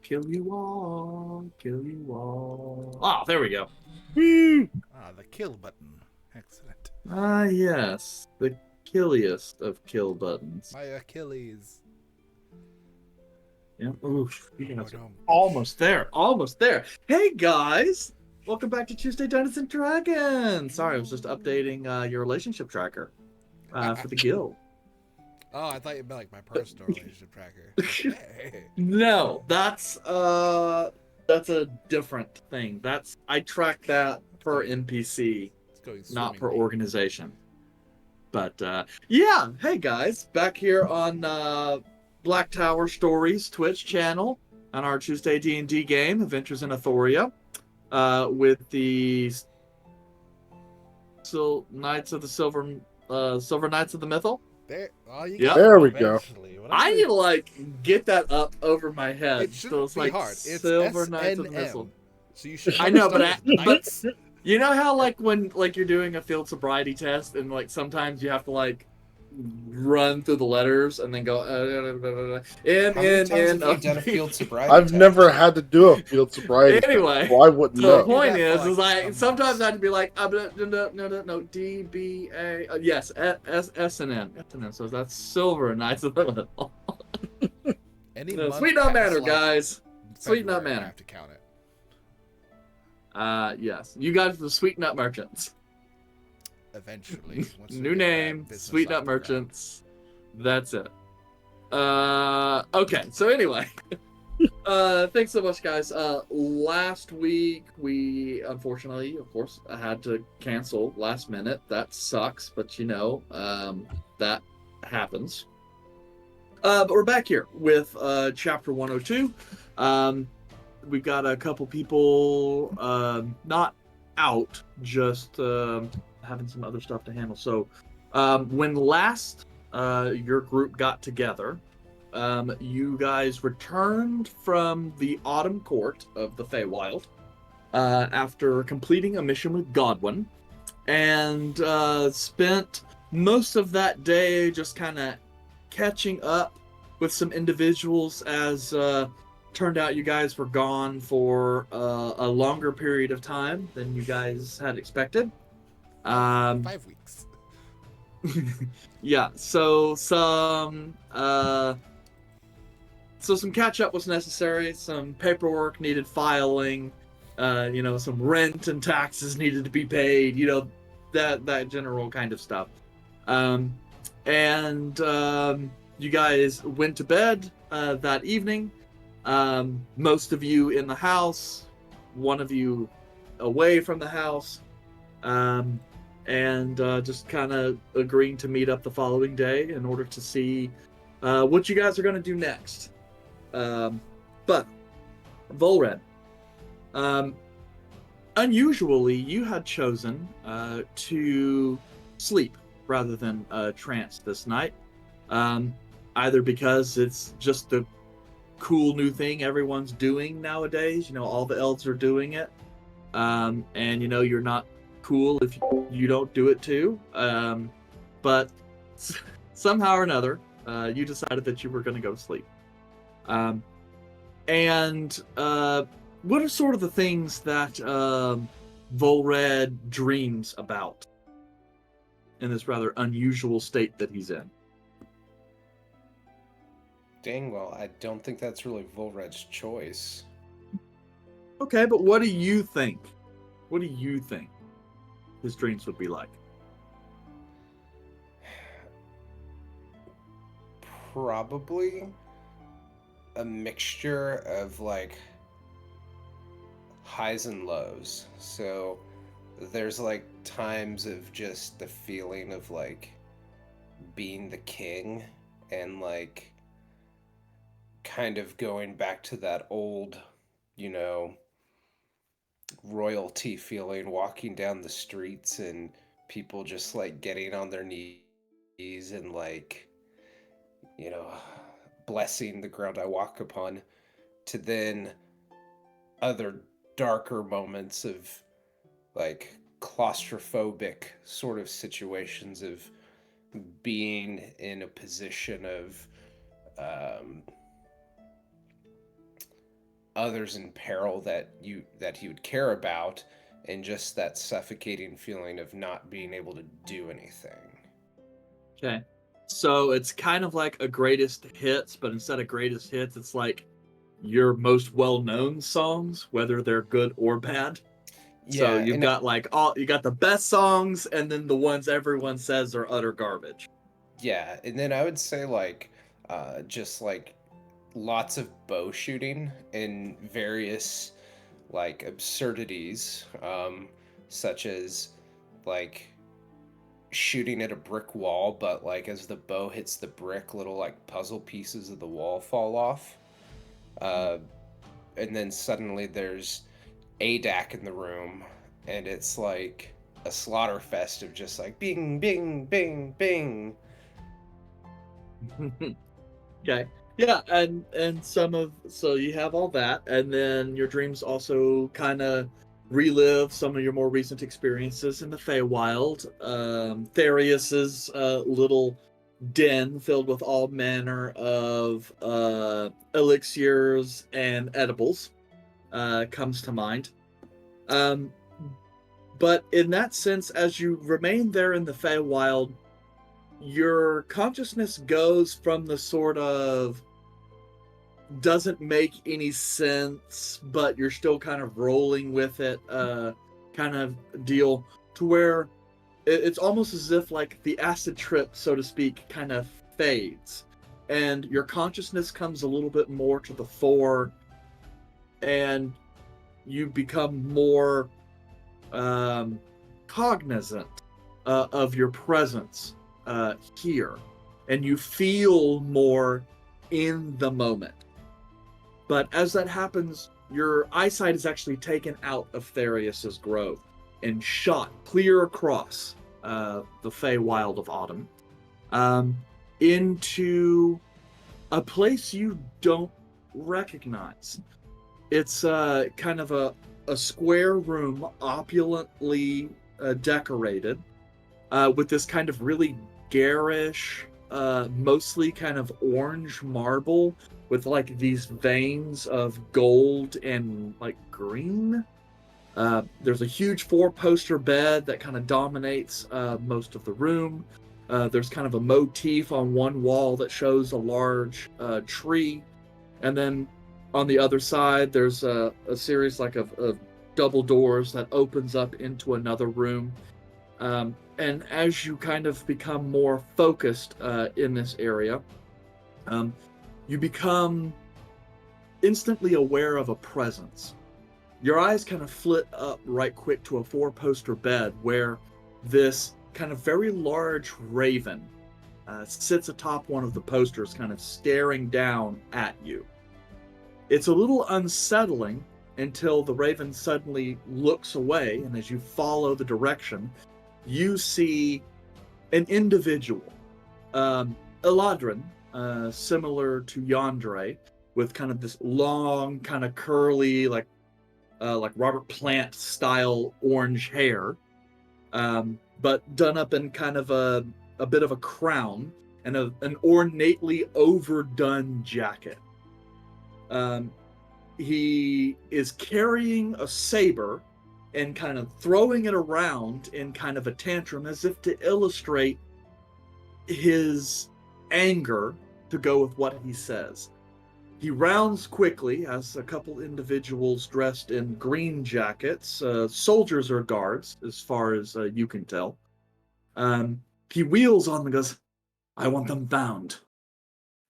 kill you all, kill you all. Ah, there we go. Woo! Ah, the kill button. Excellent. Ah, yes, the killiest of kill buttons. My Achilles. Yeah. Oof, you guys are Ba-dum. almost there. Almost there. Hey guys, welcome back to Tuesday Dungeons and Dragons. Sorry, I was just updating your relationship tracker for the guild. Oh, I thought you meant like my personal relationship tracker. Okay. No, that's a different thing. That's I track that per NPC, It's going not per swimmingly. organization. But yeah, hey guys, back here on Black Tower Stories Twitch channel on our Tuesday D&D game, Adventures in Athoria, with the Knights of the Silver Knights of the Mythal. There. Oh, you Yep. got There there we go. eventually. I need to like get that up over my head. It So shouldn't it's be like hard. It's Silver Knights of the Missile. SNM. So you should I know, start with knights. you know how like when like you're doing a field sobriety test and like sometimes you have to like run through the letters and then go How many times have you done a field sobriety I've test? never had to do a field sobriety test, Anyway, so I wouldn't so the know. point Do that for, is like, like a sometimes month. I have to be like no D B A yes S and N. So that's Silver Knights of the Little. Any No, month Sweet Nut past, Manor, like, guys. Sweet February, Nut Manor. I have to count it. Yes, you guys are the Sweet Nut Merchants. Eventually. Once we New get that name, business Sweet off Nut the ground. Merchants. That's it. Okay, so anyway. Thanks so much, guys. Last week we unfortunately, of course, had to cancel last minute. That sucks, but you know, that happens. But we're back here with chapter 102. We've got a couple people not out, just having some other stuff to handle. So, when last your group got together, you guys returned from the Autumn Court of the Feywild after completing a mission with Godwin, and spent most of that day just kind of catching up with some individuals as turned out you guys were gone for a longer period of time than you guys had expected. 5 weeks. Yeah, so some catch up was necessary. Some paperwork needed filing. Some rent and taxes needed to be paid. That general kind of stuff. You guys went to bed that evening. Most of you in the house, one of you away from the house, and just kind of agreeing to meet up the following day in order to see what you guys are going to do next. But Volred, unusually, you had chosen to sleep rather than trance this night. Either because it's just the cool new thing everyone's doing nowadays. All the elves are doing it. And you're not cool if you don't do it too. But somehow or another, you decided that you were going to go to sleep. What are sort of the things that Volred dreams about in this rather unusual state that he's in? Dang, well, I don't think that's really Volred's choice. Okay, but what do you think? What do you think his dreams would be like? Probably a mixture of, like, highs and lows. So there's, like, times of just the feeling of, like, being the king and, like, kind of going back to that old, royalty feeling, walking down the streets and people just like getting on their knees and like, blessing the ground I walk upon, to then other darker moments of like claustrophobic sort of situations of being in a position of others in peril that he would care about, and just that suffocating feeling of not being able to do anything. Okay. So it's kind of like a greatest hits, but instead of greatest hits, it's like your most well-known songs, whether they're good or bad. So Yeah, you've and got like you got the best songs and then the ones everyone says are utter garbage. yeah, and then I would say like just like lots of bow shooting and various like absurdities, such as like shooting at a brick wall, but like as the bow hits the brick, little like puzzle pieces of the wall fall off. Uh, and then suddenly there's ADAC in the room, and it's like a slaughter fest of just like bing, bing, bing, bing. Okay. Yeah, and some of so you have all that, and then your dreams also kind of relive some of your more recent experiences in the Feywild. Therius's little den filled with all manner of elixirs and edibles comes to mind. Um, but in that sense, as you remain there in the Feywild, your consciousness goes from the sort of doesn't make any sense, but you're still kind of rolling with it, kind of deal, to where it's almost as if like the acid trip, so to speak, kind of fades, and your consciousness comes a little bit more to the fore, and you become more cognizant of your presence here, and you feel more in the moment. But as that happens, your eyesight is actually taken out of Therius's grove and shot clear across the Feywild of Autumn into a place you don't recognize. It's kind of a square room, opulently decorated, with this kind of really garish, mostly kind of orange marble with like these veins of gold and like green. There's a huge 4-poster bed that kind of dominates most of the room. There's kind of a motif on one wall that shows a large tree. And then on the other side, there's a series like of double doors that opens up into another room. And as you kind of become more focused in this area, you become instantly aware of a presence. Your eyes kind of flit up right quick to a 4-poster bed where this kind of very large raven sits atop one of the posters, kind of staring down at you. It's a little unsettling until the raven suddenly looks away, and as you follow the direction, you see an individual, Eladrin, similar to Yandere, with kind of this long, kind of curly, like Robert Plant style orange hair, but done up in kind of a bit of a crown and an ornately overdone jacket. He is carrying a saber and kind of throwing it around in kind of a tantrum as if to illustrate his anger to go with what he says. He rounds quickly as a couple individuals dressed in green jackets, soldiers or guards, as far as you can tell. He wheels on and goes, "I want them found.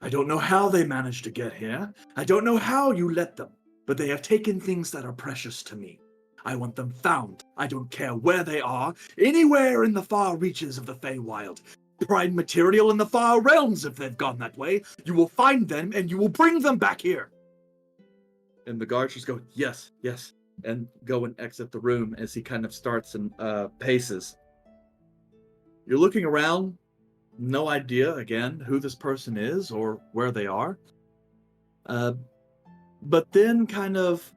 I don't know how they managed to get here. I don't know how you let them, but they have taken things that are precious to me. I want them found. I don't care where they are, anywhere in the far reaches of the Feywild. Prime material in the far realms if they've gone that way. You will find them and you will bring them back here." And the guards just go, "Yes, yes," and go and exit the room as he kind of starts and paces. You're looking around, no idea, again, who this person is or where they are. But then kind of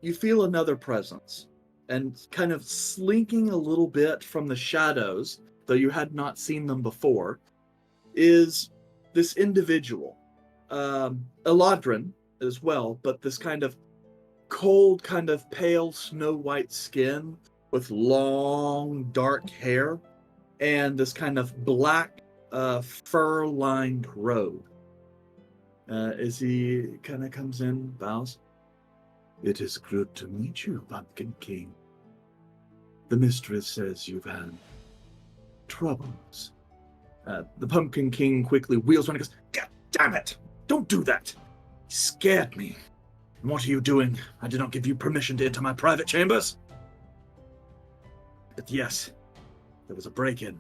you feel another presence, and kind of slinking a little bit from the shadows, though you had not seen them before, is this individual. Eladrin, as well, but this kind of cold, kind of pale snow white skin with long dark hair and this kind of black fur lined robe. As he kind of comes in, bows. It is good to meet you, Pumpkin King. The mistress says you've had troubles. The Pumpkin King quickly wheels around and goes, God damn it! Don't do that! You scared me. And what are you doing? I did not give you permission to enter my private chambers. But yes, there was a break-in.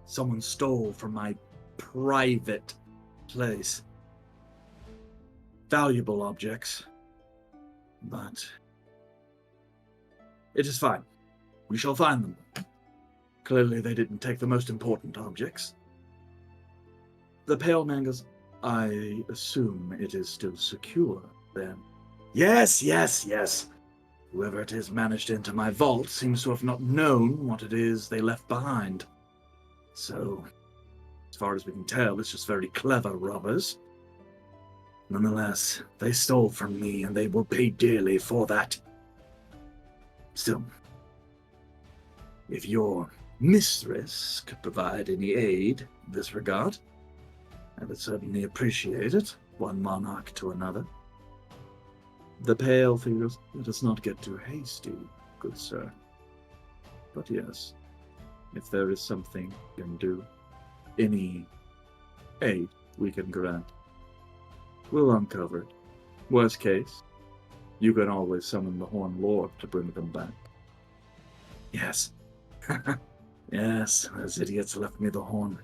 Someone stole from my private place. Valuable objects. But it is fine. We shall find them. Clearly they didn't take the most important objects. The pale man goes, I assume it is still secure, then. Yes. Whoever it is managed into my vault seems to have not known what it is they left behind. So, as far as we can tell, it's just very clever robbers. Nonetheless, they stole from me and they will pay dearly for that. Still, if your mistress could provide any aid in this regard, I would certainly appreciate it, one monarch to another. The pale figures, let us not get too hasty, good sir. But yes, if there is something we can do, any aid we can grant, we'll uncover it. Worst case, you can always summon the Horn Lord to bring them back. Yes. Yes, those idiots left me the horn.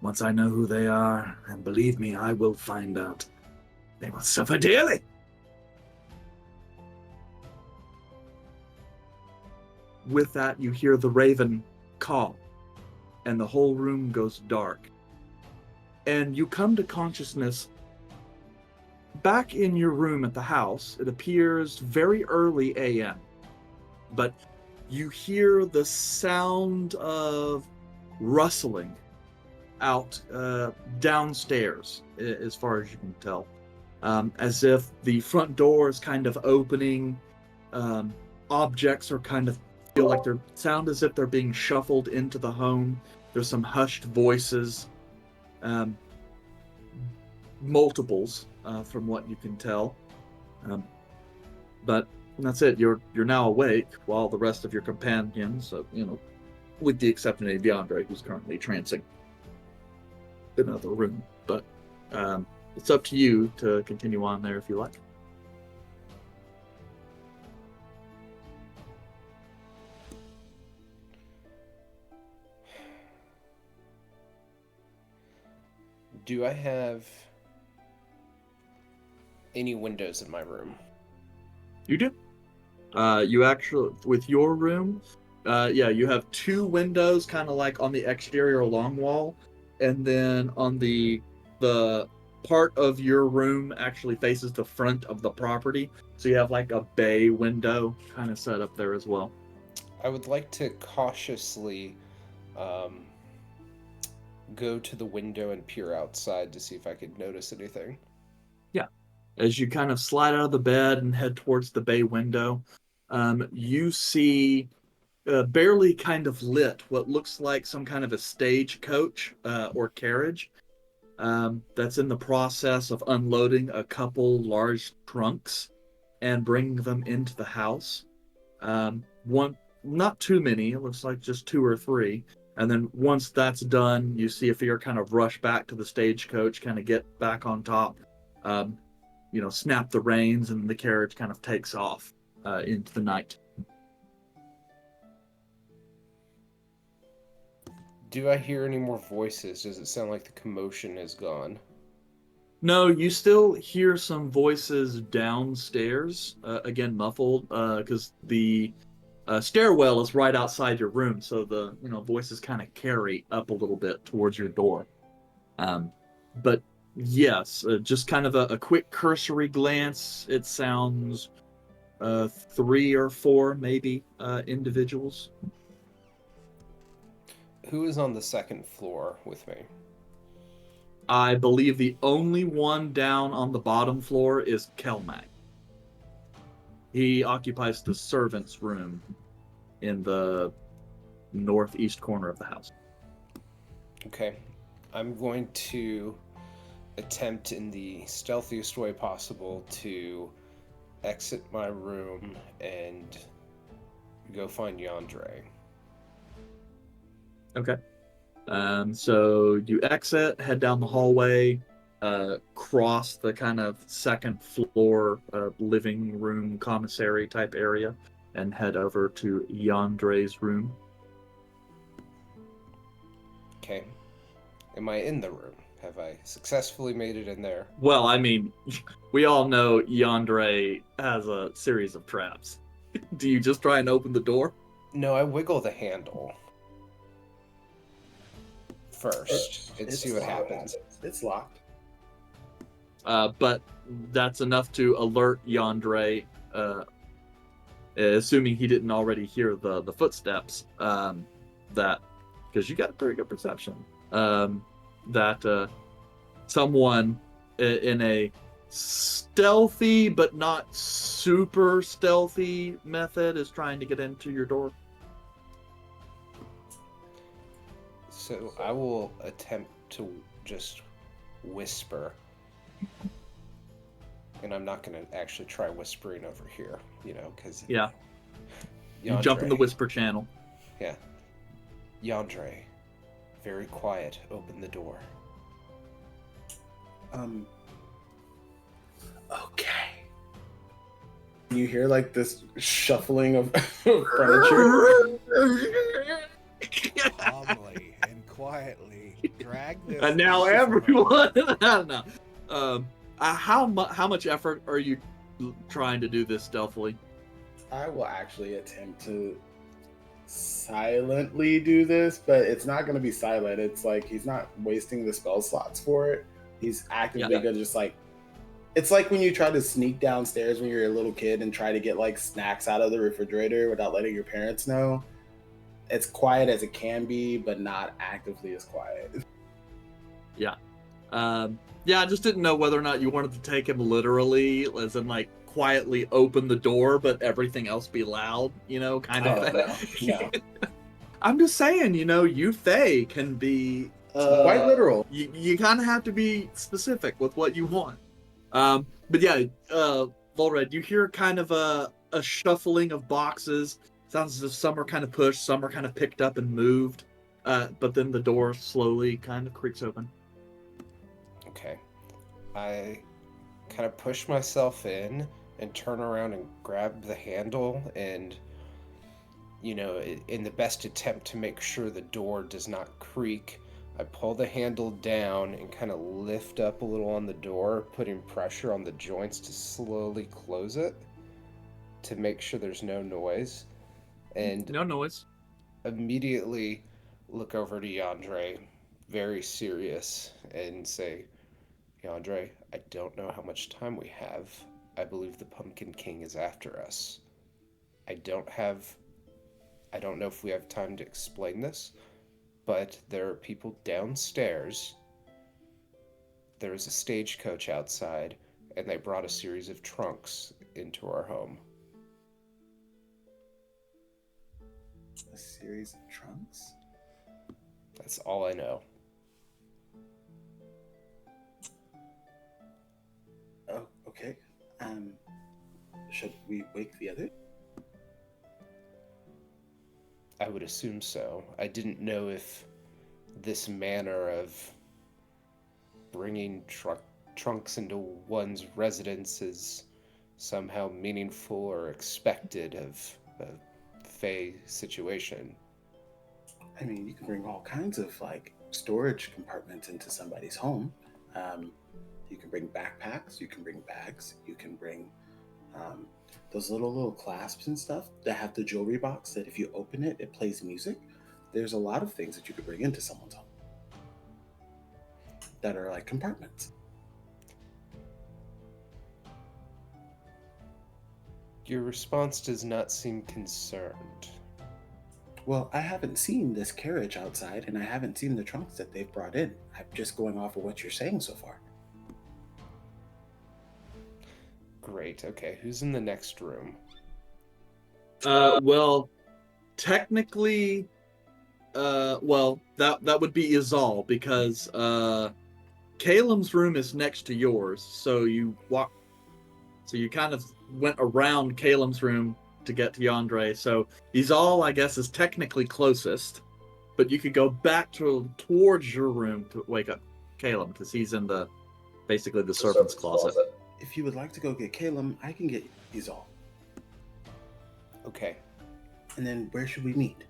Once I know who they are, and believe me, I will find out. They will suffer dearly. With that, you hear the raven call, and the whole room goes dark. And you come to consciousness back in your room at the house. It appears very early a.m., but you hear the sound of rustling out downstairs, as far as you can tell, as if the front door is kind of opening. Objects are kind of feel like they sound as if they're being shuffled into the home. There's some hushed voices, multiples from what you can tell, but that's it. You're now awake, while the rest of your companions, with the exception of Deandre, who's currently trancing in another room. But it's up to you to continue on there if you like. Do I have any windows in my room? You do. You actually, with your room, you have two windows, kind of like on the exterior long wall, and then on the part of your room actually faces the front of the property, so you have like a bay window kind of set up there as well. I would like to cautiously go to the window and peer outside to see if I could notice anything. Yeah. As you kind of slide out of the bed and head towards the bay window, you see barely kind of lit what looks like some kind of a stagecoach or carriage that's in the process of unloading a couple large trunks and bringing them into the house. Not too many, it looks like just 2 or 3. And then once that's done, you see a figure kind of rush back to the stagecoach, kind of get back on top, snap the reins, and the carriage kind of takes off into the night. Do I hear any more voices? Does it sound like the commotion is gone? No, you still hear some voices downstairs, again muffled, because the stairwell is right outside your room, so the voices kind of carry up a little bit towards your door. But yes, just kind of a quick cursory glance, it sounds 3 or 4 maybe individuals. Who is on the second floor with me? I believe the only one down on the bottom floor is Kelmac. He occupies the servant's room in the northeast corner of the house. Okay. I'm going to attempt in the stealthiest way possible to exit my room and go find Yandere. Okay. So you exit, head down the hallway, cross the kind of second floor living room commissary type area, and head over to Yandere's room. Okay. Am I in the room? Have I successfully made it in there? Well, I mean, we all know Yandere has a series of traps. Do you just try and open the door? No, I wiggle the handle first and see what happens. It's locked. But that's enough to alert Yandere, assuming he didn't already hear the footsteps, that, because you got very good perception, that someone in a stealthy but not super stealthy method is trying to get into your door. So I will attempt to just whisper. And I'm not going to actually try whispering over here, because... Yeah. You Yandere, jump in the whisper channel. Yeah. Yandere, very quiet, open the door. Okay. You hear like this shuffling of furniture. Calmly and quietly drag this. And now this everyone, I don't know. How much effort are you trying to do this stealthily? I will actually attempt to silently do this, but it's not going to be silent. It's like he's not wasting the spell slots for it. He's actively going to just like... It's like when you try to sneak downstairs when you're a little kid and try to get like snacks out of the refrigerator without letting your parents know. It's quiet as it can be, but not actively as quiet. Yeah. Yeah, I just didn't know whether or not you wanted to take him literally, as in like quietly open the door, but everything else be loud, kind of thing. No. I'm just saying, you Fae can be Quite literal. You kind of have to be specific with what you want. But yeah, Volred, you hear kind of a shuffling of boxes. Sounds as if some are kind of pushed, some are kind of picked up and moved. But then the door slowly kind of creaks open. Okay. I kind of push myself in and turn around and grab the handle and, in the best attempt to make sure the door does not creak, I pull the handle down and kind of lift up a little on the door, putting pressure on the joints to slowly close it to make sure there's no noise. And no noise. Immediately look over to Yandere, very serious, and say, Yandere, I don't know how much time we have. I believe the Pumpkin King is after us. I don't know if we have time to explain this, but there are people downstairs. There is a stagecoach outside, and they brought a series of trunks into our home. A series of trunks? That's all I know. Oh, okay. Should we wake the other? I would assume so. I didn't know if this manner of bringing trunks into one's residence is somehow meaningful or expected of a Fae situation. I mean, you can bring all kinds of like storage compartments into somebody's home. You can bring backpacks, you can bring bags, you can bring those little clasps and stuff that have the jewelry box that if you open it, it plays music. There's a lot of things that you could bring into someone's home that are like compartments. Your response does not seem concerned. Well, I haven't seen this carriage outside, and I haven't seen the trunks that they've brought in. I'm just going off of what you're saying so far. Great. Okay, who's in the next room? Well, technically, that would be Izal because Caleb's room is next to yours, so you kind of went around Caleb's room to get to Yandere. So Izal, I guess, is technically closest, but you could go back towards your room to wake up Caleb because he's in basically the serpent's closet. If you would like to go get Caleb, I can get Izal. Okay, And then where should we meet?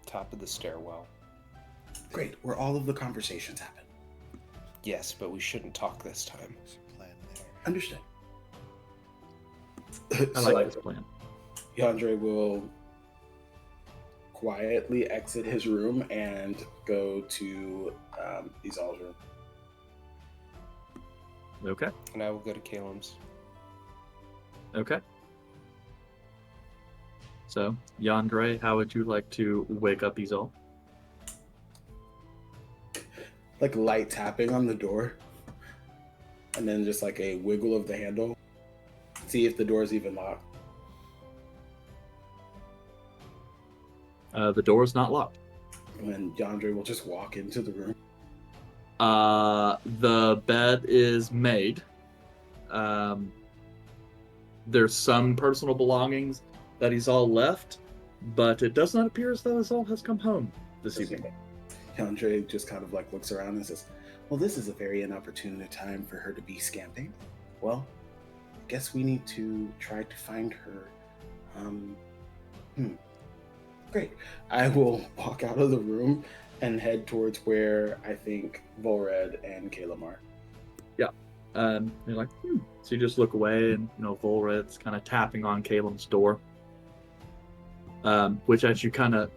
top of the stairwell. Great, where all of the conversations happen. Yes, but we shouldn't talk this time. There's a plan there. Understood. I like this plan. Yandere will quietly exit his room and go to Izal's room. Okay. And I will go to Caleb's. Okay. So, Yandere, how would you like to wake up Izal? Like light tapping on the door, and then just like a wiggle of the handle. See if the door's even locked. The door is not locked. And then Yandere will just walk into the room. The bed is made. There's some personal belongings that he's all left, but it does not appear as though he's all has come home this evening. Yandere just kind of like looks around and says, well, this is a very inopportune time for her to be scamping. Well, I guess we need to try to find her. Great. I will walk out of the room and head towards where I think Volred and Caleb are. You're like, So you just look away, and Volred's kind of tapping on Caleb's door. Which as you kind of,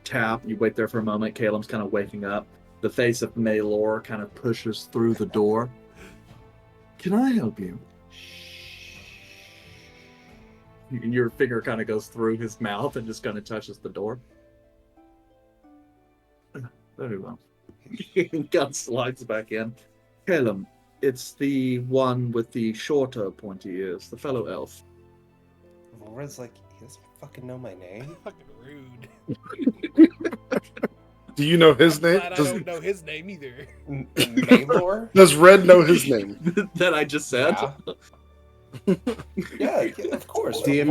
tap, you wait there for a moment. Caleb's kind of waking up. The face of Maylor kind of pushes through the door. Can I help you? And your finger kind of goes through his mouth and just kind of touches the door. Very well. Gun slides back in. Caleb, it's the one with the shorter pointy ears, the fellow elf. Volred's like, he doesn't fucking know my name. Fucking rude. Do you know his name? Glad I don't know his name either. Maylor? Does Red know his name? That I just said. Yeah, of course. DM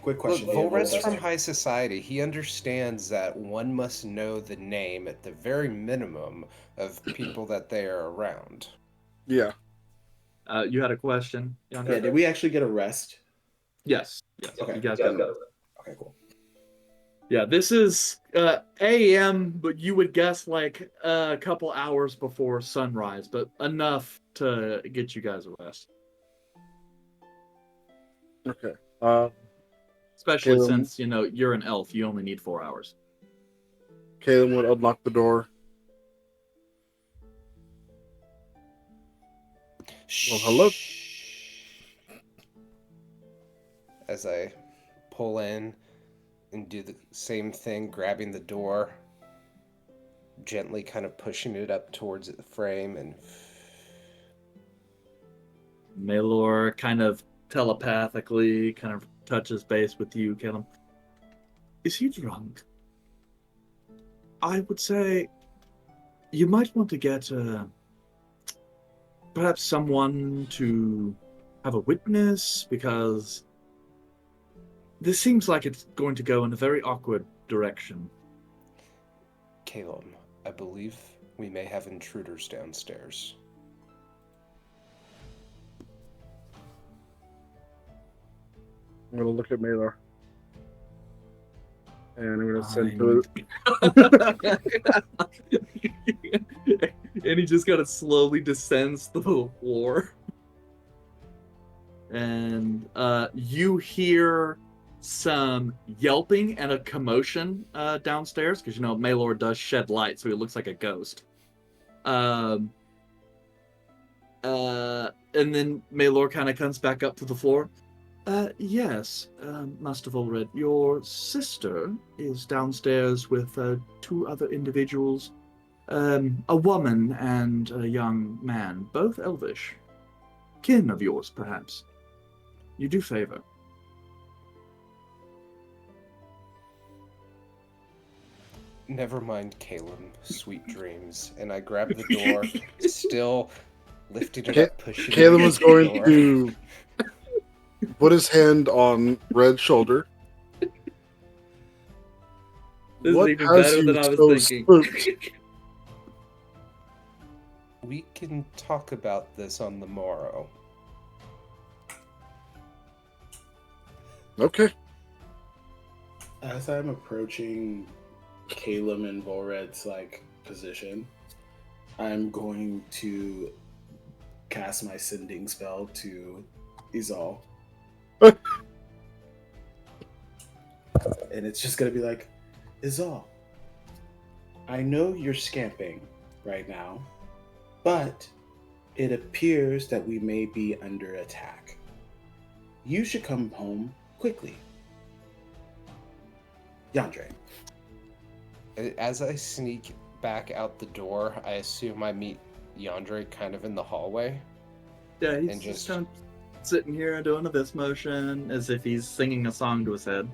Quick Look, question. Volred's from high society. He understands that one must know the name at the very minimum of people that they are around. Yeah. You had a question? Yeah, did we actually get a rest? Yes. Okay. You guys got it. Okay, cool. Yeah, this is AM, but you would guess like a couple hours before sunrise, but enough to get you guys a rest. Okay. Especially Caleb- since, you're an elf. You only need 4 hours. Caleb would unlock the door. Well, hello. As I pull in and do the same thing, grabbing the door, gently kind of pushing it up towards the frame, and Maylor kind of telepathically kind of touches base with you, Caleb. Is he drunk? I would say you might want to get perhaps someone to have a witness, because this seems like it's going to go in a very awkward direction. Caleb, I believe we may have intruders downstairs. I'm gonna look at Maylor. And I'm gonna send And he just kind of slowly descends to the floor. And you hear some yelping and a commotion downstairs, because Maylor does shed light, so he looks like a ghost. And then Maylor kind of comes back up to the floor. Yes, Master Volred. Your sister is downstairs with two other individuals, a woman and a young man, both elvish. Kin of yours, perhaps. You do favor. Never mind, Caleb. Sweet dreams. And I grab the door, still lifting it up, pushing it Caleb against is going the door. to put his hand on Red's shoulder. This What is even has better you than I was so thinking. spooked? We can talk about this on the morrow. Okay. As I'm approaching Caleb and Volred's position, I'm going to cast my sending spell to Izal. And it's just gonna be like, Izal, I know you're scamping right now, but it appears that we may be under attack. You should come home quickly. Yandre. As I sneak back out the door, I assume I meet Yandre kind of in the hallway. Yeah, he's And just just- kind of sitting here doing a this motion as if he's singing a song to his head.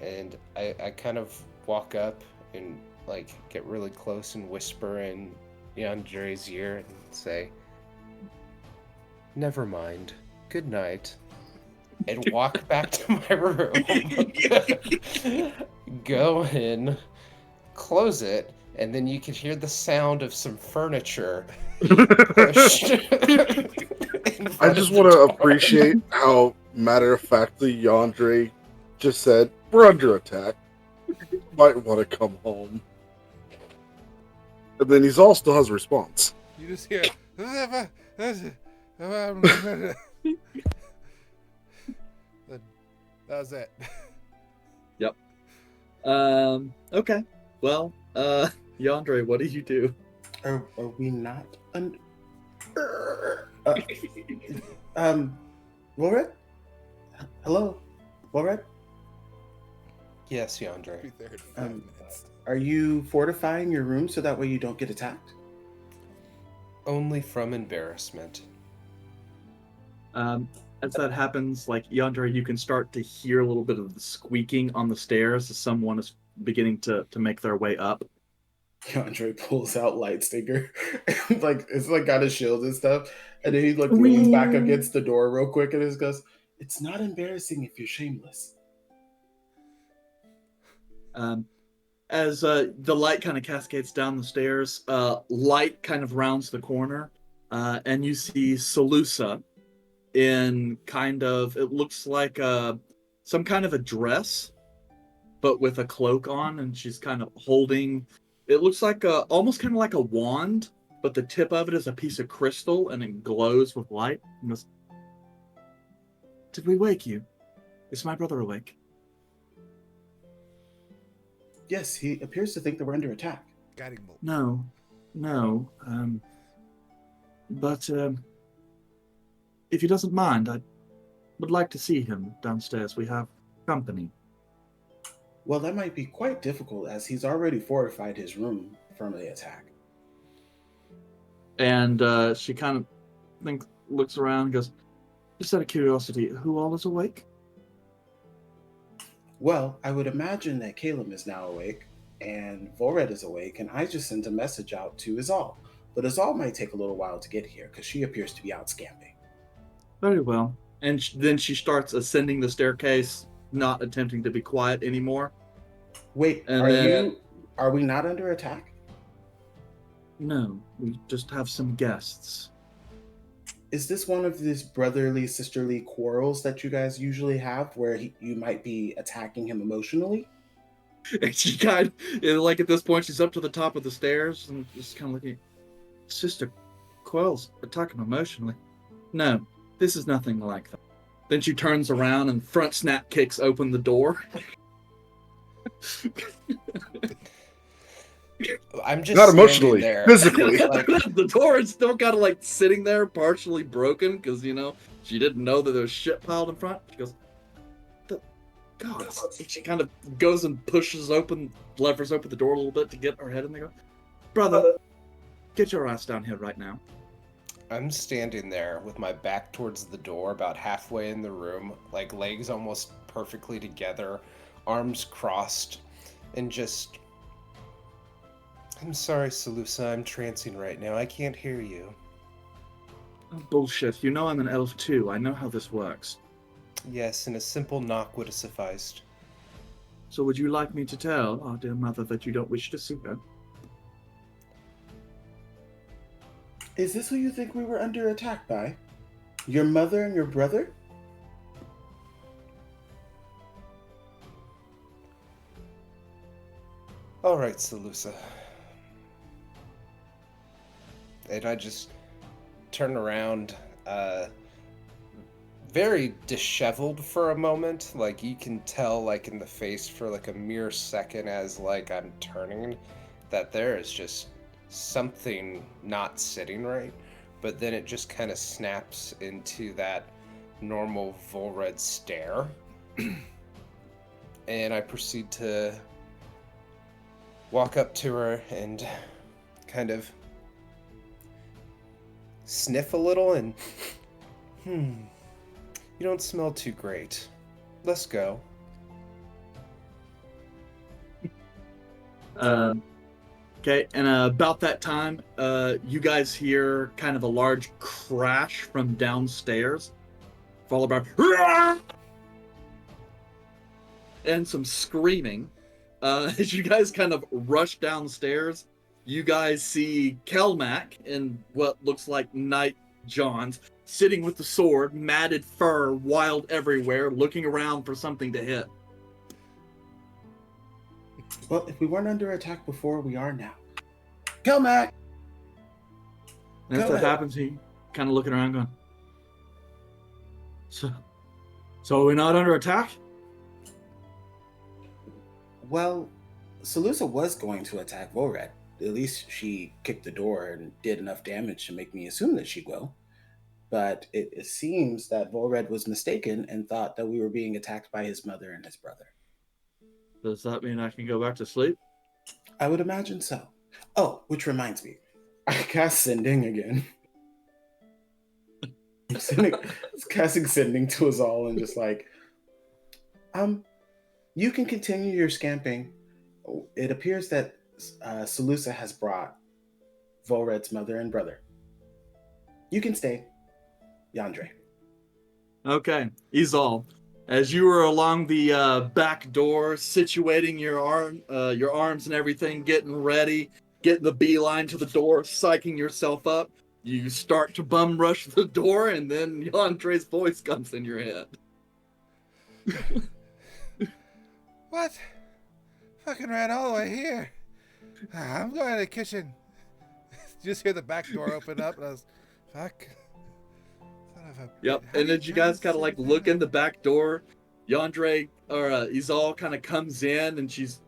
And I kind of walk up and get really close and whisper in Yandre's ear and say, "Never mind. Good night." And walk back to my room. Go in, close it, and then you can hear the sound of some furniture pushed. I just want to appreciate how matter-of-factly Yandre just said, "We're under attack. Might want to come home." And then he's all still has a response. You just hear. That was it. Okay. Well, Yandre, what do you do? Are we not under? Volred? Hello, Volred? Yes, Yandre. Be there in 5 minutes. Are you fortifying your room so that way you don't get attacked? Only from embarrassment. As that happens, Yandre, you can start to hear a little bit of the squeaking on the stairs as someone is beginning to make their way up. Andre pulls out Lightstinger, and, it's got his shield and stuff, and then he leans back against the door real quick and just goes, "It's not embarrassing if you're shameless." As the light kind of cascades down the stairs, light kind of rounds the corner, and you see Salusa in it looks like some kind of a dress, but with a cloak on, and she's kind of holding, it looks like almost kind of like a wand, but the tip of it is a piece of crystal, and it glows with light. And goes, "Did we wake you? Is my brother awake?" Yes, he appears to think that we're under attack. Guiding bolt. No. But if he doesn't mind, I would like to see him downstairs. We have company. Well, that might be quite difficult as he's already fortified his room from the attack. And she kind of looks around and goes, "Just out of curiosity, who all is awake?" Well, I would imagine that Caleb is now awake, and Volred is awake, and I just sent a message out to Izal. But Izal might take a little while to get here, because she appears to be out scamping. Very well. And then she starts ascending the staircase, not attempting to be quiet anymore. Wait, And are we not under attack? No, we just have some guests. Is this one of these brotherly, sisterly quarrels that you guys usually have, where you might be attacking him emotionally? And she kind of, at this point, she's up to the top of the stairs and just kind of looking. "Sister Quells attack him emotionally. No, this is nothing like that." Then she turns around and front snap kicks open the door. I'm just Not standing emotionally, there. physically. The door is still kind of sitting there, partially broken, because She didn't know that there was shit piled in front. She goes, the gods. And she kind of goes and levers open the door a little bit to get her head in there. Brother, get your ass down here right now. I'm standing there with my back towards the door, about halfway in the room, like legs almost perfectly together, arms crossed, and just... I'm sorry, Salusa, I'm trancing right now. I can't hear you. Oh, bullshit. You know I'm an elf too. I know how this works. Yes, and a simple knock would have sufficed. So would you like me to tell our dear mother that you don't wish to see her? Is this who you think we were under attack by? Your mother and your brother? All right, Salusa. And I just turn around, very disheveled for a moment. Like, you can tell, like, in the face for, like, a mere second as, like, I'm turning, that there is just something not sitting right. But then it just kind of snaps into that normal Volred stare. And I proceed to walk up to her and kind of sniff a little and, you don't smell too great. Let's go. Okay, and about that time, you guys hear kind of a large crash from downstairs, followed by and some screaming. As you guys kind of rush downstairs, you guys see Kelmac in what looks like night johns, sitting with the sword, matted fur, wild everywhere, looking around for something to hit. Well, if we weren't under attack before, we are now. Kelmac! And as that happens, he kind of looking around going, So are we not under attack? Well, Salusa was going to attack Volred. At least she kicked the door and did enough damage to make me assume that she will. But it seems that Volred was mistaken and thought that we were being attacked by his mother and his brother. Does that mean I can go back to sleep? I would imagine so. Oh, which reminds me. I cast Sending again. Casting Sending to us all and just like, you can continue your scamping. It appears that Salusa has brought Volred's mother and brother. You can stay, Yandre. Okay, Izal. As you were along the back door, situating your arms and everything, getting ready, getting the beeline to the door, psyching yourself up, you start to bum rush the door, and then Yandre's voice comes in your head. What? Fucking ran all the way here. I'm going to the kitchen. Just hear the back door open up, and I was, fuck. Yep, and then you guys kind of like look in the back door. Yandre, or Izal kind of comes in, and she's,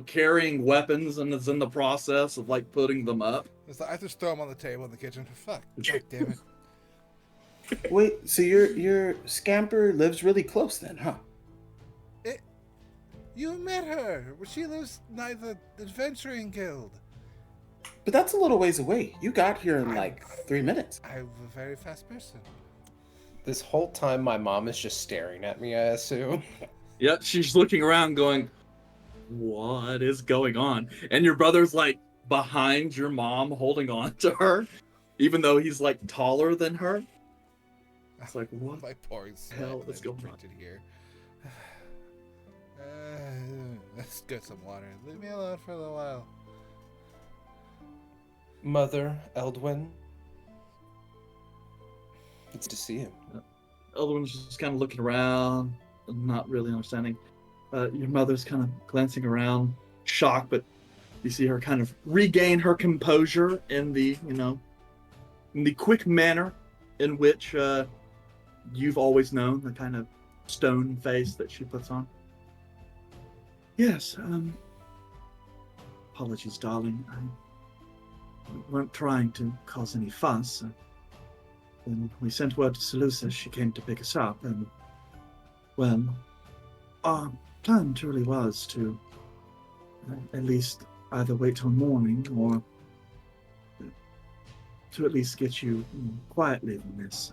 carrying weapons and is in the process of like putting them up. I just throw them on the table in the kitchen. Fuck. Damn it. Wait, so your scamper lives really close then, huh? You met her. She lives nigh the adventuring guild. But that's a little ways away. You got here in like 3 minutes. I'm a very fast person. This whole time, my mom is just staring at me, I assume. Yep, she's looking around going, what is going on? And your brother's like behind your mom holding on to her, even though he's like taller than her. It's like, what My pouring sweat hell is going on? here? Let's get some water. Leave me alone for a little while. Mother, Eldwin. It's to see him. Eldwin's just kind of looking around, not really understanding. Your mother's kind of glancing around, shocked, but you see her kind of regain her composure in the, in the quick manner in which you've always known, the kind of stone face that she puts on. Yes, apologies, darling. I weren't trying to cause any fuss. when we sent word to Seleucia, she came to pick us up, and, well, our plan truly was to at least either wait till morning or to at least get you quietly on this.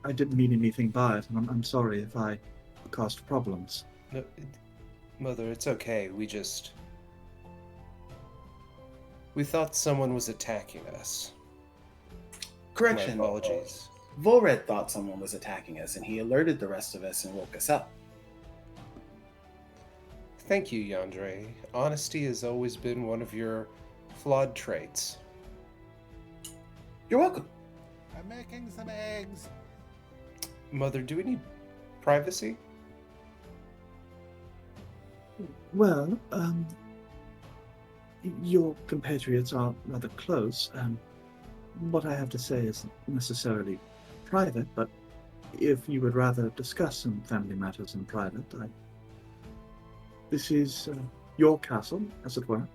I didn't mean anything by it, and I'm sorry if I caused problems. No, Mother, it's okay. We thought someone was attacking us. Correction. My apologies. Volred thought someone was attacking us, and he alerted the rest of us and woke us up. Thank you, Yandere. Honesty has always been one of your flawed traits. You're welcome. I'm making some eggs. Mother, do we need privacy? Well, your compatriots are rather close. What I have to say isn't necessarily private, but if you would rather discuss some family matters in private, this is your castle, as it were.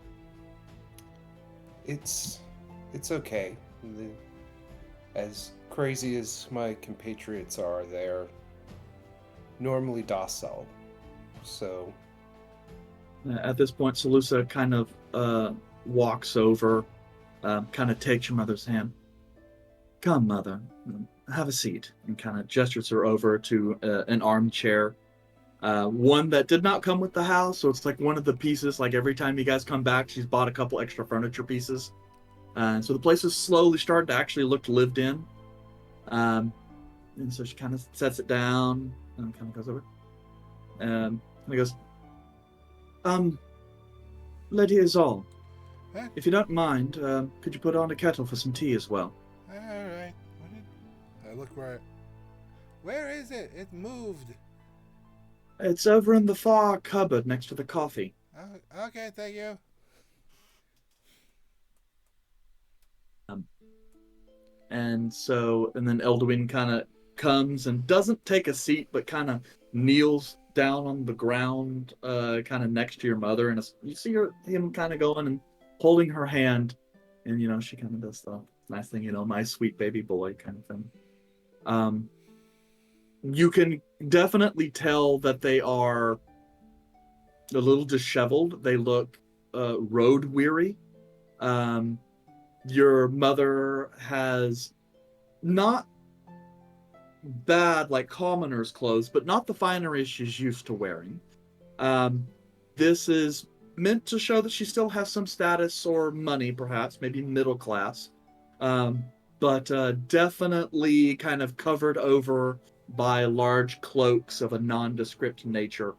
It's okay. As crazy as my compatriots are, they're normally docile. So At this point, Seleucia kind of walks over, kind of takes your mother's hand. Come, mother, have a seat, and kind of gestures her over to an armchair. One that did not come with the house, so it's like one of the pieces, like every time you guys come back, she's bought a couple extra furniture pieces. So the place is slowly starting to actually look lived in. And so she kind of sets it down and kind of goes over. And he goes, Lady Izal, Huh? if you don't mind, could you put on a kettle for some tea as well? All right. I look where is it? It moved. It's over in the far cupboard next to the coffee. Okay, thank you. And then Elduin kind of comes and doesn't take a seat, but kind of kneels down on the ground, kind of next to your mother. And you see him kind of going and holding her hand. And, she kind of does the nice thing, my sweet baby boy kind of thing. You can definitely tell that they are a little disheveled. They look road weary. Your mother has not bad, like commoner's clothes, but not the finery she's used to wearing. This is meant to show that she still has some status or money, perhaps, maybe middle class. But definitely kind of covered over by large cloaks of a nondescript nature.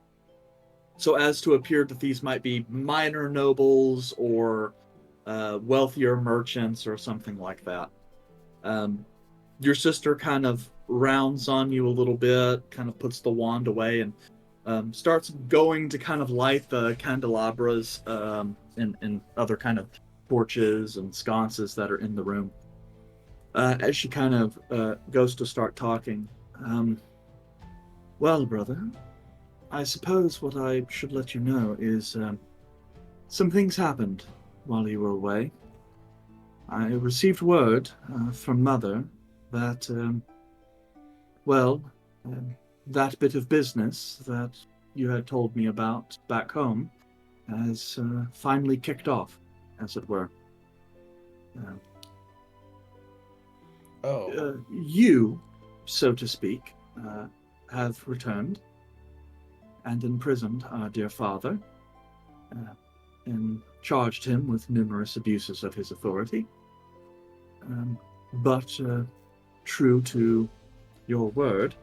So as to appear that these might be minor nobles or wealthier merchants or something like that. Your sister kind of rounds on you a little bit, kind of puts the wand away and starts going to kind of light the candelabras and other kind of torches and sconces that are in the room. As she kind of goes to start talking. Well, brother, I suppose what I should let you know is some things happened while you were away. I received word from Mother that, that bit of business that you had told me about back home has finally kicked off, as it were. You, so to speak, have returned and imprisoned our dear father and charged him with numerous abuses of his authority. But true to your word,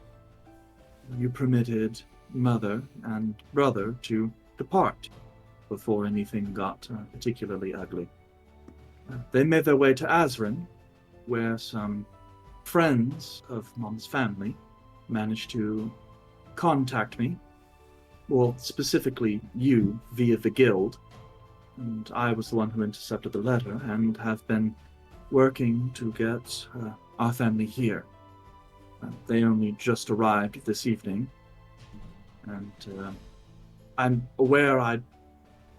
you permitted mother and brother to depart before anything got particularly ugly. They made their way to Azrin, where some friends of Mom's family managed to contact me, well, specifically you, via the guild, and I was the one who intercepted the letter and have been working to get our family here. They only just arrived this evening, and I'm aware I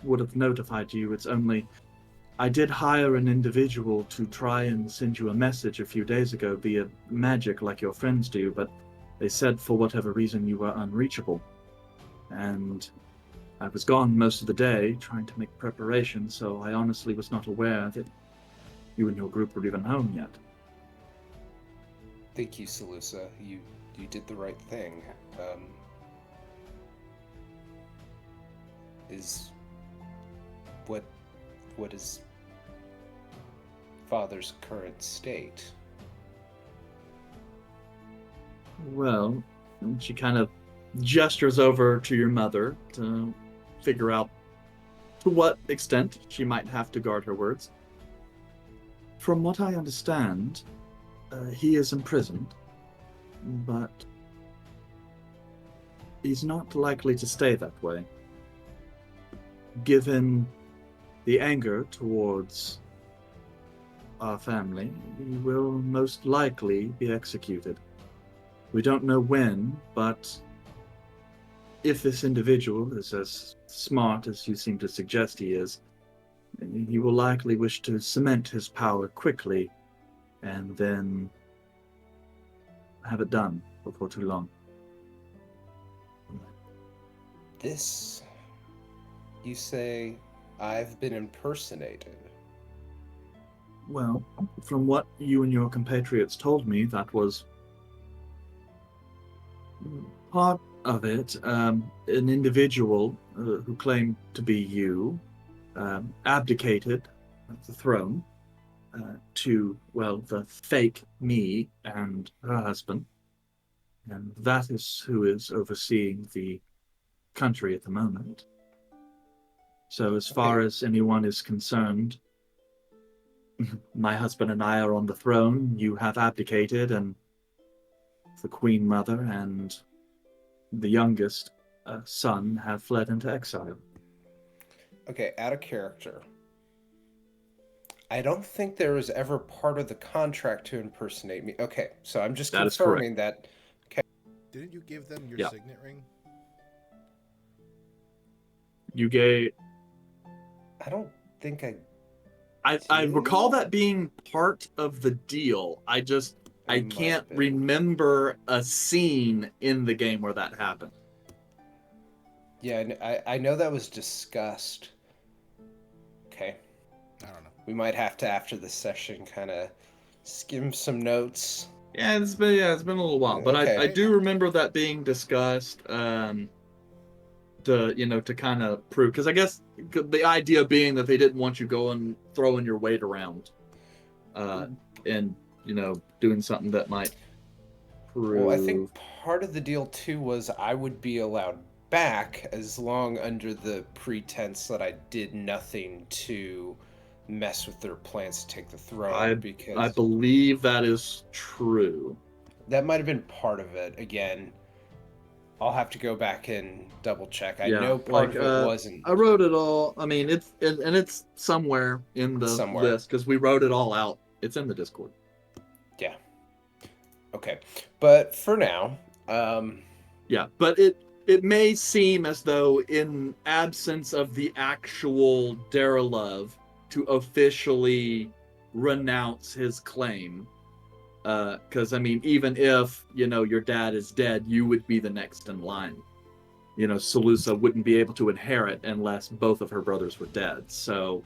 would have notified you. It's only I did hire an individual to try and send you a message a few days ago via magic like your friends do, but they said for whatever reason you were unreachable. And I was gone most of the day trying to make preparations, so I honestly was not aware that you and your group were even home yet. Thank you, Salusa. You did the right thing. What is Father's current state? Well, she kind of gestures over to your mother to figure out to what extent she might have to guard her words. From what I understand, he is imprisoned, but he's not likely to stay that way. Given the anger towards our family, he will most likely be executed. We don't know when, but if this individual is as smart as you seem to suggest he is, he will likely wish to cement his power quickly and then have it done before too long. This, you say, I've been impersonated. Well, from what you and your compatriots told me, that was part of it. An individual who claimed to be you abdicated the throne to, well, the fake me and her husband. And that is who is overseeing the country at the moment. So as far as anyone is concerned, my husband and I are on the throne, you have abdicated, and the Queen Mother and the youngest son have fled into exile. Okay, out of character. I don't think there was ever part of the contract to impersonate me. Okay, so I'm just confirming that. Okay. Didn't you give them your signet ring? You gave... I don't think I recall that being part of the deal. I can't remember a scene in the game where that happened. Yeah, I know that was discussed. Okay. I don't know. We might have to, after this session, kind of skim some notes. Yeah, it's been a little while, but Okay. I do remember that being discussed. To kind of prove, because I guess the idea being that they didn't want you going throwing your weight around, and doing something that might prove. Well, I think part of the deal too was I would be allowed back as long under the pretense that I did nothing to mess with their plans to take the throne. Because I believe that is true. That might have been part of it. Again, I'll have to go back and double check. I know part of it wasn't. I wrote it all. I mean, it's somewhere in the list because we wrote it all out. It's in the Discord. Yeah. Okay, but for now, yeah. But it may seem as though, in absence of the actual Darylove to officially renounce his claim. Because, I mean, even if, your dad is dead, you would be the next in line. Salusa wouldn't be able to inherit unless both of her brothers were dead. So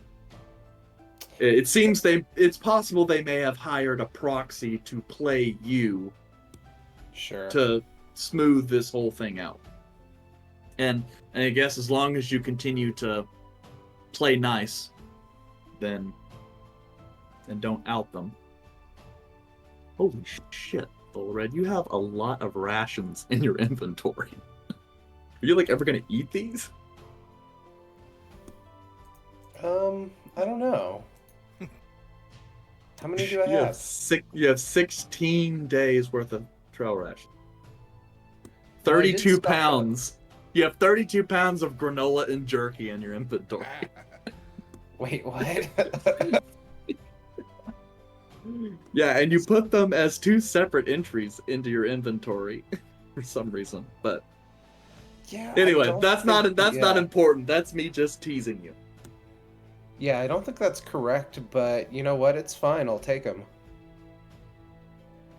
it seems it's possible they may have hired a proxy to play you. Sure. To smooth this whole thing out. And I guess as long as you continue to play nice, then and don't out them. Holy shit, Thulred, you have a lot of rations in your inventory. Are you ever gonna eat these? I don't know. How many do I have? You have 16 days worth of trail ration. 32 pounds. You have 32 pounds of granola and jerky in your inventory. Wait, what? Yeah, and you put them as 2 separate entries into your inventory for some reason. But yeah. Anyway, that's not important. That's me just teasing you. Yeah, I don't think that's correct, but you know what? It's fine. I'll take him.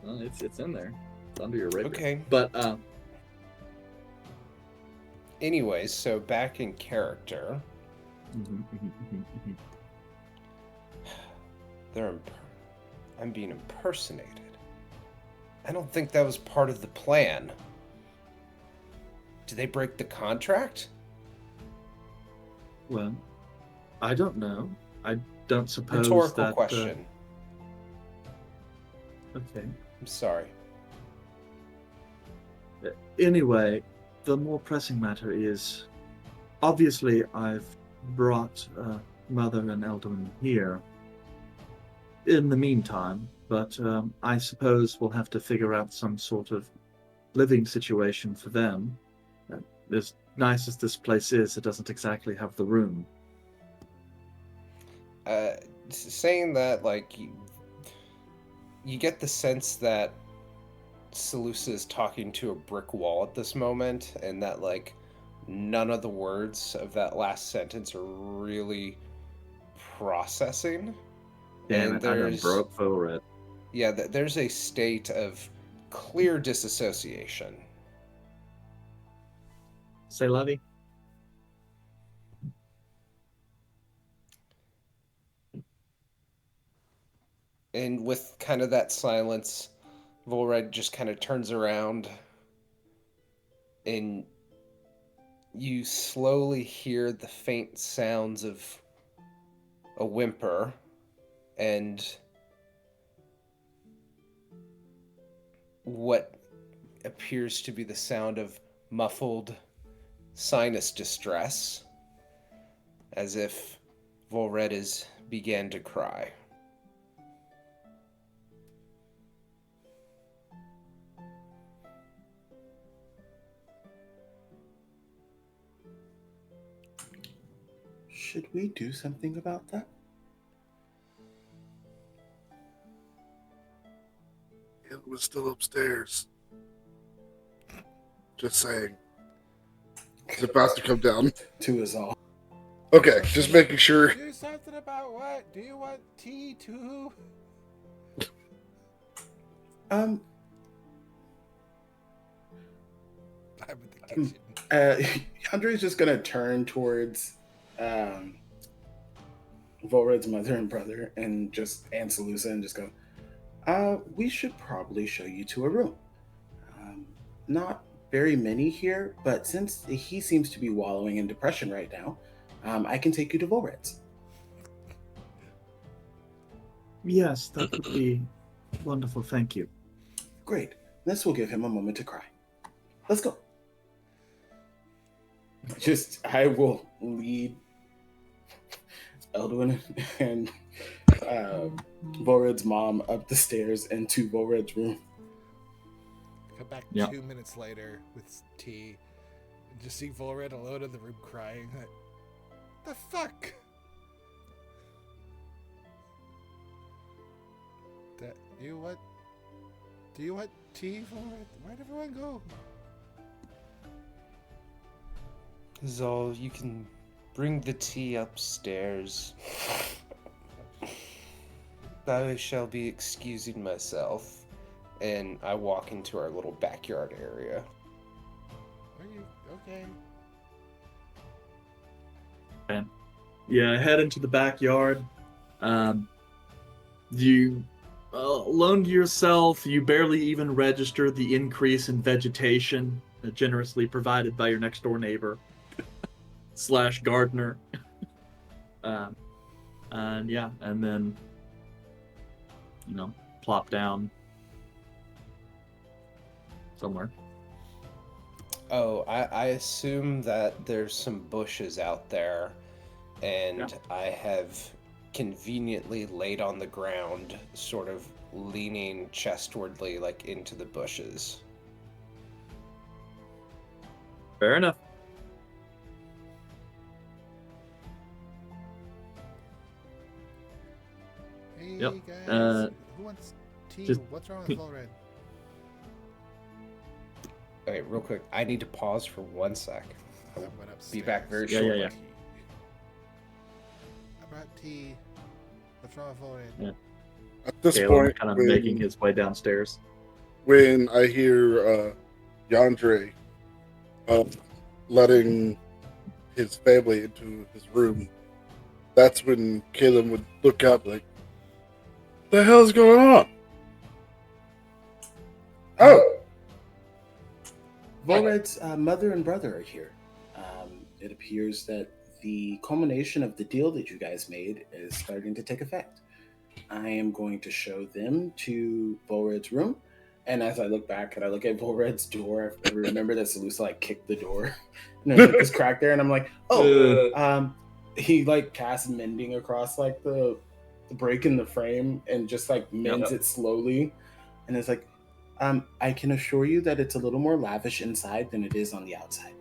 Well, it's in there. It's under your rapier. Okay. But Anyways, so back in character, I'm being impersonated. I don't think that was part of the plan. Did they break the contract? well, I don't know. I don't suppose Rhetorical that. question. Okay. I'm sorry. Anyway, the more pressing matter is, obviously, I've brought Mother and Eldwin here. In the meantime, but I suppose we'll have to figure out some sort of living situation for them. As nice as this place is, it doesn't exactly have the room. Saying that, like, you get the sense that Seleucia is talking to a brick wall at this moment, and that, like, none of the words of that last sentence are really processing. Damn And it, I done there's broke for it. yeah, there's a state of clear disassociation. Say, Lovey? And with kind of that silence, Volred just kind of turns around, and you slowly hear the faint sounds of a whimper and what appears to be the sound of muffled sinus distress, as if Volred began to cry. Should we do something about that? It was still upstairs. Just saying. It's about to come down. To us all. Okay, just making sure. Do something about what? Do you want tea too? Um, I'm in the kitchen. Andre's just gonna turn towards Volred's mother and brother and Seleucia and just go, we should probably show you to a room. Not very many here, but since he seems to be wallowing in depression right now, I can take you to Volred's. Yes, that would be wonderful, thank you. Great. This will give him a moment to cry. Let's go. I will lead Eldwin and Volred's mom up the stairs into Volred's room. Come back Yep. 2 minutes later with tea, and just see Volred alone in the room crying. Like, the fuck? Do you want tea, Volred? Where'd everyone go? Zol, you can bring the tea upstairs. I shall be excusing myself. And I walk into our little backyard area. Are you okay? Okay. Yeah, head into the backyard. You alone to yourself, you barely even register the increase in vegetation generously provided by your next door neighbor / gardener. And yeah, and then plop down somewhere. Oh, I assume that there's some bushes out there, and Yeah. I have conveniently laid on the ground, sort of leaning chestwardly, like into the bushes. Fair enough. Hey Yep. guys, who wants tea? just- What's wrong with Volred? Okay, real quick, I need to pause for 1 sec. I went upstairs. Be back very Yeah, yeah, shortly. yeah. I'll be brought tea. What's wrong with Vorin? Yeah. At this Caleb point, kind of when, making his way downstairs. when I hear Yandere letting his family into his room, that's when Caleb would look up like, "The hell's going on?" Oh, Volred's mother and brother are here. It appears that the culmination of the deal that you guys made is starting to take effect. I am going to show them to Volred's room. And as I look back and I look at Volred's door, I remember that Salusa like kicked the door. And there's like this crack there, and I'm like, he like casts mending across like the break in the frame and just like mends it slowly. And it's like, I can assure you that it's a little more lavish inside than it is on the outside.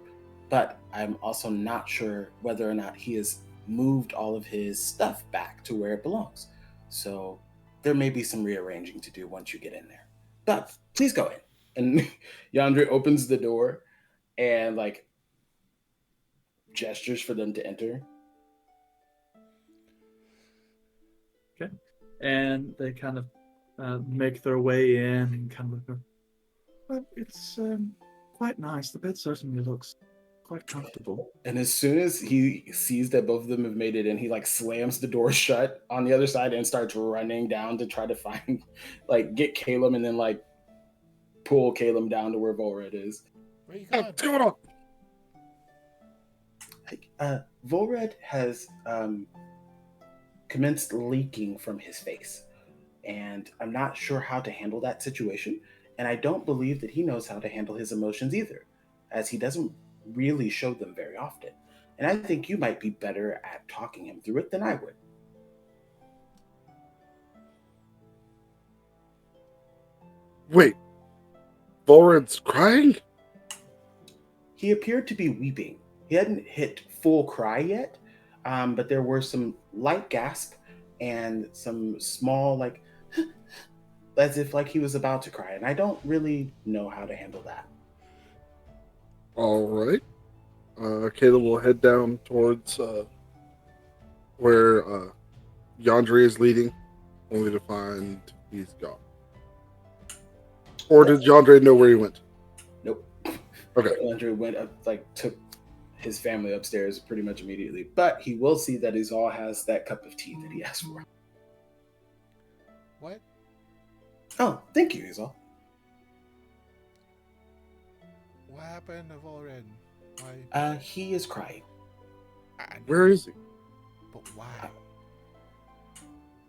But I'm also not sure whether or not he has moved all of his stuff back to where it belongs. So there may be some rearranging to do once you get in there. But please go in. And Yandere opens the door and like gestures for them to enter. Okay. And they kind of make their way in and kind of go, well, it's quite nice. The bed certainly looks quite comfortable. And as soon as he sees that both of them have made it in, he like slams the door shut on the other side and starts running down to try to find, like, get Caleb and then like pull Caleb down to where Volred is. Where you going? what's going on? Volred has commenced leaking from his face, and I'm not sure how to handle that situation. And I don't believe that he knows how to handle his emotions either, as he doesn't really show them very often. And I think you might be better at talking him through it than I would. Wait, Volred's crying? He appeared to be weeping. He hadn't hit full cry yet, but there were some light gasp and some small, like, as if like he was about to cry. And I don't really know how to handle that. All right. Caleb will head down towards where Yandere is leading, only to find he's gone. Or did Yandere know where he went? Nope. Okay. Andrew went up, like, took his family upstairs pretty much immediately. But he will see that Izal has that cup of tea that he asked for. What? Oh, thank you, Izal. What happened to Volred? Why? He is crying. Where is he? But why?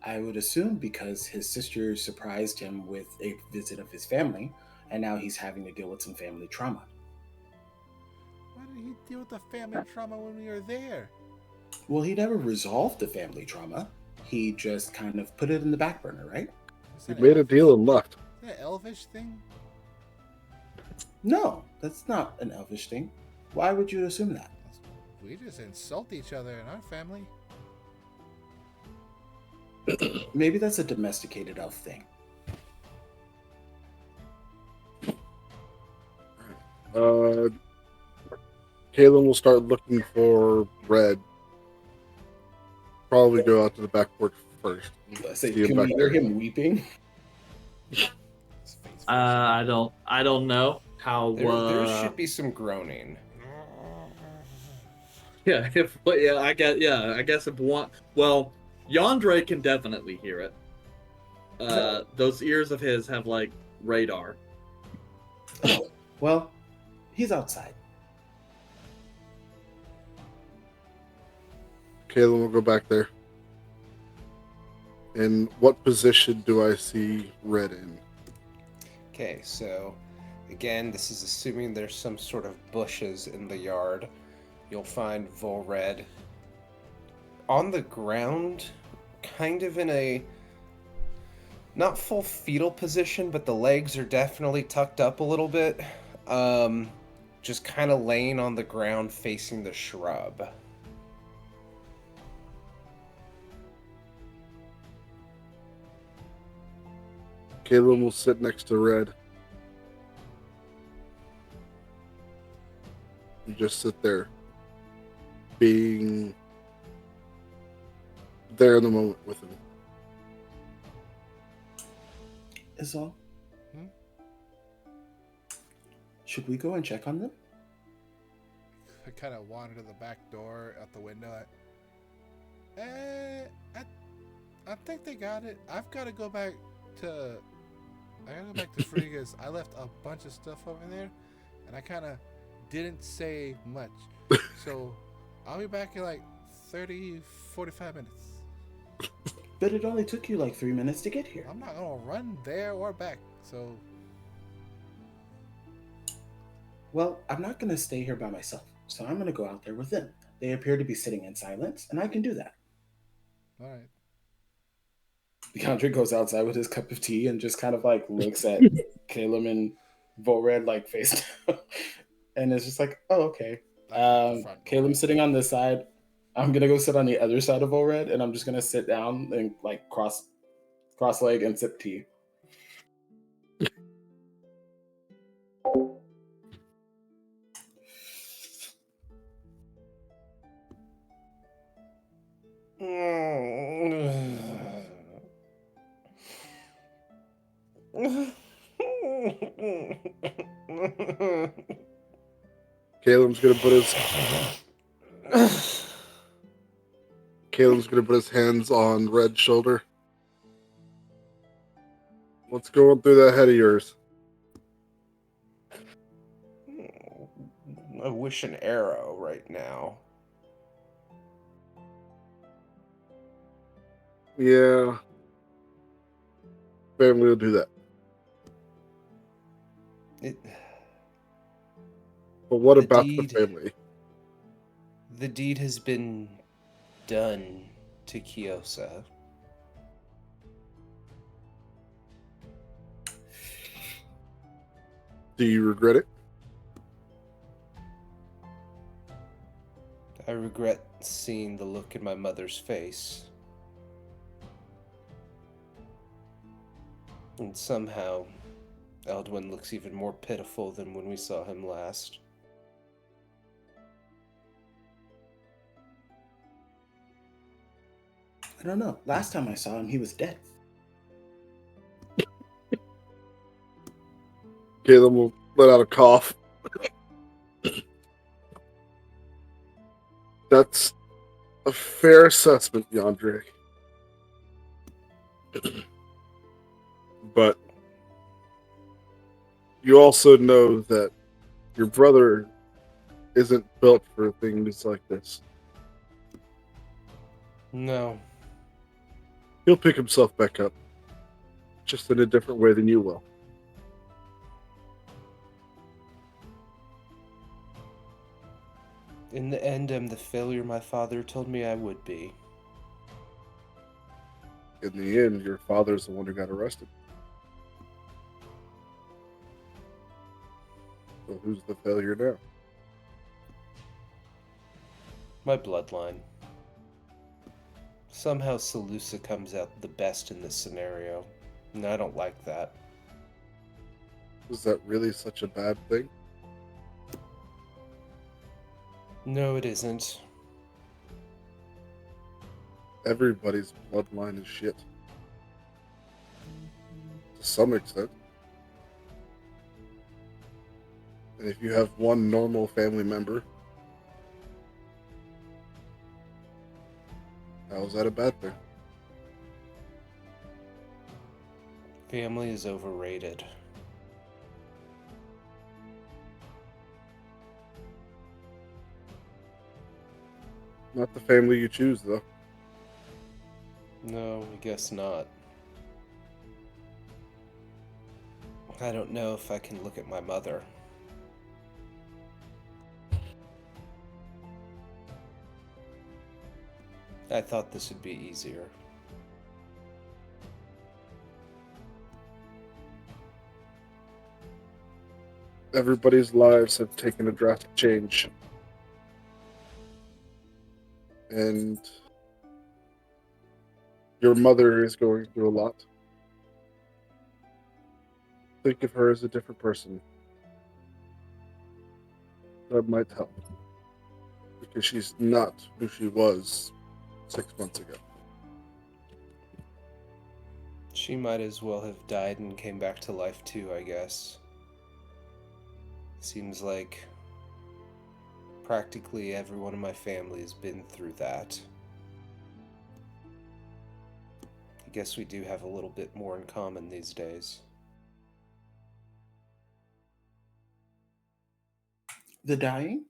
I would assume because his sister surprised him with a visit of his family, and now he's having to deal with some family trauma. Why did he deal with the family trauma when we were there? Well, he never resolved the family trauma. He just kind of put it in the back burner, right? He made a deal and left. Is that an elvish thing? No, that's not an elvish thing. Why would you assume that? We just insult each other in our family. Maybe that's a domesticated elf thing. Caleb will start looking for Red. Probably go out to the back porch first. Say, See him can we back hear there. him weeping? I don't know how. There should be some groaning. Yeah, I guess if one. Well, Yandere can definitely hear it. Those ears of his have like radar. Oh, well, he's outside. Caleb will go back there. In what position do I see Red in? Okay, so again, this is assuming there's some sort of bushes in the yard. You'll find Volred on the ground, kind of in a not full fetal position, but the legs are definitely tucked up a little bit. Just kind of laying on the ground facing the shrub. Caleb will sit next to Red. And just sit there, being there in the moment with him. Is all. Hmm? Should we go and check on them? I kind of wander to the back door out the window. I think they got it. I've got to go back to. I gotta go back to Friga's. I left a bunch of stuff over there, and I kind of didn't say much. So I'll be back in like 30, 45 minutes. But it only took you like 3 minutes to get here. I'm not gonna run there or back. So Well, I'm not going to stay here by myself, so I'm going to go out there with them. They appear to be sitting in silence, and I can do that. all right. DeAndre goes outside with his cup of tea and just kind of like looks at Caleb and Volred like face down, and it's just like, oh, okay. Caleb's sitting on this side. I'm gonna go sit on the other side of Volred, and I'm just gonna sit down and like cross leg and sip tea. Caleb's gonna put his hands on Red's shoulder. What's going through that head of yours? I wish an arrow right now. Yeah. Family will do that. But what The about deed- the family? The deed has been done to Kyosa. Do you regret it? I regret seeing the look in my mother's face. And somehow, Eldwin looks even more pitiful than when we saw him last. I don't know. Last time I saw him, he was dead. Caleb will let out a cough. That's a fair assessment, Yandre. But you also know that your brother isn't built for things like this. No. He'll pick himself back up, just in a different way than you will. In the end, I'm the failure my father told me I would be. In the end, your father's the one who got arrested. So who's the failure now? My bloodline. Somehow Seleucia comes out the best in this scenario, and I don't like that. Is that really such a bad thing? No, it isn't. Everybody's bloodline is shit. To some extent. And if you have one normal family member, how is that a bad thing? Family is overrated. Not the family you choose, though. No, I guess not. I don't know if I can look at my mother. I thought this would be easier. Everybody's lives have taken a drastic change. And your mother is going through a lot. Think of her as a different person. That might help. Because she's not who she was 6 months ago. She might as well have died and came back to life too, I guess. Seems like practically everyone in my family has been through that. I guess we do have a little bit more in common these days. The dying?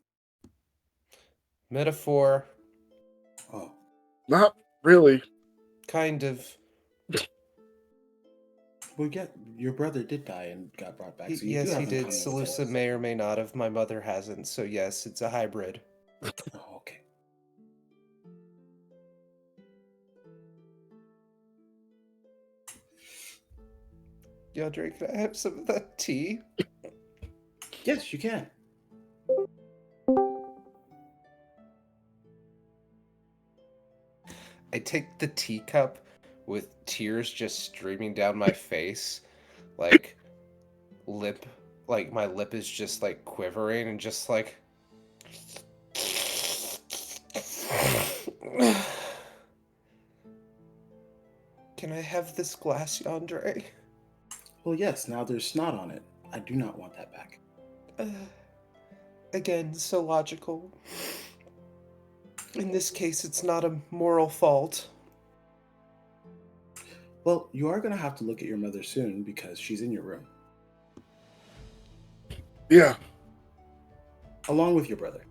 Metaphor, Oh, Not really. kind of. well, yeah, your brother did die and got brought back, so you do Yes, have he in did. common with Salusa him. may or may not have. My mother hasn't, so yes, it's a hybrid. Oh, okay. Yandere, can I have some of that tea? Yes, you can. I take the teacup with tears just streaming down my face, like lip, like my lip is just like quivering and just like. Can I have this glass, Yandere? Well, yes, now there's snot on it. I do not want that back. Again, so logical. In this case, it's not a moral fault. Well, you are going to have to look at your mother soon because she's in your room, Yeah. along with your brother.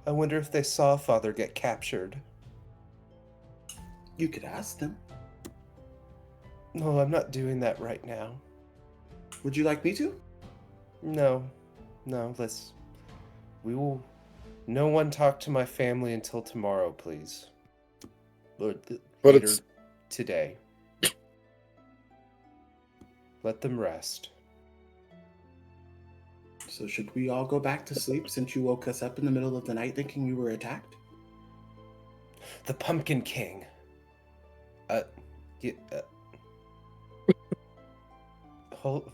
I wonder if they saw Father get captured. You could ask them. No, I'm not doing that right now. Would you like me to? No, we will. No one talk to my family until tomorrow, please. Or But later it's today. Let them rest. So should we all go back to sleep since you woke us up in the middle of the night thinking we were attacked? The Pumpkin King. Yeah, hold.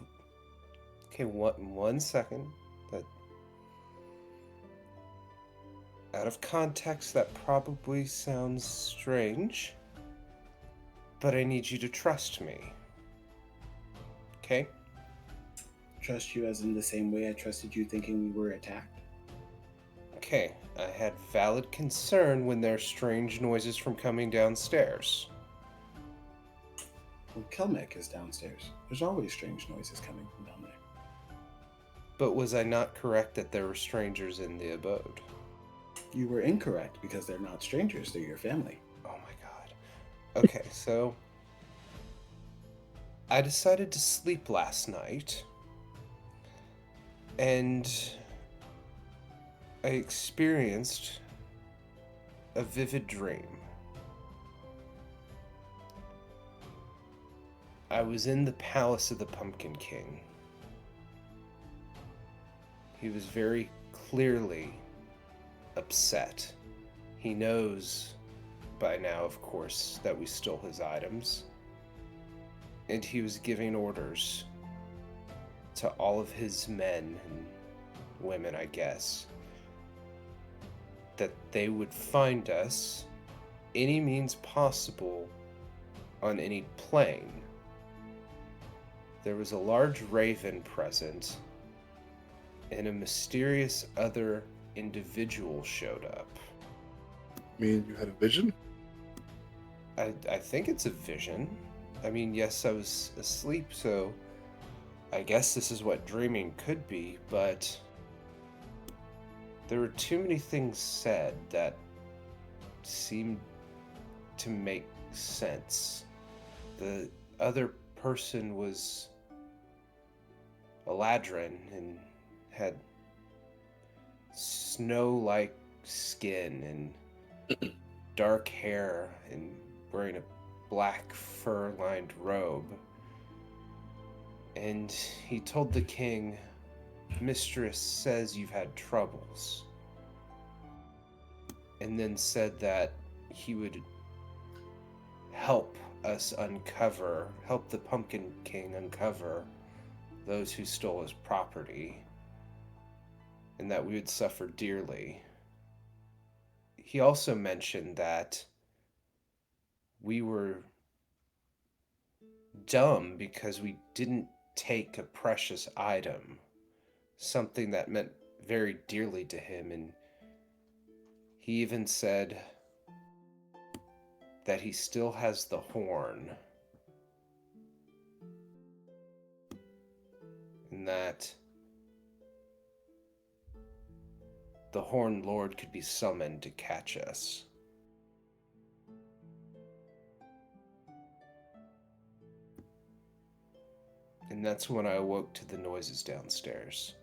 Okay, one second. That out of context, that probably sounds strange, but I need you to trust me. Okay? Trust you as in the same way I trusted you thinking we were attacked? Okay, I had valid concern when there are strange noises from coming downstairs. Well, Kelmec is downstairs. There's always strange noises coming from down there. But was I not correct that there were strangers in the abode? You were incorrect because they're not strangers, they're your family. Oh my god. Okay, so I decided to sleep last night, and I experienced a vivid dream. I was in the palace of the Pumpkin King. He was very clearly upset. He knows by now, of course, that we stole his items. And he was giving orders to all of his men and women, I guess, that they would find us any means possible on any plane. There was a large raven present, and a mysterious other individual showed up. I mean, you had a vision? I think it's a vision. I mean, yes, I was asleep, so I guess this is what dreaming could be, but there were too many things said that seemed to make sense. The other person was Eladrin and had snow-like skin and dark hair and wearing a black fur-lined robe. And he told the king, "Mistress says you've had troubles." And then said that he would help us help the Pumpkin King uncover those who stole his property, and that we would suffer dearly. He also mentioned that we were dumb because we didn't take a precious item, something that meant very dearly to him, and he even said that he still has the horn, and that the Horn Lord could be summoned to catch us. And that's when I awoke to the noises downstairs.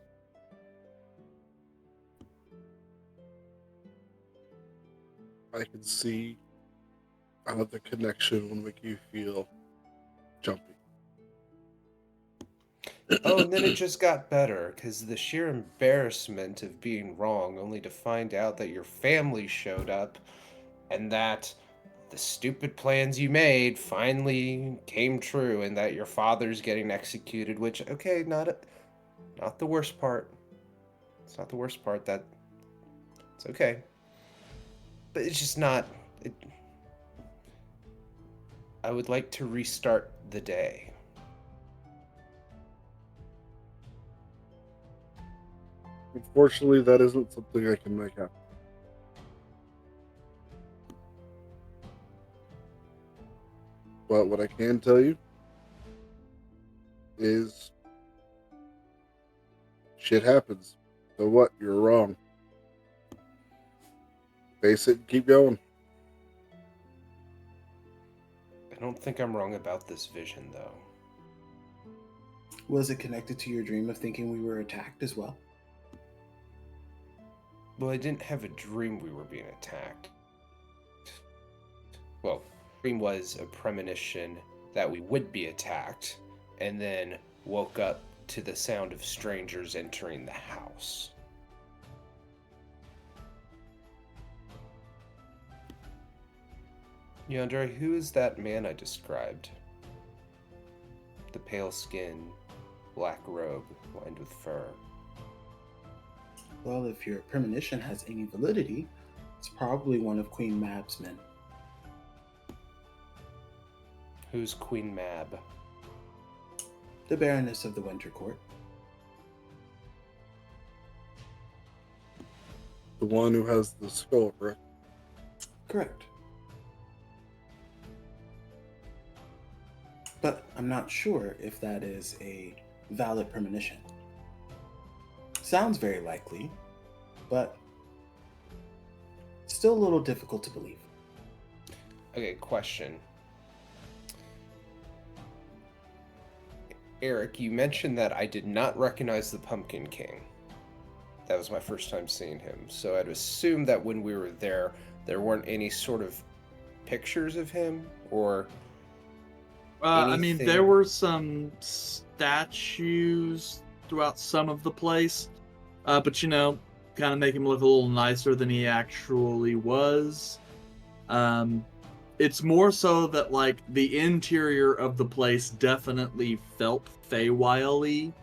I can see how the connection will make you feel jumpy. Oh, and then it just got better, because the sheer embarrassment of being wrong, only to find out that your family showed up, and that the stupid plans you made finally came true, and that your father's getting executed, which, okay, not the worst part. It's not the worst part. That it's okay. But it's just not. It, I would like to restart the day. Unfortunately, that isn't something I can make happen. But what I can tell you is shit happens. So what? You're wrong. Face it and keep going. I don't think I'm wrong about this vision, though. Was it connected to your dream of thinking we were attacked as well? Well, I didn't have a dream we were being attacked. Well, dream was a premonition that we would be attacked, and then woke up to the sound of strangers entering the house. Yandere, who is that man I described? The pale skin, black robe, lined with fur. Well, if your premonition has any validity, it's probably one of Queen Mab's men. Who's Queen Mab? The Baroness of the Winter Court. The one who has the skull, correct? Correct. But I'm not sure if that is a valid premonition. Sounds very likely, but still a little difficult to believe. Okay, question. Eric, you mentioned that I did not recognize the Pumpkin King. That was my first time seeing him. So I'd assume that when we were there weren't any sort of pictures of him or I mean, anything. there were some statues throughout some of the place, but kind of make him look a little nicer than he actually was. It's more so that like the interior of the place definitely felt Feywild-y,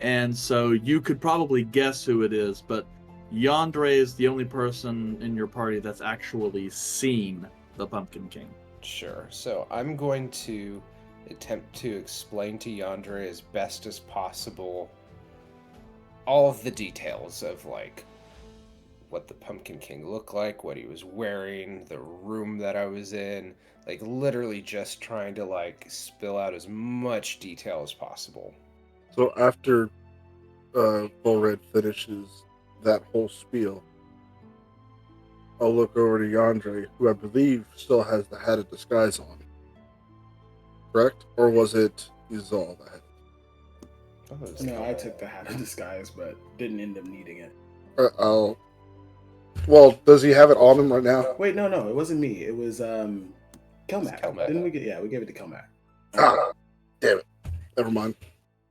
and so you could probably guess who it is, but Yandere is the only person in your party that's actually seen the Pumpkin King. Sure. So I'm going to attempt to explain to Yandere as best as possible all of the details of like what the Pumpkin King looked like, what he was wearing, the room that I was in, like literally just trying to like spill out as much detail as possible. So after Bullred finishes that whole spiel, I'll look over to Yandere, who I believe still has the hat of disguise on. Correct? Or was it Izal that had it? No, I took the hat of disguise, but didn't end up needing it. Well, does he have it on him right now? Wait, no, it wasn't me. It was Kelmac. Kelmac. Didn't we get? Yeah, we gave it to Kelmac. Damn it. Never mind.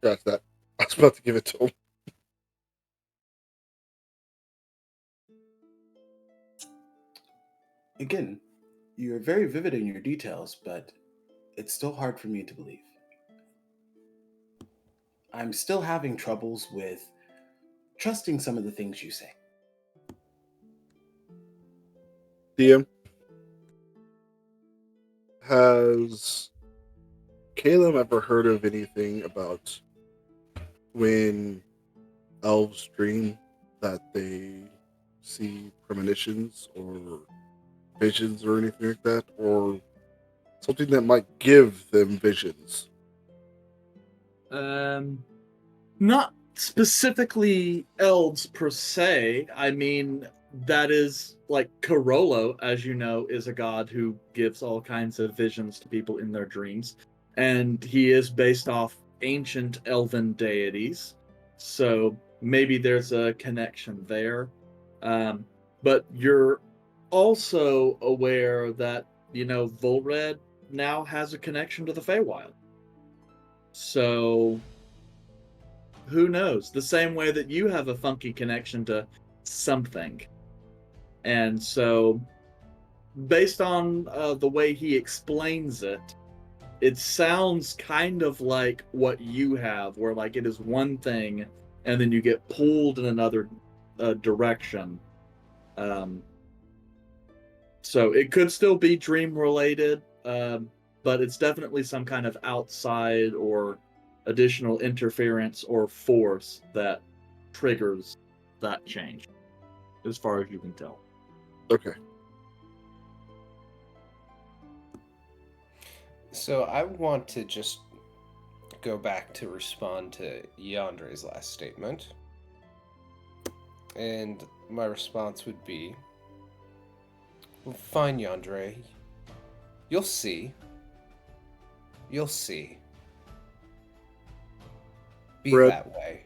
Got that. I was about to give it to him. Again, you're very vivid in your details, but it's still hard for me to believe. I'm still having troubles with trusting some of the things you say. DM, Has Caleb ever heard of anything about when elves dream that they see premonitions or visions or anything like that? Or something that might give them visions? Not specifically elves per se. I mean, that is like Corollo, as you know, is a god who gives all kinds of visions to people in their dreams. And he is based off ancient elven deities. So maybe there's a connection there. Um, but you're also aware that, Volred now has a connection to the Feywild. So who knows? The same way that you have a funky connection to something. And so, based on the way he explains it, it sounds kind of like what you have, where like it is one thing and then you get pulled in another direction. Um, so it could still be dream related, but it's definitely some kind of outside or additional interference or force that triggers that change, as far as you can tell. Okay. So I want to just go back to respond to Yandre's last statement. And my response would be, well, fine, Yandre. You'll see. You'll see. Be Red. that way.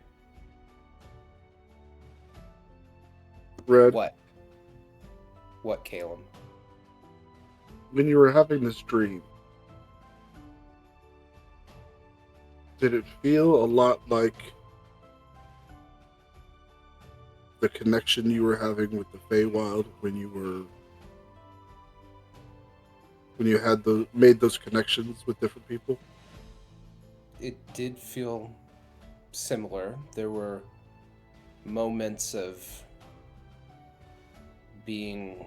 Red, What? What, Caleb? when you were having this dream, did it feel a lot like the connection you were having with the Feywild when you had made those connections with different people? It did feel similar. There were moments of being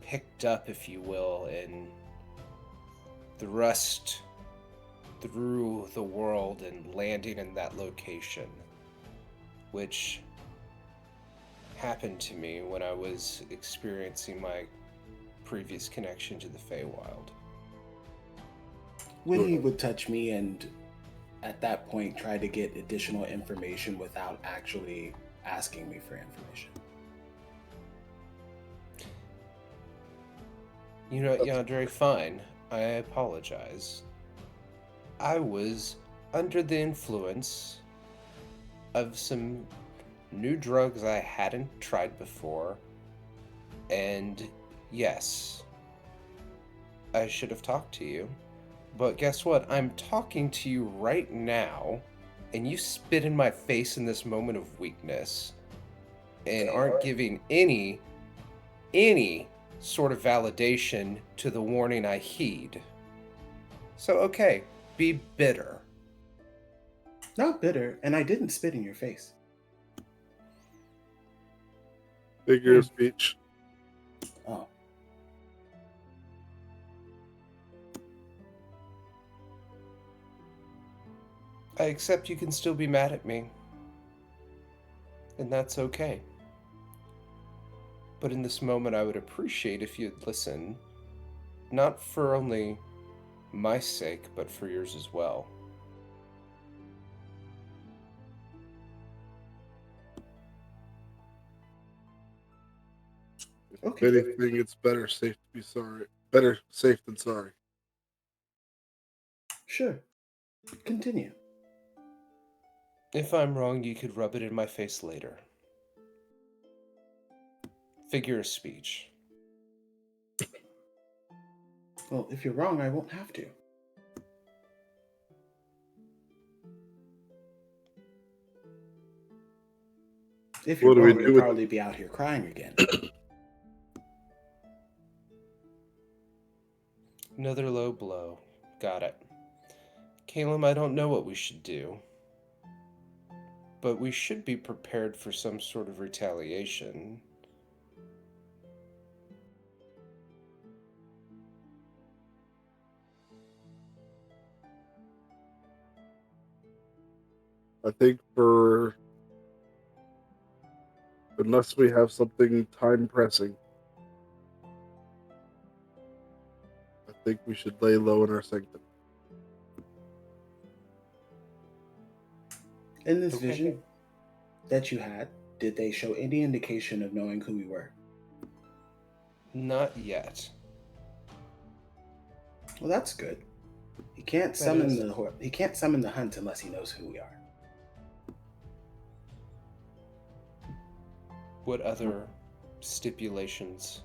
picked up, if you will, and thrust through the world and landing in that location, which happened to me when I was experiencing my previous connection to the Feywild. When he would touch me and at that point try to get additional information without actually asking me for information. You know, Yandere, fine. I apologize. I was under the influence of some new drugs I hadn't tried before, and yes, I should have talked to you. But guess what? I'm talking to you right now, and you spit in my face in this moment of weakness and aren't giving any sort of validation to the warning I heed. So, okay, be bitter. Not bitter, and I didn't spit in your face. Figure of speech. Oh. I accept you can still be mad at me. And that's okay. But in this moment, I would appreciate if you'd listen, not for only my sake, but for yours as well. Okay. If anything, it's better safe to be sorry. Better safe than sorry. Sure. Continue. If I'm wrong, you could rub it in my face later. Figure of speech. Well, if you're wrong, I won't have to. If you're What do we wrong, do you'll with probably be out here crying again. Another low blow. Got it. Caleb, I don't know what we should do, but we should be prepared for some sort of retaliation. I think unless we have something time pressing, I think we should lay low in our sanctum. In this Okay. vision that you had, did they show any indication of knowing who we were? Not yet. Well, that's good. He can't That summon is. the hunt unless he knows who we are. What other stipulations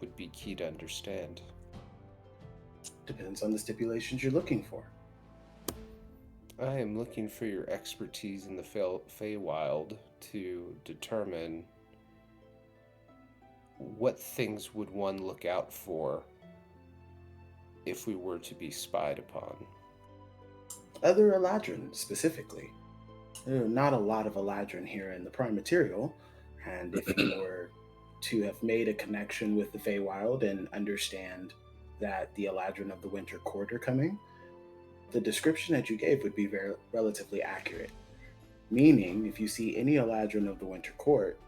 would be key to understand? Depends on the stipulations you're looking for. I am looking for your expertise in the Feywild to determine what things would one look out for if we were to be spied upon. Other Eladrin, specifically. There are not a lot of Eladrin here in the Prime Material, and if you were to have made a connection with the Feywild and understand that the Eladrin of the Winter Court are coming, the description that you gave would be relatively accurate. Meaning, if you see any Eladrin of the Winter Court,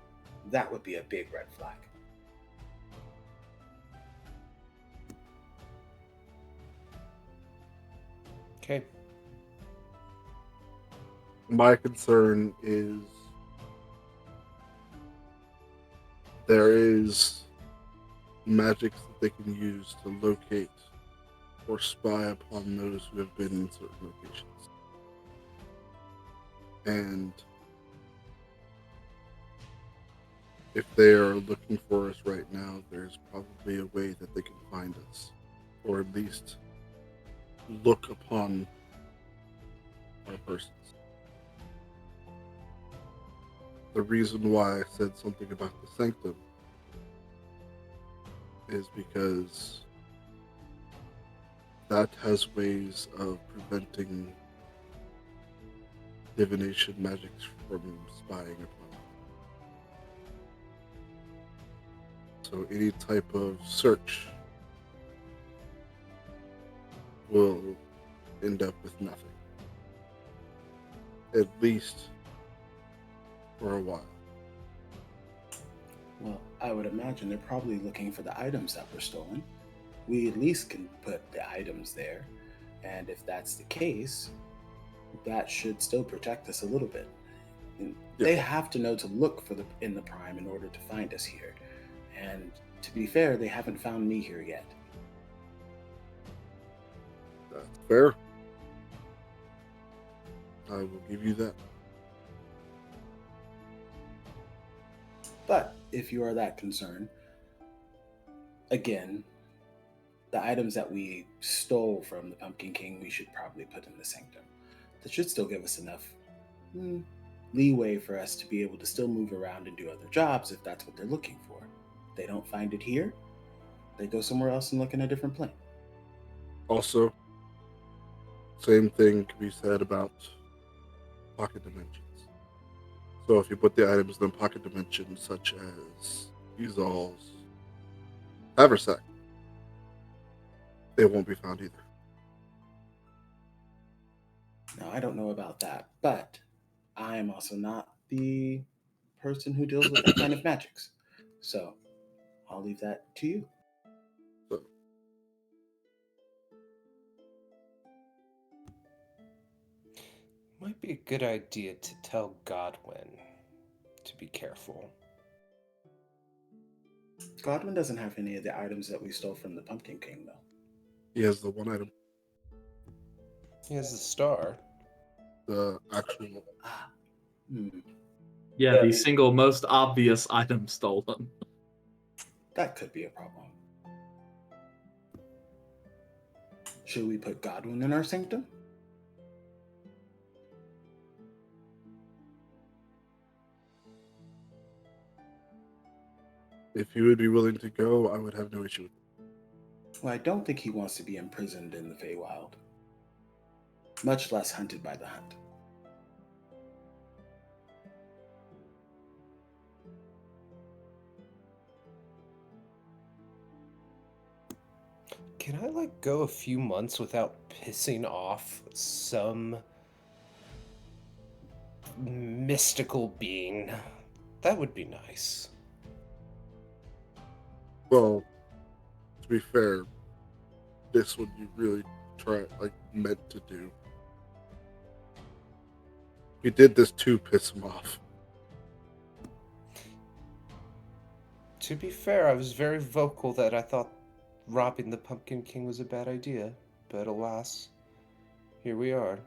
that would be a big red flag. Okay. My concern is there is magics that they can use to locate or spy upon those who have been in certain locations. And if they are looking for us right now, there's probably a way that they can find us, or at least look upon our persons. The reason why I said something about the sanctum is because that has ways of preventing divination magics from spying upon it. So any type of search will end up with nothing. At least for a while. Well, I would imagine they're probably looking for the items that were stolen. We at least can put the items there, and if that's the case, that should still protect us a little bit. And they have to know to look for in the Prime in order to find us here. And to be fair, they haven't found me here yet. That's fair. I will give you that. But if you are that concerned, again, the items that we stole from the Pumpkin King, we should probably put in the Sanctum. That should still give us enough leeway for us to be able to still move around and do other jobs if that's what they're looking for. If they don't find it here, they go somewhere else and look in a different plane. Also, same thing can be said about pocket dimensions. So if you put the items in pocket dimensions, such as Uzal's haversack, they won't be found either. Now, I don't know about that, but I am also not the person who deals with that kind of magics. So I'll leave that to you. So, Might be a good idea to tell Godwin to be careful. Godwin doesn't have any of the items that we stole from the Pumpkin King, though. he has the one item, He has the star. the actual. Yeah, the single most obvious item stolen. That could be a problem. Should we put Godwin in our sanctum? If he would be willing to go, I would have no issue with it. Well, I don't think he wants to be imprisoned in the Feywild, much less hunted by the hunt. Can I go a few months without pissing off some mystical being. That would be nice. Well, to be fair, this one you really meant to do. You did this to piss him off. To be fair, I was very vocal that I thought robbing the Pumpkin King was a bad idea, but alas, here we are.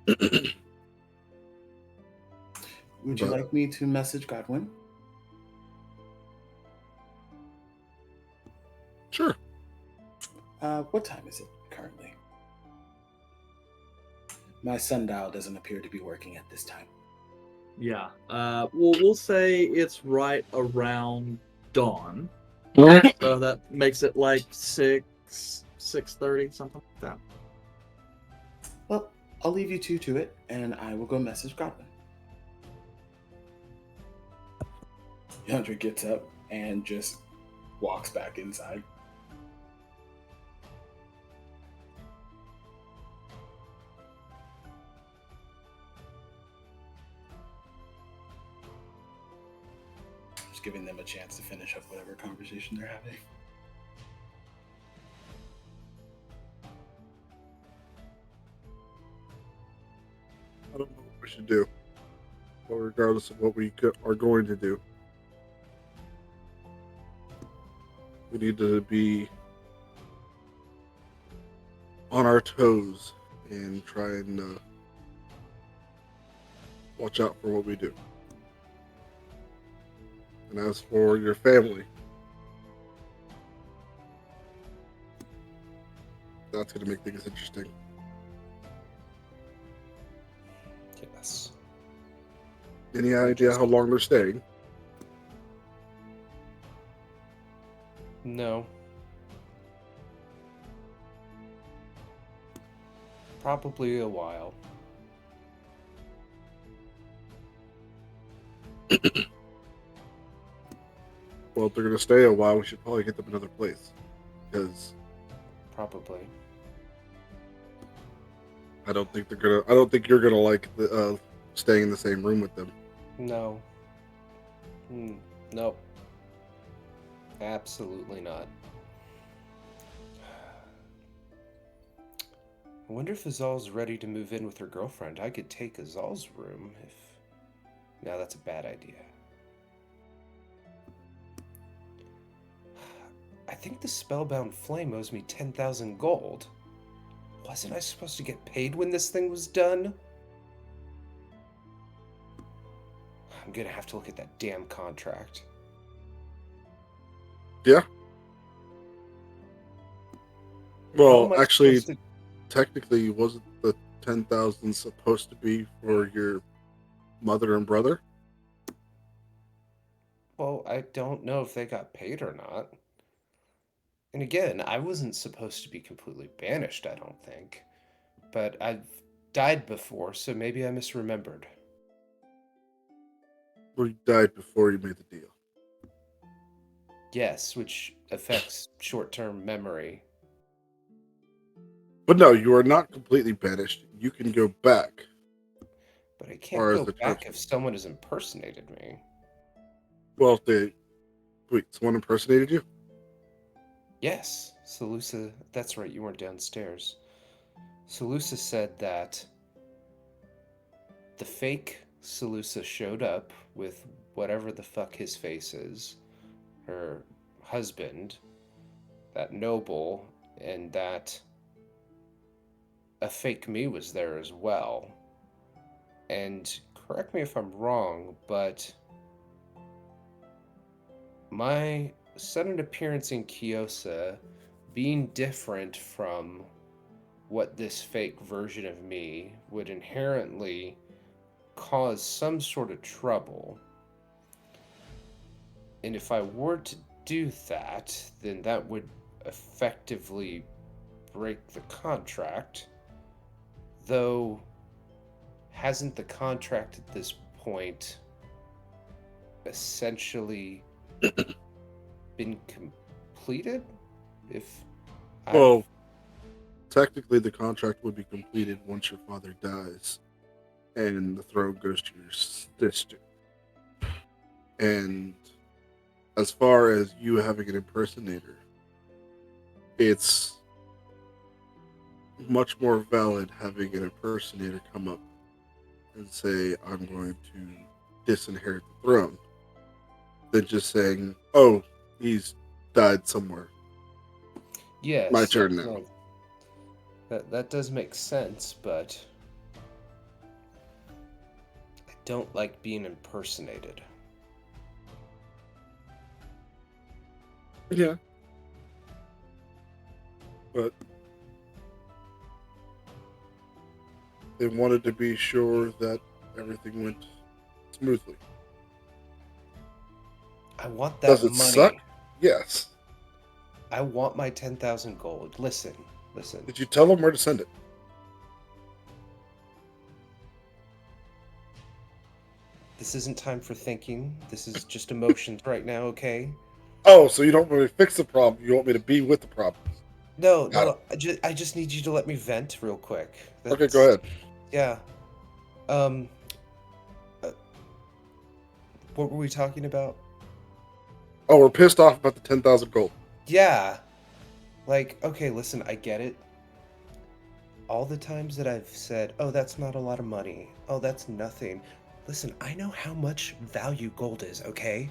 Would you like me to message Godwin? Sure. What time is it currently? My sundial doesn't appear to be working at this time. Yeah. We'll say it's right around dawn. So that makes it like 6:30, something like that. Well, I'll leave you two to it, and I will go message Godwin. Yandra gets up and just walks back inside. Just giving them a chance to finish up whatever conversation they're having. I don't know what we should do. But regardless of what we are going to do, we need to be on our toes and try and watch out for what we do. And as for your family, that's going to make things interesting. Yes. Any idea how long they're staying? No. Probably a while. Well, if they're going to stay a while, we should probably get them another place. Because Probably. I don't think you're gonna like staying in the same room with them. No. Nope. Absolutely not. I wonder if Azal's ready to move in with her girlfriend. I could take Azal's room if... No, that's a bad idea. I think the Spellbound Flame owes me 10,000 gold. Wasn't I supposed to get paid when this thing was done? I'm gonna have to look at that damn contract. Yeah. How Well, am I actually, supposed to... technically, wasn't the 10,000 supposed to be for your mother and brother? Well, I don't know if they got paid or not. And again, I wasn't supposed to be completely banished, I don't think. But I've died before, so maybe I misremembered. Or you died before you made the deal? Yes, which affects short-term memory. But no, you are not completely banished. You can go back. But I Or can't as go the back terms- if someone has impersonated me. Well, someone impersonated you? Yes, Salusa, that's right, you weren't downstairs. Salusa said that the fake Salusa showed up with whatever the fuck his face is, her husband, that noble, and that a fake me was there as well. And correct me if I'm wrong, but my sudden appearance in Kyosa being different from what this fake version of me would inherently cause some sort of trouble. And if I were to do that, then that would effectively break the contract. Though, hasn't the contract at this point essentially been completed? If Well, technically the contract would be completed once your father dies and the throne goes to your sister. And as far as you having an impersonator, it's much more valid having an impersonator come up and say, I'm going to disinherit the throne, than just saying, oh, he's died somewhere. Yes, My turn now. no, that does make sense, but I don't like being impersonated. Yeah. But they wanted to be sure that everything went smoothly. I want that Does it money. suck? Yes. I want my 10,000 gold. Listen. Did you tell them where to send it? This isn't time for thinking. This is just emotions right now, okay? Oh, so you don't want me to fix the problem. You want me to be with the problem. No. I just need you to let me vent real quick. Okay, go ahead. Yeah. Um. uh, what were we talking about? Oh, we're pissed off about the 10,000 gold. Yeah. Like, okay, listen, I get it. All the times that I've said, oh, that's not a lot of money. Oh, that's nothing. Listen, I know how much value gold is, okay?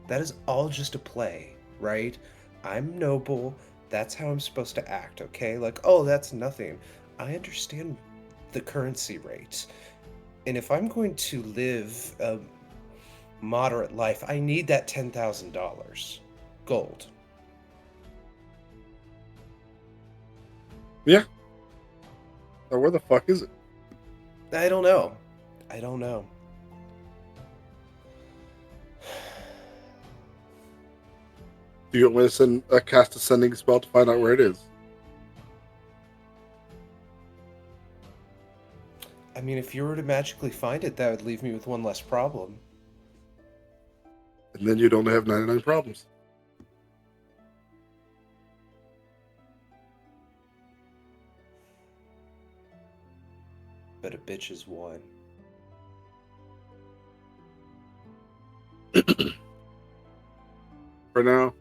That is all just a play, right? I'm noble. That's how I'm supposed to act, okay? Like, oh, that's nothing. I understand the currency rate. And if I'm going to live a moderate life, I need that $10,000 gold. Yeah. Now, where the fuck is it? I don't know. Do you want me to cast a sending spell to find out where it is? I mean, if you were to magically find it, that would leave me with one less problem. And then you'd only have 99 problems. But a bitch is one. For now.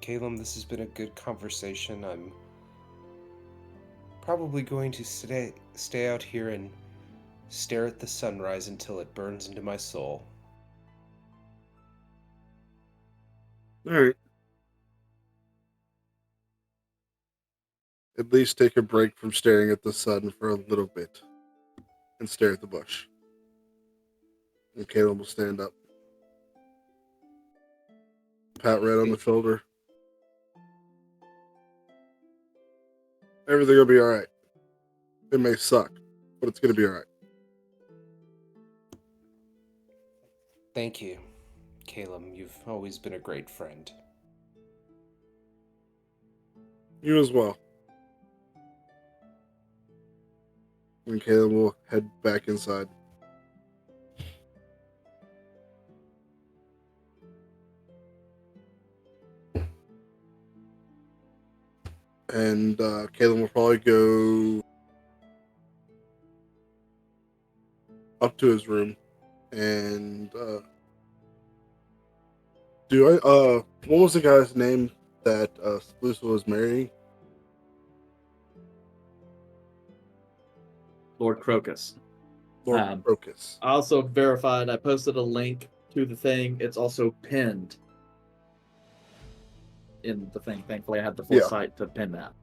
Caleb, this has been a good conversation. I'm probably going to stay out here and stare at the sunrise until it burns into my soul. All right. At least take a break from staring at the sun for a little bit and stare at the bush. And Caleb will stand up. Pat Red on the shoulder. Everything will be alright. It may suck, but it's going to be alright. Thank you, Caleb. You've always been a great friend. You as well. And Caleb will head back inside. And Caleb will probably go up to his room and what was the guy's name that Splusa was marrying? Lord Crocus. Lord Crocus. I also verified. I posted a link to the thing. It's also pinned in the thing. Thankfully, I had the full site to pin that.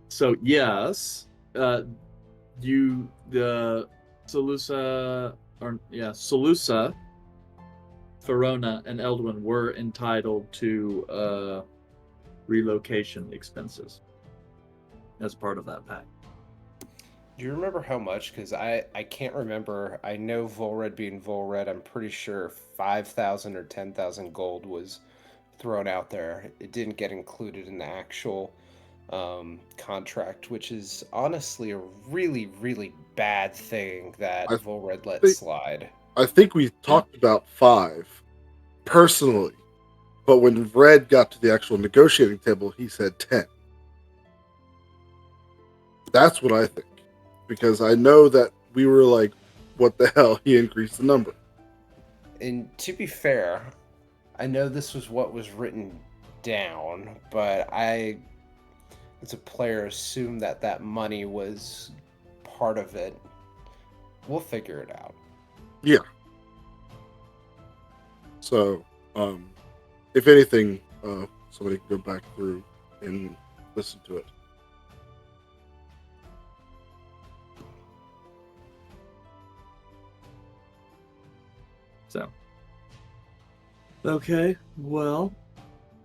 So yes, the Solusa, Verona, and Eldwin were entitled to relocation expenses as part of that pact. Do you remember how much? Because I can't remember. I know Volred being Volred, I'm pretty sure 5,000 or 10,000 gold was thrown out there. It didn't get included in the actual contract, which is honestly a really, really bad thing that Volred let slide. I think we talked about 5 personally, But when Red got to the actual negotiating table, he said 10. That's what I think. Because I know that we were like, what the hell? He increased the number. And to be fair, I know this was what was written down, but I, as a player, assume that that money was part of it. We'll figure it out. Yeah. So, if anything, somebody can go back through and listen to it. So, okay, well,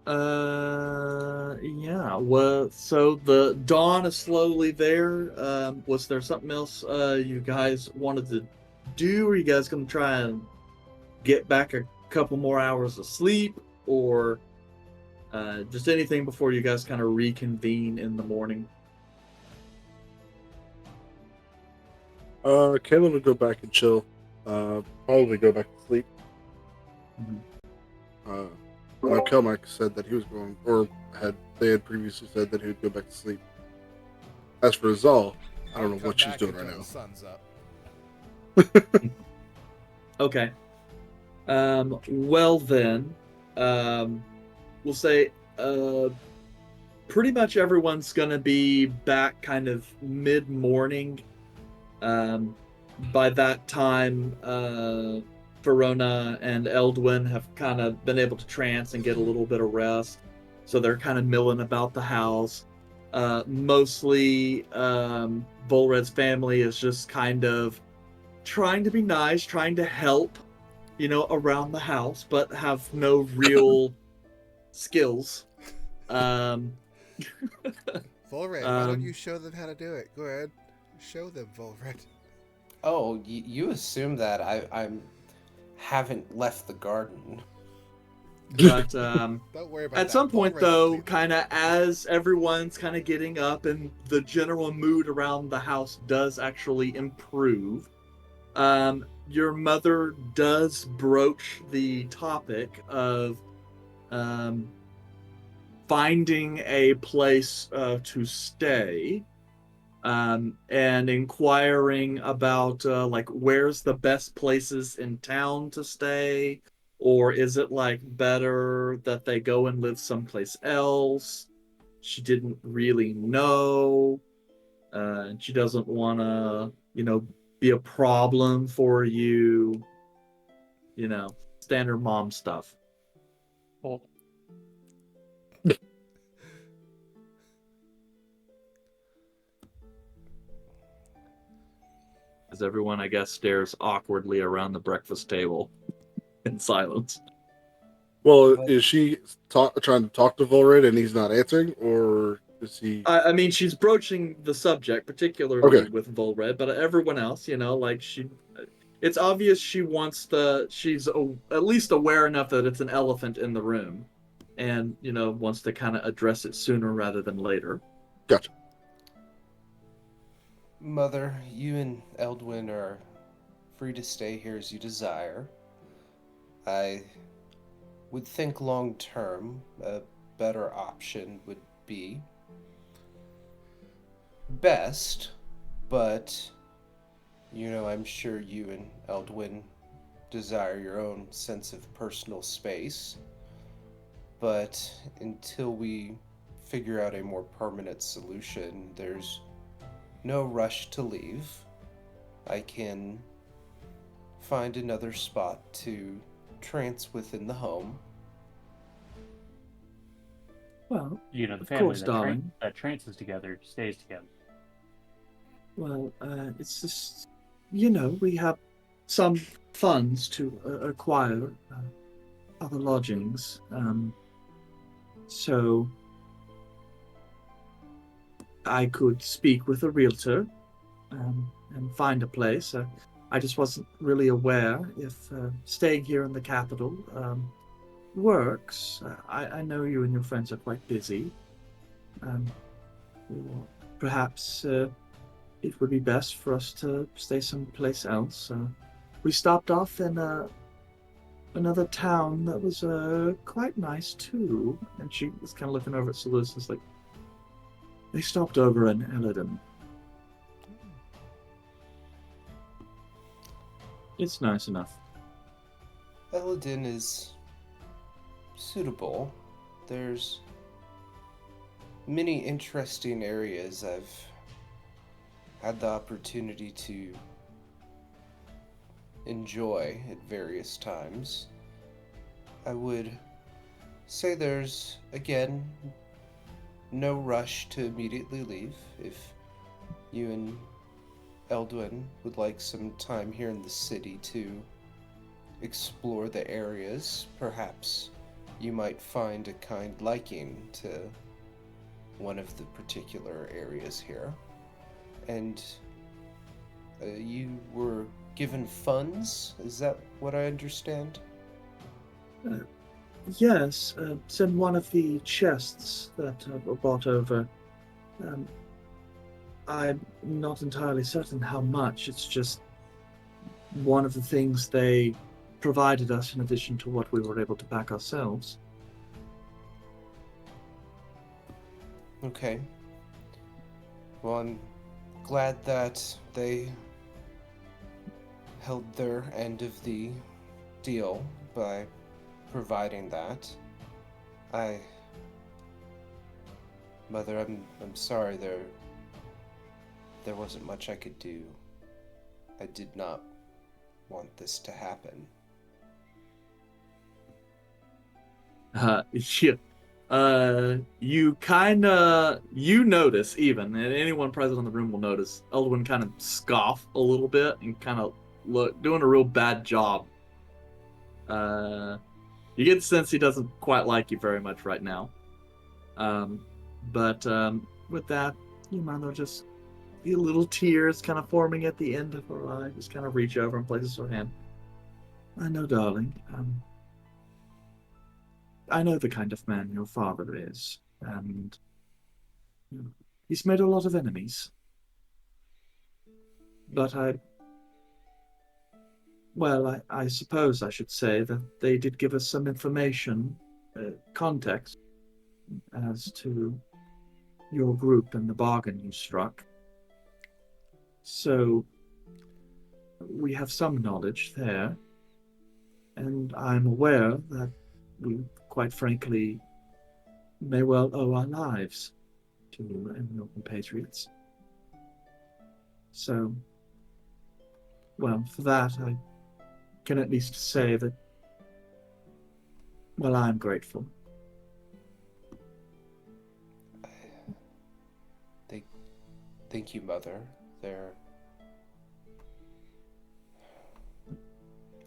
yeah. Well, so the dawn is slowly there. Was there something else you guys wanted to do? Are you guys gonna try and get back a couple more hours of sleep, or just anything before you guys kind of reconvene in the morning? Caleb would go back and chill. Probably go back to sleep. Mhm. I know Kelmac said that he was going, or they had previously said that he would go back to sleep. As for Zal, I don't know Come what she's back doing right until now. The sun's up. Okay. Well then, we'll say pretty much everyone's gonna be back kind of mid-morning. By that time, Verona and Eldwin have kind of been able to trance and get a little bit of rest, so they're kind of milling about the house. Mostly, Volred's family is just kind of trying to be nice, trying to help, around the house, but have no real skills. Um, Volred, why don't you show them how to do it? Go ahead. Show them, Volred. Oh, you assume that I haven't left the garden. but Don't worry about at that. some point, Volred though, will clean kind of as everyone's kind of getting up and the general mood around the house does actually improve, your mother does broach the topic of finding a place to stay, and inquiring about like where's the best places in town to stay, or is it like better that they go and live someplace else. She didn't really know, and she doesn't want to, be a problem for you, standard mom stuff. Well, As everyone, I guess, stares awkwardly around the breakfast table in silence. Well, is she trying to talk to Volred and he's not answering, or is he? I mean, she's broaching the subject, particularly Okay. with Volred, but everyone else, like it's obvious she wants she's at least aware enough that it's an elephant in the room, and, wants to kind of address it sooner rather than later. Gotcha. Mother, you and Eldwin are free to stay here as you desire. I would think long term a better option would be best, but I'm sure you and Eldwin desire your own sense of personal space. But until we figure out a more permanent solution, there's no rush to leave. I can find another spot to trance within the home. Well, the of family course, darling. that trances together stays together. Well, it's just, we have some funds to acquire other lodgings. So I could speak with a realtor and find a place. I just wasn't really aware if staying here in the capital works. I know you and your friends are quite busy. Or perhaps it would be best for us to stay someplace else. We stopped off in another town that was quite nice too. And she was kind of looking over at Solis, like, they stopped over in Eladon. It's nice enough. Eladin is suitable. There's many interesting areas I've had the opportunity to enjoy at various times. I would say there's, again, no rush to immediately leave. If you and Eldwin would like some time here in the city to explore the areas, perhaps you might find a kind liking to one of the particular areas here. And you were given funds? Is that what I understand? Yes, it's in one of the chests that were brought over. I'm not entirely certain how much. It's just one of the things they provided us in addition to what we were able to pack ourselves. Okay. Well, I'm glad that they held their end of the deal by providing that. Mother, I'm sorry there wasn't much I could do. I did not want this to happen. Yeah. You notice even, and anyone present in the room will notice, Eldwin kind of scoff a little bit and kind of doing a real bad job. You get the sense he doesn't quite like you very much right now. But with that, there just little tears kind of forming at the end of her eye. Just kind of reach over and places her hand. I know, darling. I know the kind of man your father is, and he's made a lot of enemies. But I suppose I should say that they did give us some information, context, as to your group and the bargain you struck. So, we have some knowledge there, and I'm aware that we, quite frankly, may well owe our lives to you and your compatriots. So, well, for that, I can at least say that, well, I'm grateful. Thank you, Mother.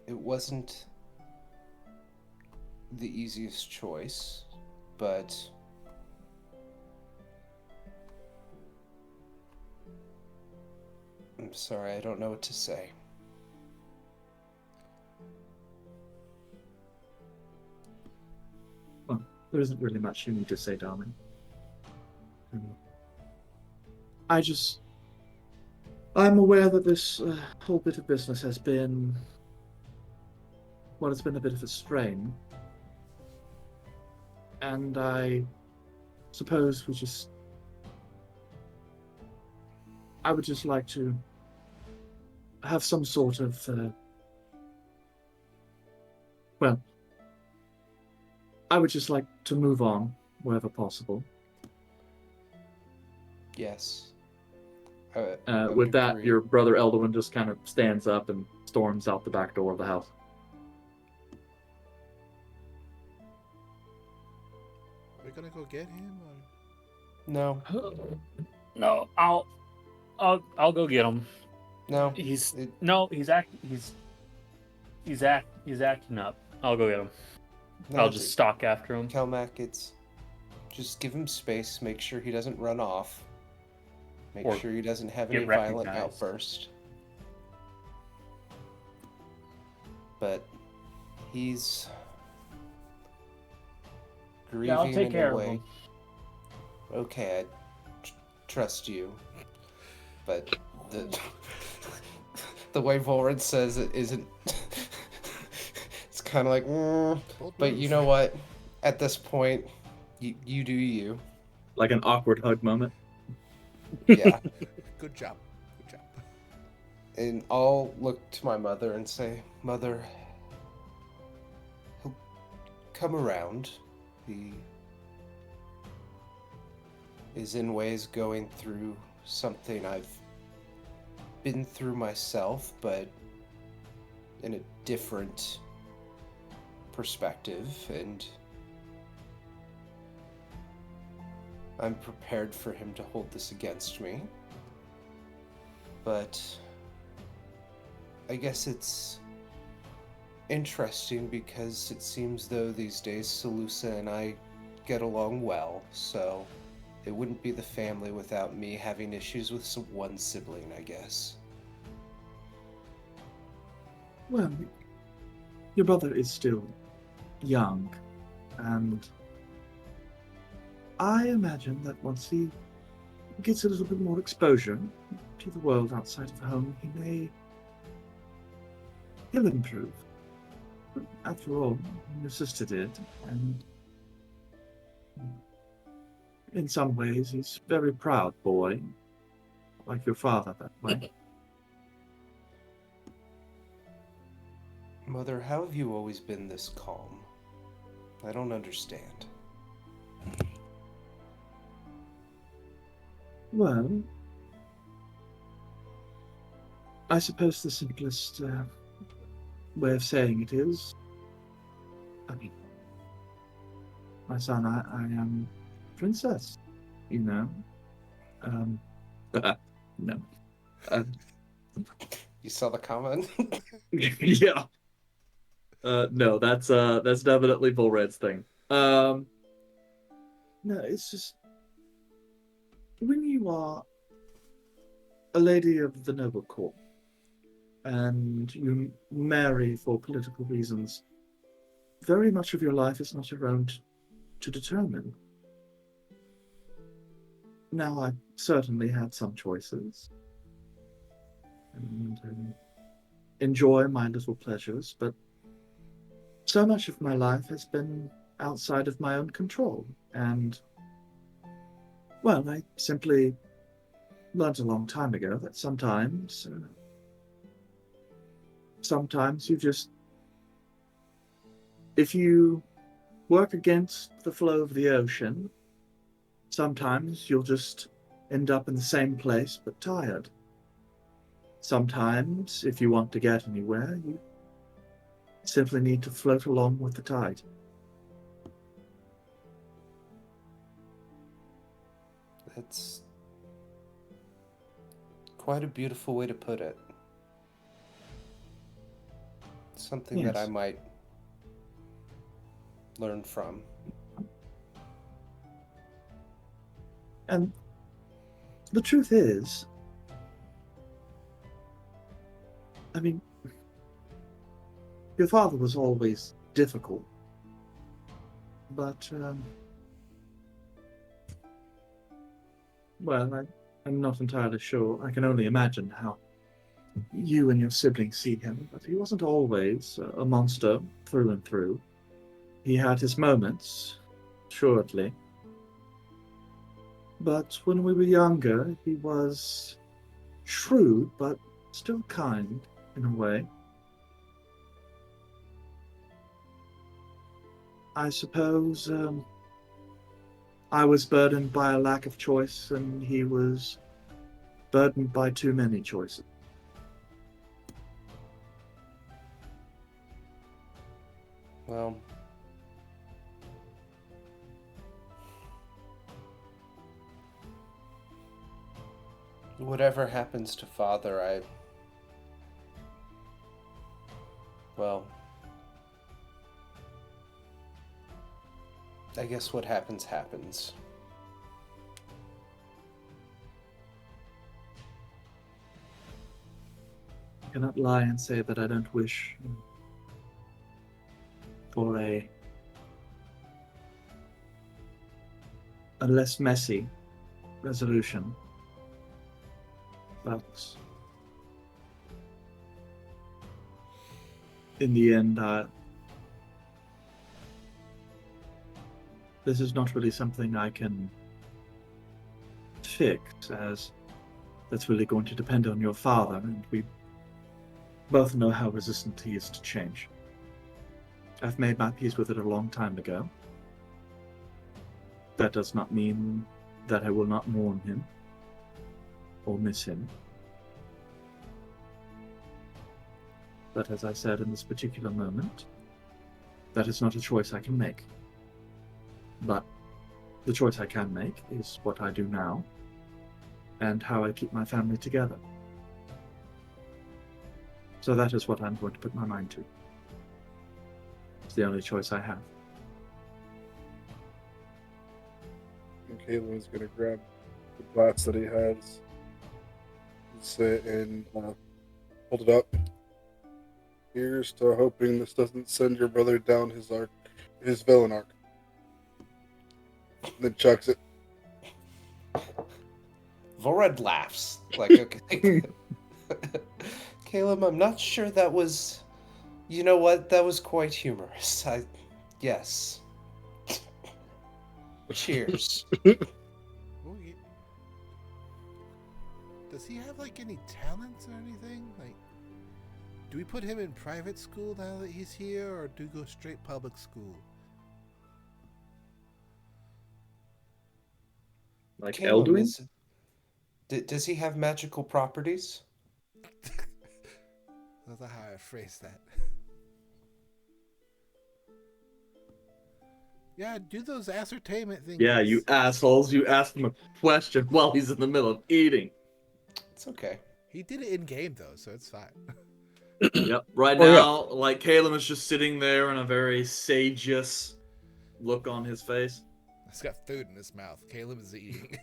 It wasn't the easiest choice, but I'm sorry, I don't know what to say. Well, there isn't really much you need to say, darling. I'm aware that this whole bit of business has been, well, it's been a bit of a strain. And I suppose I would just like to have some sort of, I would just like to move on wherever possible. Yes. With that, agree. your brother Eldwin just kind of stands up and storms out the back door of the house. We're gonna go get him, or No. No, I'll go get him. No. He's acting up. I'll go get him. No, I'll just stalk after him. Kelmac, it's just give him space, make sure he doesn't run off. Make Or sure he doesn't have get any violent recognized. outburst. But he's grieving Yeah, I'll take in care a of way. him. Okay, I trust you. But the way Vorin says it isn't. It's kind of like, Bold but move. you know what? At this point, you do you. Like an awkward hug moment. Yeah. Good job. Good job. And I'll look to my mother and say, Mother, he'll come around. He is in ways going through something I've been through myself, but in a different perspective, and I'm prepared for him to hold this against me. But I guess it's interesting because it seems though these days Salusa and I get along well, so it wouldn't be the family without me having issues with one sibling, I guess. Well, your brother is still young, and I imagine that once he gets a little bit more exposure to the world outside of home, he'll improve. After all, your sister did, and in some ways he's a very proud boy, like your father that way. Mother, how have you always been this calm? I don't understand. Well, I suppose the simplest way of saying it is, I mean, my son, I am princess, you know. No. You saw the comment? Yeah. No, that's definitely Bull Red's thing. No, it's just when you are a lady of the noble court and you marry for political reasons, very much of your life is not your own to determine. Now, I certainly had some choices and enjoy my little pleasures, but so much of my life has been outside of my own control, and, well, I simply learned a long time ago that sometimes you just, if you work against the flow of the ocean, sometimes you'll just end up in the same place but tired. Sometimes, if you want to get anywhere, you simply need to float along with the tide. That's quite a beautiful way to put it. Something that I Yes. might learn from. And the truth is, I mean, your father was always difficult, but, well, I'm not entirely sure. I can only imagine how you and your siblings see him, but he wasn't always a monster through and through. He had his moments, assuredly. But when we were younger, he was shrewd, but still kind, in a way. I suppose I was burdened by a lack of choice, and he was burdened by too many choices. Well, whatever happens to Father, well, I guess what happens, happens. I cannot lie and say that I don't wish for a less messy resolution. But in the end, this is not really something I can fix, as that's really going to depend on your father, and we both know how resistant he is to change. I've made my peace with it a long time ago. That does not mean that I will not mourn him or miss him. But as I said, in this particular moment, that is not a choice I can make. But the choice I can make is what I do now and how I keep my family together. So that is what I'm going to put my mind to. It's the only choice I have. And Caitlin's gonna grab the glass that he has and sit and hold it up. Here's to hoping this doesn't send your brother down his villain arc. And then chucks it. Vorad laughs. Like, okay. Caleb, I'm not sure that was... You know what? That was quite humorous. Yes. Cheers. Ooh, does he have like any talents or anything? Like, do we put him in private school now that he's here, or do we go straight public school? Like Caleb, Elduin? does he have magical properties? That's not how I phrase that. Yeah, do those ascertainment things. Yeah, you assholes. You asked him a question while he's in the middle of eating. It's okay. He did it in game though, so it's fine. Yep. Right Oh, yeah. now, like, Caleb is just sitting there in a very sageous look on his face. He's got food in his mouth. Caleb is eating.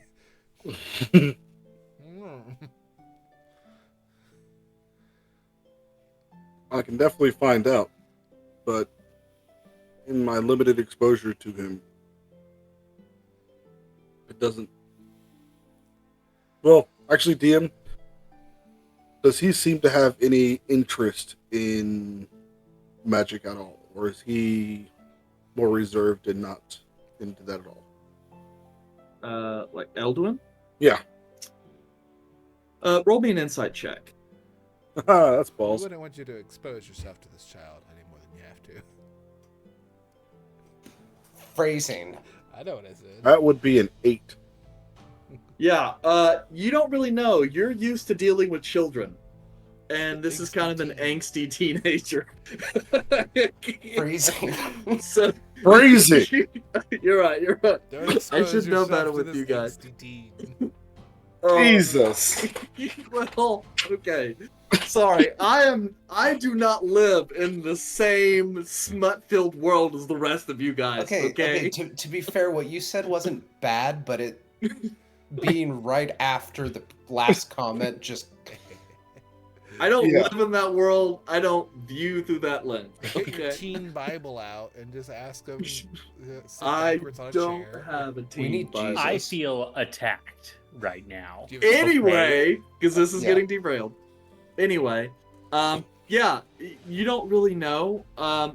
I can definitely find out, but in my limited exposure to him, it doesn't. Well, actually, DM, does he seem to have any interest in magic at all, or is he more reserved and not into that at all? Like Elduin? Yeah. Roll me an insight check. That's I balls. wouldn't want you to expose yourself to this child any more than you have to. Phrasing. I know what I said. That would be an 8. Yeah, you don't really know. You're used to dealing with children. And this is kind of an angsty teenager. Phrasing. So Crazy. You're right, you're right. Don't I expose should know yourself better to with this you guys. angsty teen. Jesus. Well, okay. Sorry, I do not live in the same smut-filled world as the rest of you guys. Okay. To be fair, what you said wasn't bad, but it being right after the last comment just... I don't Yeah. live in that world. I don't view through that lens. Get your Okay. teen Bible out and just ask them. Sit I backwards on a don't chair. have a teen need Bible. I feel attacked right now. Do you have a- Anyway, because this is Yeah. getting derailed. Anyway, yeah, you don't really know.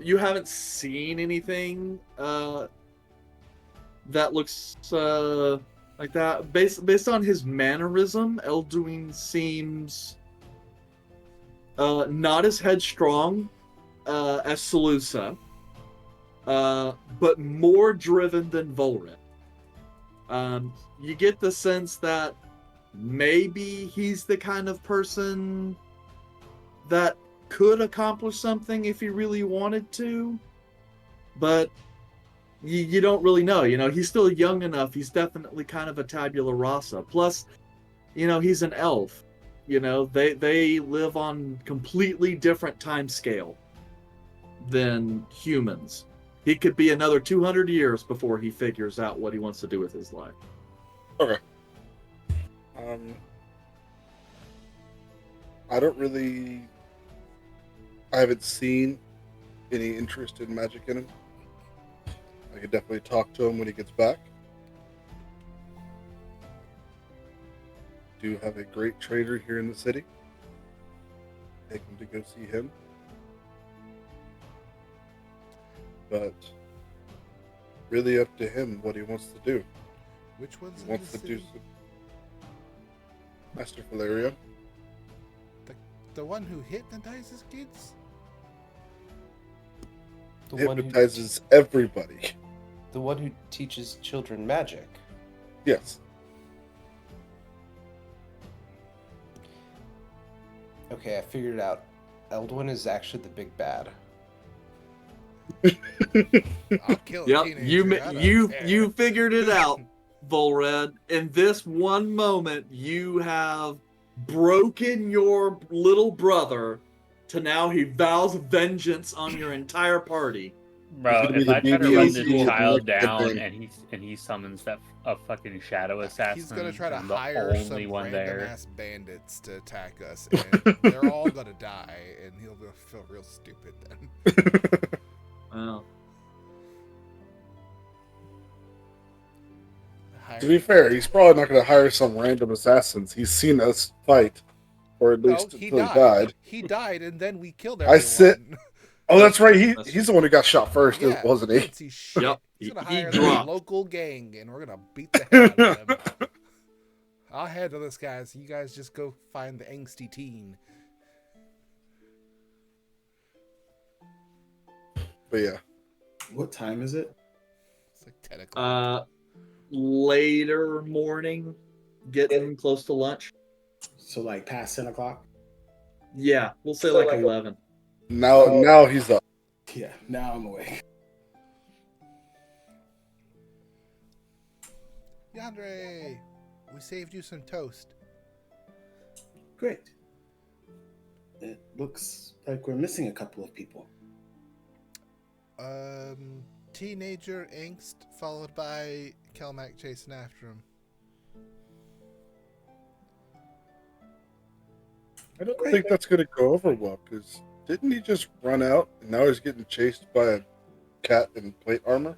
You haven't seen anything that looks like that. Based on his mannerism, Elduin seems not as headstrong as Salusa, but more driven than Volrit. You get the sense that maybe he's the kind of person that could accomplish something if he really wanted to, but you don't really know. You know, he's still young enough. He's definitely kind of a tabula rasa. Plus, you know, he's an elf. You know, they live on completely different time scale than humans. He could be another 200 years before he figures out what he wants to do with his life. Okay. I haven't seen any interest in magic in him. I could definitely talk to him when he gets back. Do have a great trader here in the city. Take him to go see him. But really up to him what he wants to do. Which one's He in wants the to do city? some... Master Valerio. The one who hypnotizes kids? The one who Hypnotizes everybody. the one who teaches children magic. Yes. Okay, I figured it out. Eldwin is actually the big bad. I'll kill a Yep, teenager. I don't care. you figured it out, Volred. In this one moment, you have broken your little brother to now he vows vengeance on your entire party. Bro, gonna be if the I try to BB-8 run this school child collective down thing. and he summons that a fucking shadow assassin, He's gonna try to and I'm the hire only some one random there. ass bandits to attack us, and they're all gonna die, and he'll feel real stupid then. Well, To be fair, he's probably not going to hire some random assassins. He's seen us fight, or at No, least he until he died. died. He died, and then we killed I everyone. sit- Oh, that's right. That's He's the one who got shot first, Yeah, wasn't he he? didn't see shit. Yep, He's gonna he hire the dropped. local gang, and we're gonna beat the hell out of them. I'll handle this, guys. You guys just go find the angsty teen. But yeah. What time is it? It's like 10 o'clock. later morning, getting close to lunch. So like past 10 o'clock? Yeah, we'll say like 11. Now he's up. Yeah, now I'm awake. Yandere, we saved you some toast. Great. It looks like we're missing a couple of people. Teenager angst followed by Kelmac chasing after him. I don't think that's going to go over well, because didn't he just run out, and now he's getting chased by a cat in plate armor?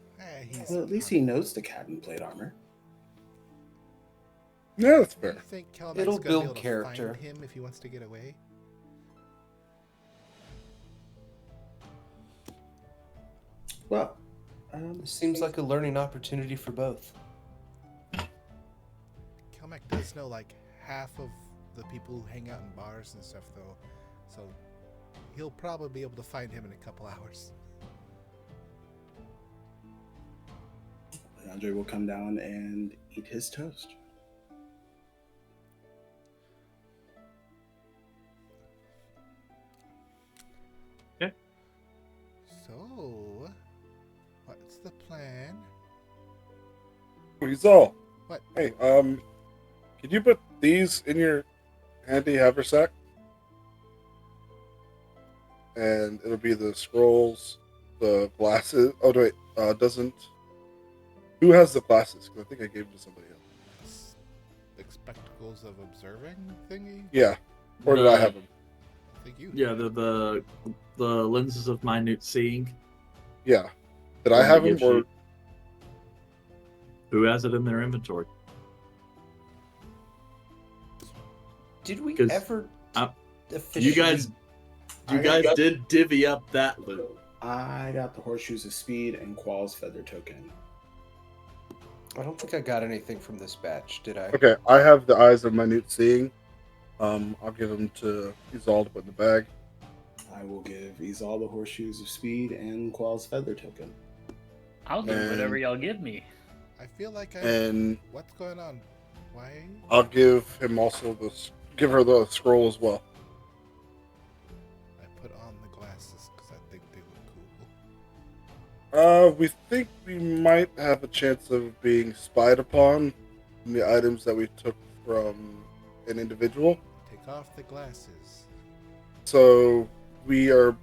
Well, at least he knows the cat in plate armor. Yeah, that's fair. You think Kelmac's It'll gonna build be able to character. find him if he wants to get away? Well, It seems like a learning opportunity for both. Kelmac does know like half of the people who hang out in bars and stuff, though, so he'll probably be able to find him in a couple hours. Andre will come down and eat his toast. So, what's the plan? He's all. What? Hey, could you put these in your handy haversack? And it'll be the scrolls, the glasses. Oh, wait, doesn't... Who has the glasses? Because I think I gave them to somebody else. The spectacles of observing thingy? Yeah. Or did I have them? I think you. Yeah, the lenses of minute seeing. Yeah. Did I One have that them? gives Or you- Who has it in their inventory? Did we 'Cause, ever officially... You guys did divvy up that loot. I got the Horseshoes of Speed and Qual's Feather token. I don't think I got anything from this batch, did I? Okay, I have the eyes of minute seeing. I'll give them to Izal to put in the bag. I will give Izal the Horseshoes of Speed and Qual's Feather token. I'll do And- whatever y'all give me. I feel like I. And What's going on? Why? I'll give him also give her the scroll as well. I put on the glasses because I think they look cool. We think we might have a chance of being spied upon from the items that we took from an individual. Take off the glasses. So we are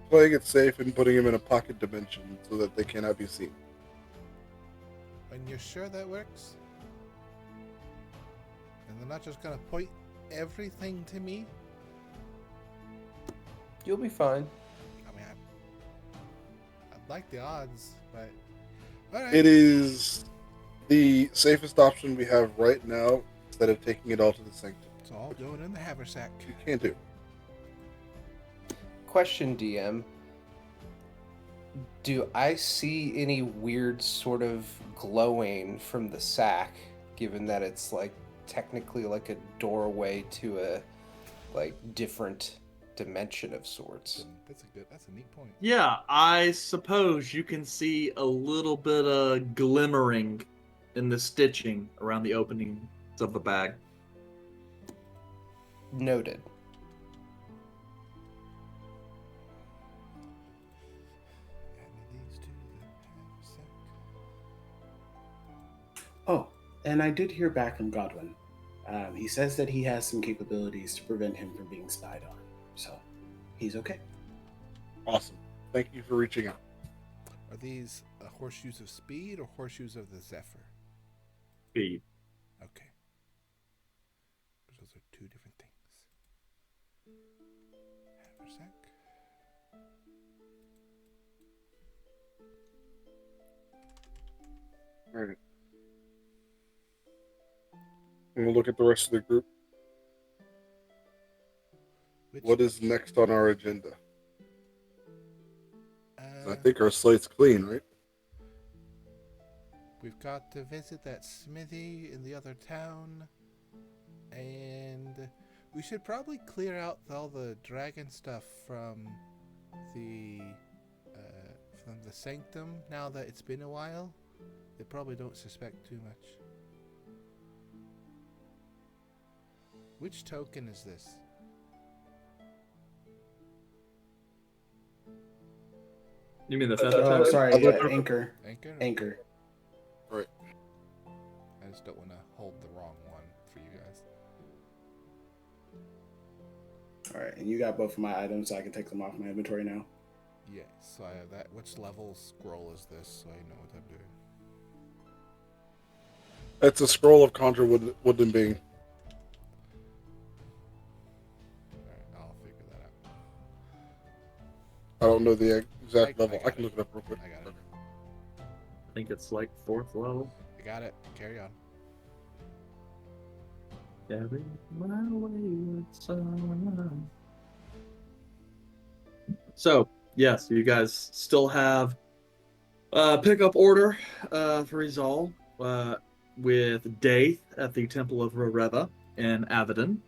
playing it safe and putting him in a pocket dimension so that they cannot be seen. And you're sure that works? And they're not just gonna point everything to me? You'll be fine. I mean, I'd like the odds, but alright. It is the safest option we have right now instead of taking it all to the sanctum. It's all going in the haversack. You can't do. Question, DM. Do I see any weird sort of glowing from the sack, given that it's like technically like a doorway to a like different dimension of sorts? That's a neat point. Yeah, I suppose you can see a little bit of glimmering in the stitching around the openings of the bag. Noted. And it leads to the haversack. Oh, and I did hear back from Godwin. He says that he has some capabilities to prevent him from being spied on. So, he's okay. Awesome. Thank you for reaching out. Are these horseshoes of speed or horseshoes of the Zephyr? Speed. Okay. Those are two different things. Haversack. All right. And we'll look at the rest of the group. What is next on our agenda? I think our slate's clean, right? We've got to visit that smithy in the other town, and we should probably clear out all the dragon stuff from the sanctum. Now that it's been a while, they probably don't suspect too much. Which token is this? You mean the feather Oh, token? sorry, Anchor. Anchor? Anchor. Right. I just don't want to hold the wrong one for you guys. All right, and you got both of my items, so I can take them off my inventory now. Yes, so I have that. Which level scroll is this, so I know what I'm doing? It's a scroll of conjure wooden being. Alright, I'll figure that out. I don't know the exact I level. got I can it. look it up real quick. I got it. I think it's like 4th level. I got it. Carry on. Carry my wayward son. So, yes, you guys still have pickup order for Rizal with Daith at the Temple of Rareva in Avedon.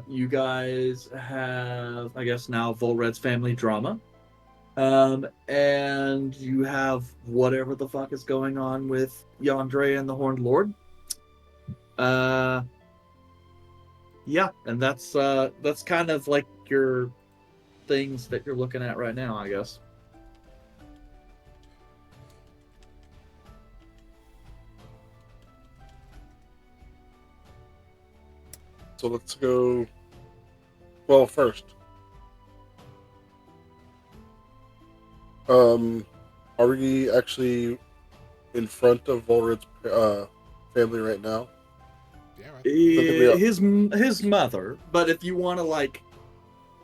You guys have, I guess, now Volred's family drama. And you have whatever the fuck is going on with Yandre and the Horned Lord. Yeah, and that's kind of like your things that you're looking at right now, I guess. So let's go. Well, first, are we actually in front of Volred's family right now? Yeah, right. His mother, but if you want to like,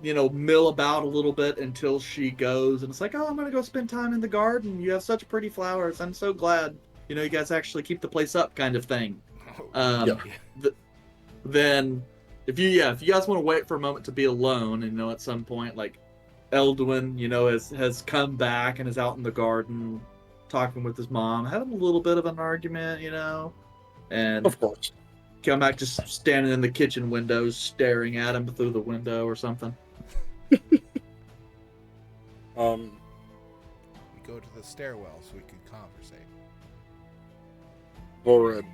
mill about a little bit until she goes, and it's like, oh, I'm gonna go spend time in the garden. You have such pretty flowers. I'm so glad. You guys actually keep the place up, kind of thing. Yeah. Then, if you guys want to wait for a moment to be alone, and at some point, like, Elduin, has come back and is out in the garden, talking with his mom, having a little bit of an argument, and Of course. come back just standing in the kitchen windows, staring at him through the window or something. We go to the stairwell so we can conversate. Volred,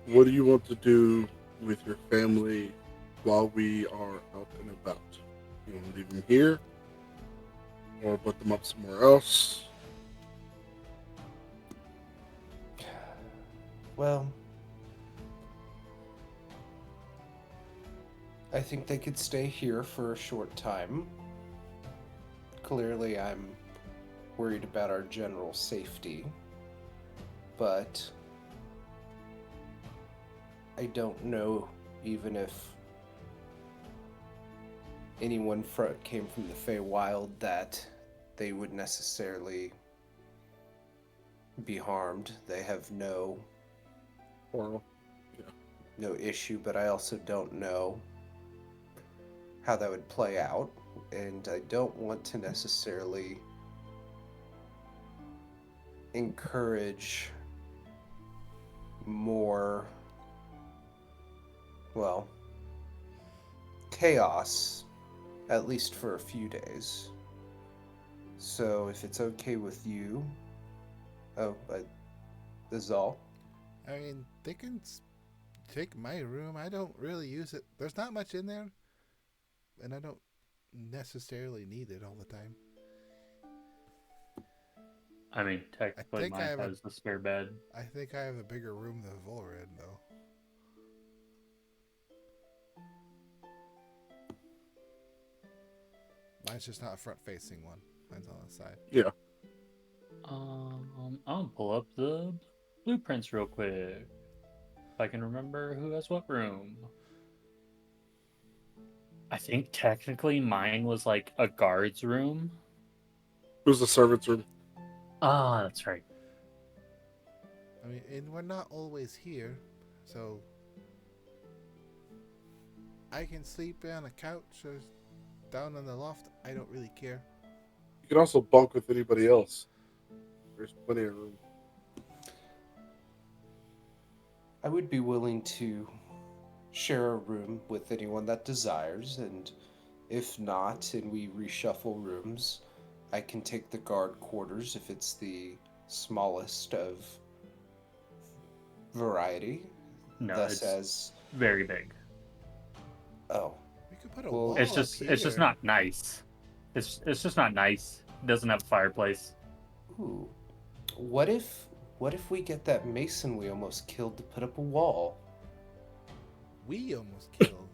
what do you want to do with your family while we are out and about? You want to leave them here? Or put them up somewhere else? Well, I think they could stay here for a short time. Clearly, I'm worried about our general safety, but I don't know even if anyone came from the Feywild that they would necessarily be harmed. They have no Or issue, but I also don't know how that would play out, and I don't want to necessarily encourage more, well, chaos, at least for a few days. So if it's okay with you, this is all. I mean, they can take my room. I don't really use it. There's not much in there, and I don't necessarily need it all the time. I mean, technically, think I mine have a- has the spare bed. I think I have a bigger room than Volred, though. Mine's just not a front-facing one. Mine's on the side. Yeah. I'll pull up the blueprints real quick. If I can remember who has what room. I think technically mine was like a guard's room. It was the servant's room. Ah, that's right. I mean, and we're not always here, so I can sleep on a couch or down on the loft. I don't really care. You can also bunk with anybody else. There's plenty of room. I would be willing to share a room with anyone that desires, and if not, and we reshuffle rooms, I can take the guard quarters if it's the smallest of variety. No, thus it's as very big. oh, We could put a Well, wall It's up just here. it's just not nice. It's just not nice. It doesn't have a fireplace. ooh, what if we get that mason we almost killed to put up a wall? We almost killed.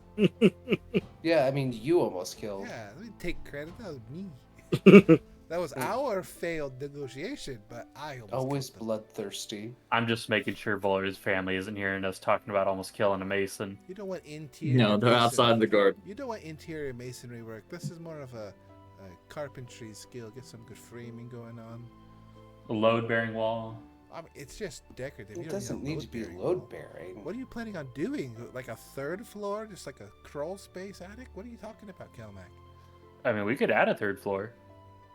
Yeah, I mean you almost killed. Yeah, let me take credit. That was me. That was our failed negotiation, but I almost Always killed them. bloodthirsty. I'm just making sure Voller's family isn't hearing us talking about almost killing a mason. You don't want interior. No, they're outside the garden. You don't want interior masonry work. This is more of a carpentry skill. Get some good framing going on. A load-bearing wall. I mean, it's just decorative. It You don't doesn't need a need to be load-bearing load wall. bearing. What are you planning on doing? Like a third floor? Just like a crawl space attic? What are you talking about, Kelmac? I mean, we could add a third floor.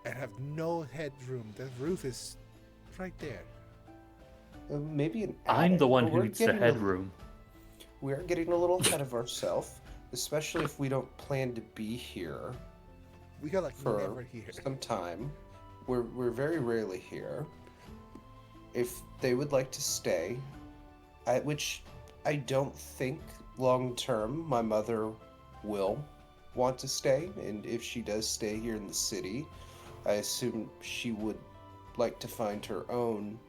And have no headroom. The roof is right there. Maybe an I'm attic, the one but who we're needs the getting a- headroom. We're getting a little ahead of ourselves, especially if we don't plan to be here We got like for never here. some time. We're very rarely here. If they would like to stay, which I don't think long term my mother will want to stay, and if she does stay here in the city, I assume she would like to find her own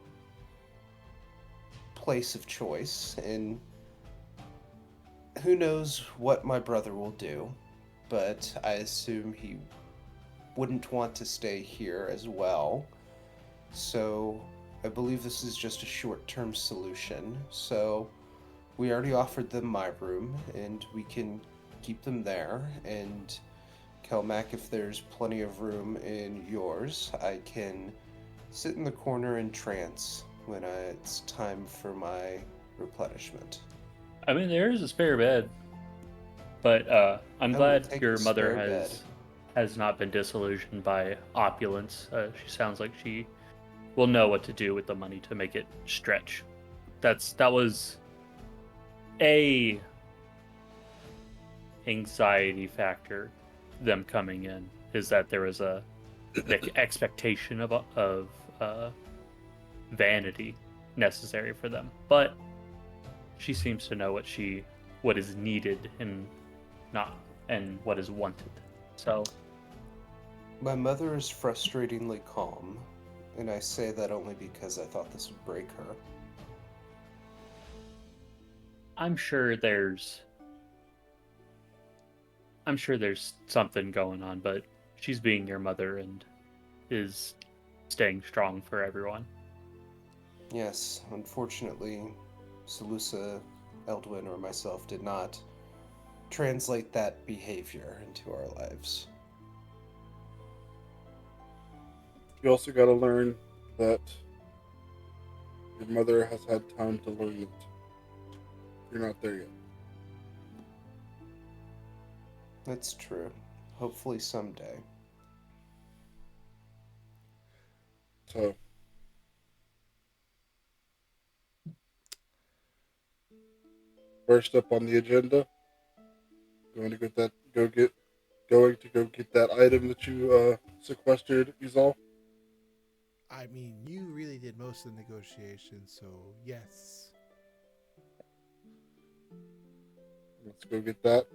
place of choice, and who knows what my brother will do, but I assume he wouldn't want to stay here as well. So I believe this is just a short-term solution. So we already offered them my room, and we can keep them there. And Kelmac, if there's plenty of room in yours, I can sit in the corner in trance when it's time for my replenishment. I mean, there is a spare bed, but I'm I glad will take your the mother spare has not been disillusioned by opulence. She sounds like she will know what to do with the money to make it stretch. That was a anxiety factor. Them coming in is that there was the expectation of vanity necessary for them, but she seems to know what is needed and what is wanted. So My mother is frustratingly calm, and I say that only because I thought this would break her. I'm sure there's something going on, but she's being your mother and is staying strong for everyone. Yes, unfortunately, Salusa, Eldwin, or myself did not translate that behavior into our lives. You also got to learn that your mother has had time to learn it. You're not there yet. That's true. Hopefully someday. So, first up on the agenda, going to get that go get that item that you sequestered, Izal. I mean, you really did most of the negotiations, so yes. Let's go get that.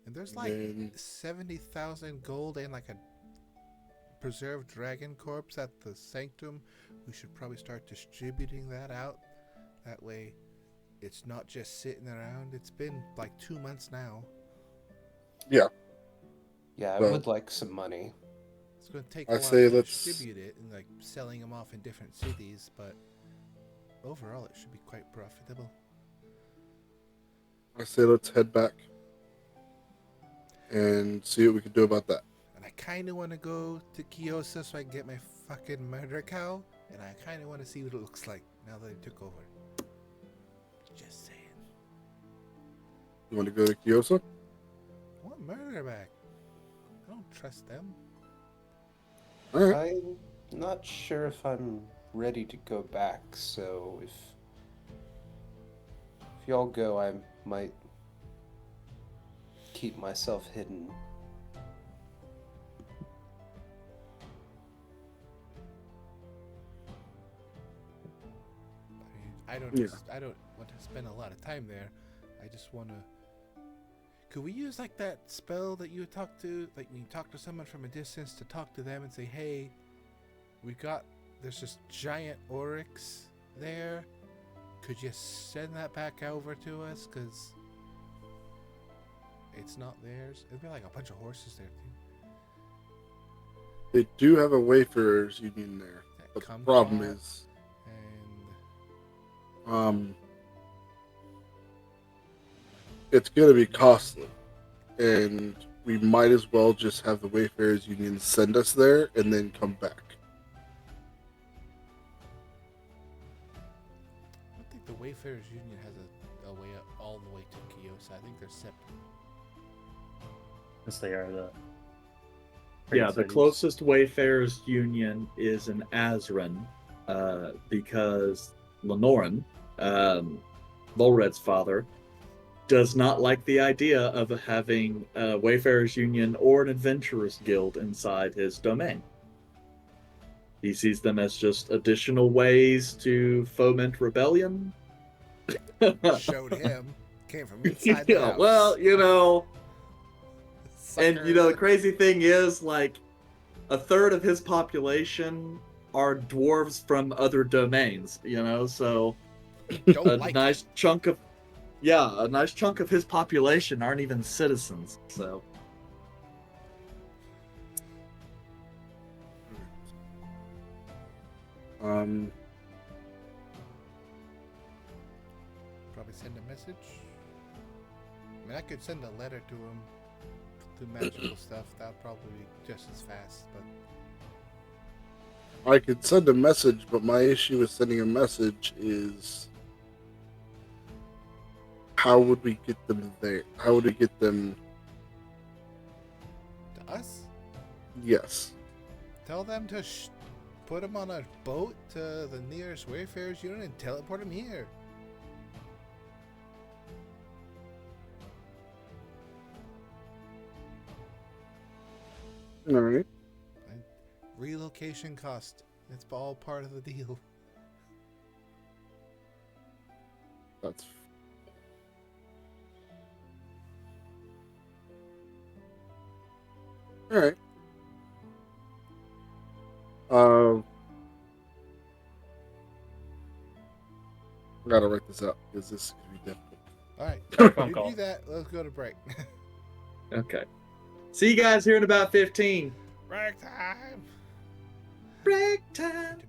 And there's And like then 70,000 gold and like a preserved dragon corpse at the sanctum. We should probably start distributing that out. That way, it's not just sitting around. It's been like 2 months now. yeah, Yeah, I so would like some money. It's going to take I a while say to let's distribute it and like selling them off in different cities, but overall, it should be quite profitable. head back and see what we can do about that. And I kind of want to go to Kyosa so I can get my fucking murder cow, and I kind of want to see what it looks like now that I took over. Just saying. You want to go to Kyosa? I want murder back. I don't trust them. All right. I'm not sure if I'm ready to go back, so if y'all go, I might keep myself hidden. I don't. Yeah. I don't want to spend a lot of time there. I just want to. Could we use like that spell that you talk to, like when you talk to someone from a distance, to talk to them and say, "Hey, there's this giant oryx there. Could you send that back over to us? Cause it's not theirs. It'd be like a bunch of horses there too." They do have a Wayfarers Union there, That but the kumquat problem is, and it's going to be costly, and we might as well just have the Wayfarers Union send us there and then come back. I don't think the Wayfarers Union has a way all the way to Kyosa. I think they're separate. Since they are the Yeah, trade the cities. closest Wayfarers Union is in Azran, because Lenoran, Volred's father, does not like the idea of having a Wayfarers Union or an Adventurers Guild inside his domain. He sees them as just additional ways to foment rebellion. Showed him. Came from inside the Yeah, house. well, and Sucker. the crazy thing is, like, a third of his population are dwarves from other domains, so Don't a like nice chunk of his population aren't even citizens. So Probably send a message. I mean, I could send a letter to him through magical stuff. That'll probably be just as fast. But I could send a message, but my issue with sending a message is how would we get them there? How would we get them? to us, Yes. tell them to put him on a boat to the nearest Wayfarers Union and teleport him here. All right. Relocation cost. It's all part of the deal. That's all right. I gotta write this out because this is gonna be difficult. All right, Phone you call. do that. Let's go to break. okay, see you guys here in about 15. Break time. Break time.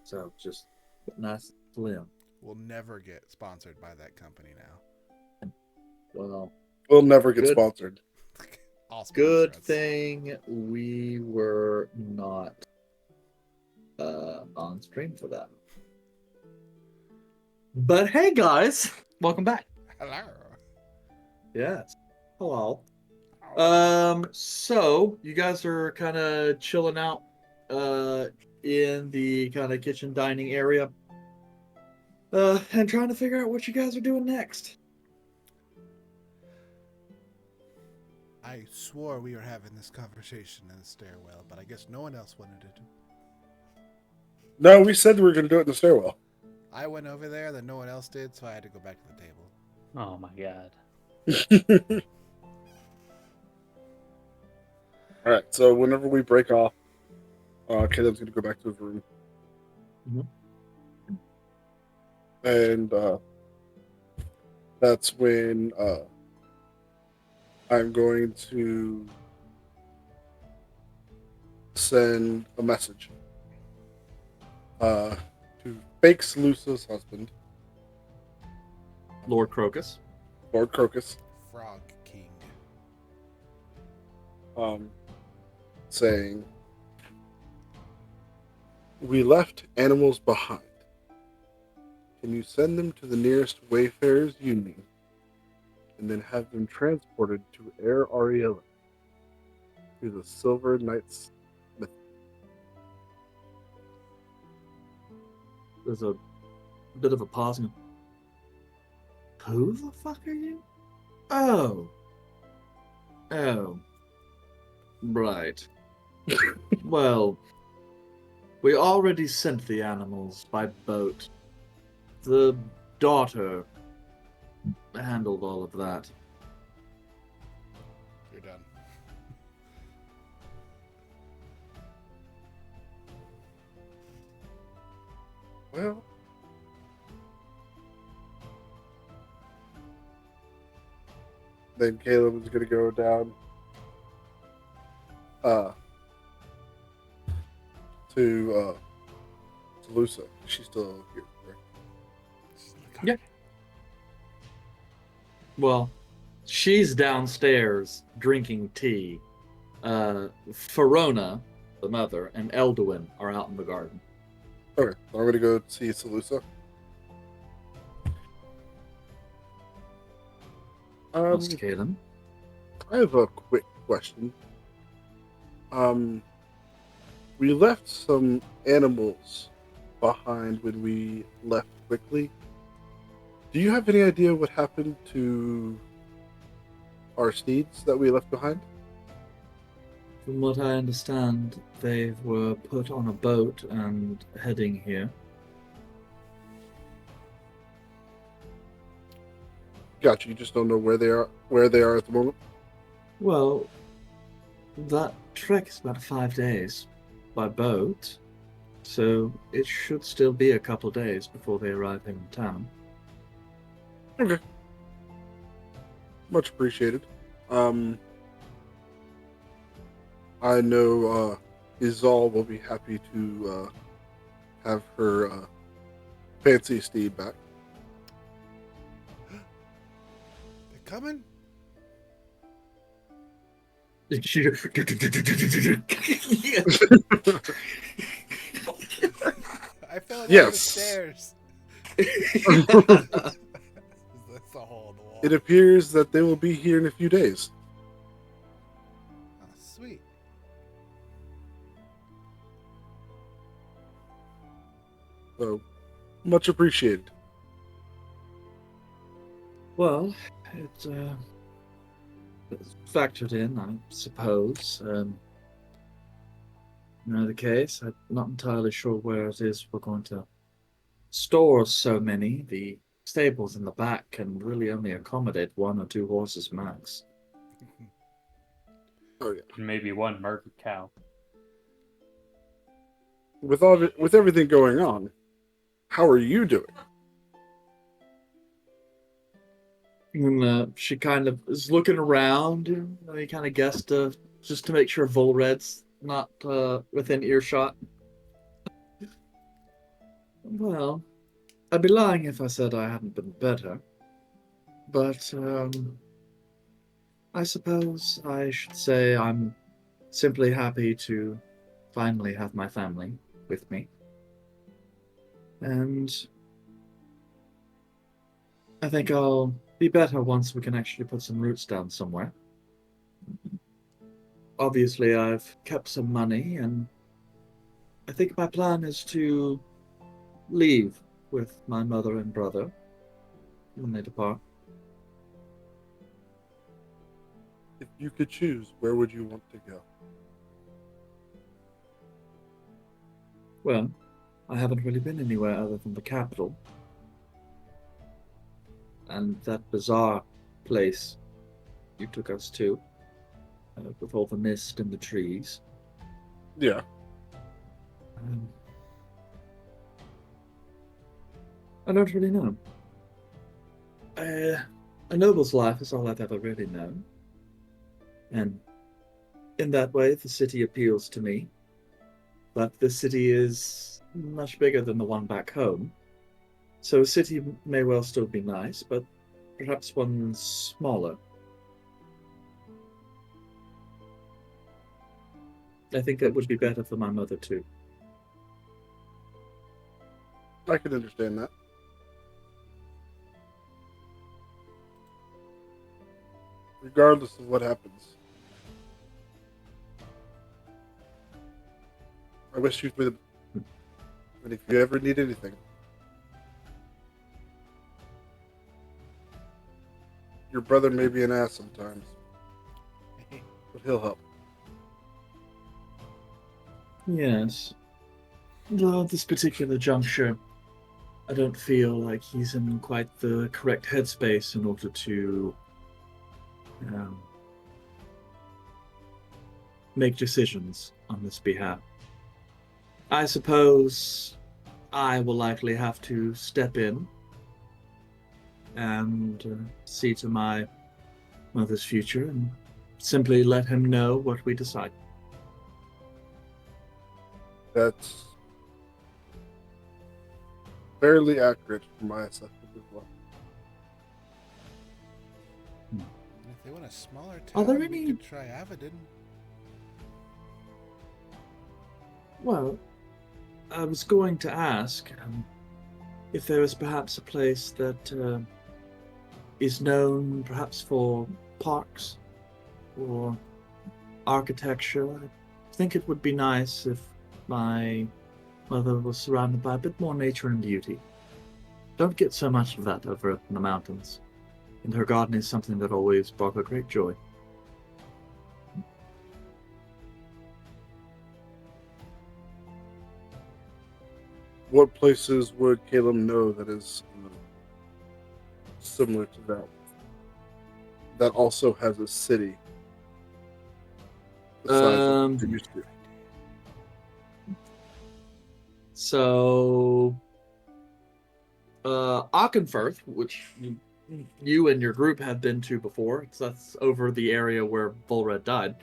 So just nice slim. We'll never get sponsored by that company now. Well, We'll never get Good. sponsored. All sponsor good us. thing we were not on stream for that. But hey, guys, welcome back. Hello. Yes. Hello. So you guys are kind of chilling out in the kind of kitchen dining area and trying to figure out what you guys are doing next. I swore we were having this conversation in the stairwell, but I guess no one else wanted it. No, we said we were going to do it in the stairwell. I went over there, then no one else did, so I had to go back to the table. Oh my god. All right, so whenever we break off, Caleb's going to go back to his room. Mhm. And that's when I'm going to send a message to fake Salusa's husband, Lord Crocus. Lord Crocus, Frog King. saying, "We left animals behind. Can you send them to the nearest Wayfarers Union and then have them transported to Air Ariella to the Silver Knights?" There's a bit of a pause. And, who the fuck are you? Oh. Oh. Right. Well, we already sent the animals by boat. The daughter handled all of that. You're done. Well, then Caleb is going to go down to Lusa. She's still here, right? Yeah. Well, she's downstairs drinking tea. Farona, the mother, and Elduin are out in the garden. Okay, so I'm going to go see Salusa. Mr. Kalen. I have a quick question. We left some animals behind when we left quickly. Do you have any idea what happened to our steeds that we left behind? From what I understand, they were put on a boat and heading here. Gotcha. You just don't know where they are. Where they are at the moment. Well, that trek is about 5 days by boat, so it should still be a couple days before they arrive here in town. Okay. Much appreciated. I know Izal will be happy to have her fancy steed back. They're coming? Yeah. I fell down the Yes. stairs. That's a hole in the wall. It appears that they will be here in a few days. Oh, sweet. So, much appreciated. Well, it's factored in, I suppose. In either case, I'm not entirely sure where it is we're going to store so many. The stables in the back can really only accommodate 1 or 2 horses max. Oh yeah. And maybe one murdered cow. With everything going on, how are you doing? And she kind of is looking around. He kind of guessed just to make sure Volred's not within earshot. Well, I'd be lying if I said I hadn't been better. But, I suppose I should say I'm simply happy to finally have my family with me. And I think I'll be better once we can actually put some roots down somewhere. Obviously, I've kept some money, and I think my plan is to leave with my mother and brother when they depart. If you could choose, where would you want to go? Well, I haven't really been anywhere other than the capital. And that bizarre place you took us to, with all the mist and the trees. Yeah. Um, I don't really know. A noble's life is all I've ever really known. And in that way, the city appeals to me. But the city is much bigger than the one back home. So a city may well still be nice, but perhaps one smaller. I think that would be better for my mother too. I can understand that. Regardless of what happens. I wish you the. And if you ever need anything, your brother may be an ass sometimes, but he'll help. Yes. Though at this particular juncture, I don't feel like he's in quite the correct headspace in order to make decisions on this behalf. I suppose I will likely have to step in and see to my mother's future and simply let him know what we decide. That's fairly accurate for my assessment as well. If they want a smaller Are town, there we any- could try Avedon. Well, I was going to ask if there is perhaps a place that is known perhaps for parks or architecture. I think it would be nice if my mother was surrounded by a bit more nature and beauty. Don't get so much of that over in the mountains, and her garden is something that always brought her great joy. What places would Caleb know that is similar to that? That also has a city. The size of the used to. So, Ockenfirth, which you and your group have been to before, because that's over the area where Volred died,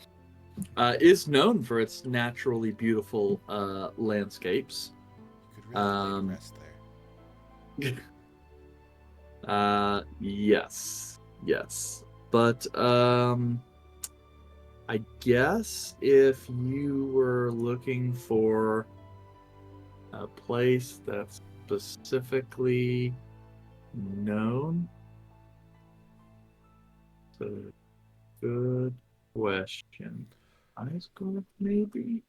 is known for its naturally beautiful landscapes. You could really rest there. Yes. But I guess if you were looking for a place that's specifically known, it's a good question. Icegarth, maybe?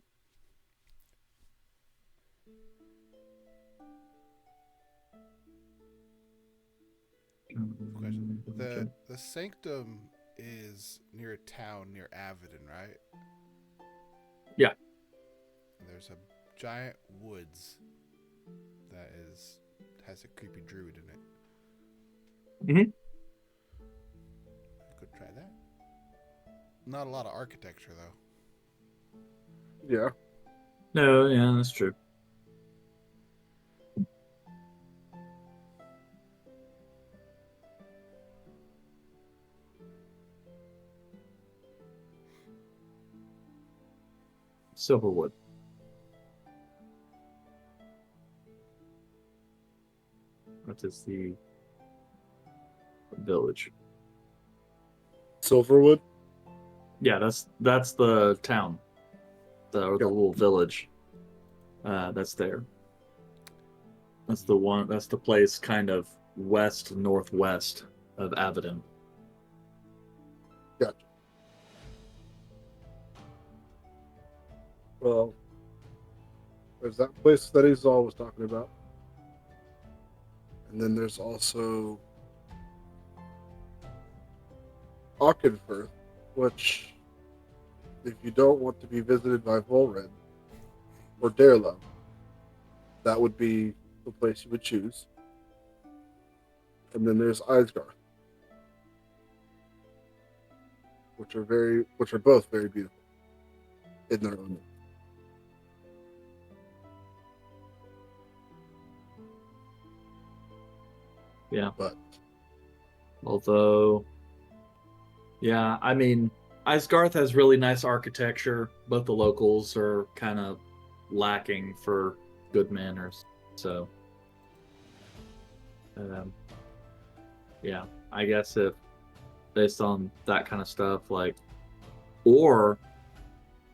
Question. The sanctum is near a town near Avedon, right? Yeah. And there's a giant woods that has a creepy druid in it. Mhm. Could try that. Not a lot of architecture though. Yeah. No, yeah, that's true. Silverwood. What is the village? Silverwood. Yeah, that's the town, the little village. That's there. That's the one. That's the place, kind of west northwest of Avedon. Gotcha. Well, there's that place that Izal was talking about. And then there's also Aukenfirth, which, if you don't want to be visited by Volred or Darelove, that would be the place you would choose. And then there's Isgarth, which are both very beautiful in their own way. Yeah. But Although, yeah, I mean, Isgarth has really nice architecture, but the locals are kind of lacking for good manners. So, yeah, I guess if based on that kind of stuff, like, or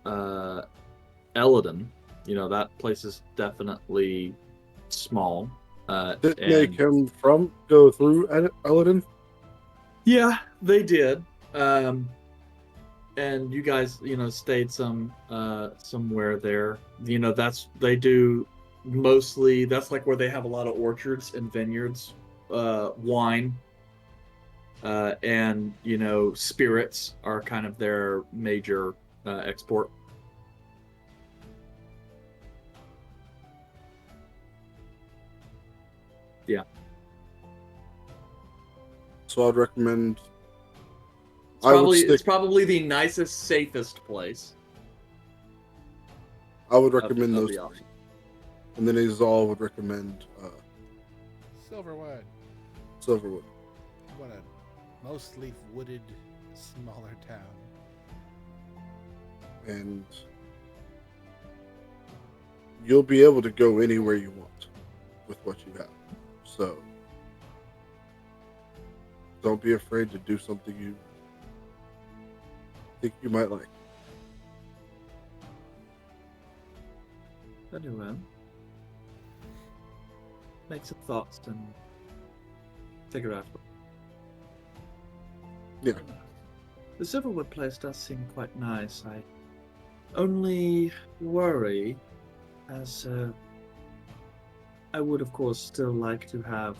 Eladon, that place is definitely small. didn't and make him go through Eladon? yeah, they did. And you guys, stayed somewhere there. They do mostly. That's like where they have a lot of orchards and vineyards, wine, and spirits are kind of their major export. Yeah. So I'd recommend. It's probably the nicest, safest place. I would recommend of those the three. options. And then Izal would recommend Silverwood. Silverwood. What a mostly wooded, smaller town. And you'll be able to go anywhere you want with what you have. So don't be afraid to do something you think you might like. Anyway, make some thoughts and figure out. Yeah. The Silverwood place does seem quite nice. I only worry, as I would, of course, still like to have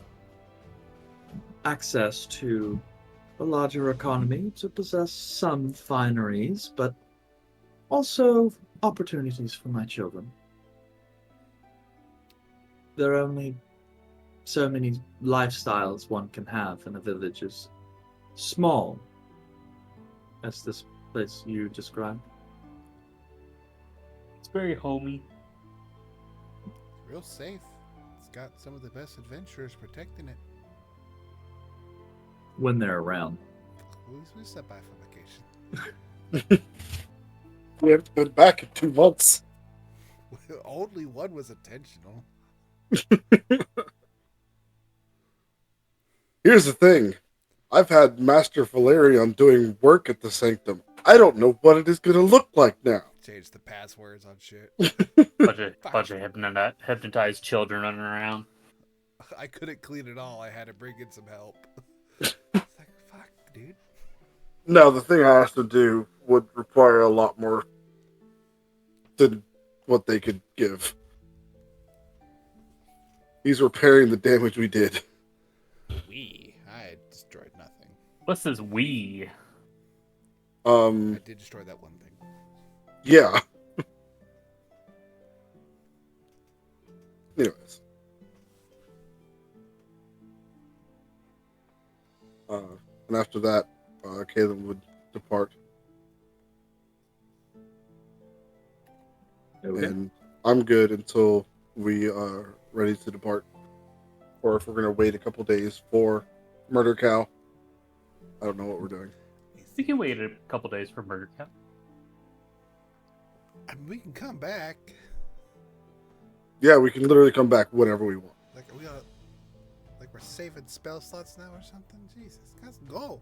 access to a larger economy to possess some fineries, but also opportunities for my children. There are only so many lifestyles one can have in a village as small as this place you described. It's very homey. Real safe. It's got some of the best adventurers protecting it. When they're around. We step by for vacation. We haven't been back in 2 months. Only one was intentional. Here's the thing. I've had Master Valerion doing work at the Sanctum. I don't know what it is going to look like now. Change the passwords on shit. Bunch of hypnotized children running around. I couldn't clean it all. I had to bring in some help. It's like, fuck, dude. No, the thing I asked to do would require a lot more than what they could give. He's repairing the damage we did. I destroyed nothing. What's this we? I did destroy that one thing. Yeah. Anyways. And after that, Caleb would depart. Okay. And I'm good until we are ready to depart. Or if we're going to wait a couple days for Murder Cow. I don't know what we're doing. We can wait a couple days for Murder Cow. I mean, we can come back. Yeah, we can literally come back whenever we want. Like, we're We're saving spell slots now or something? Jesus, let's go.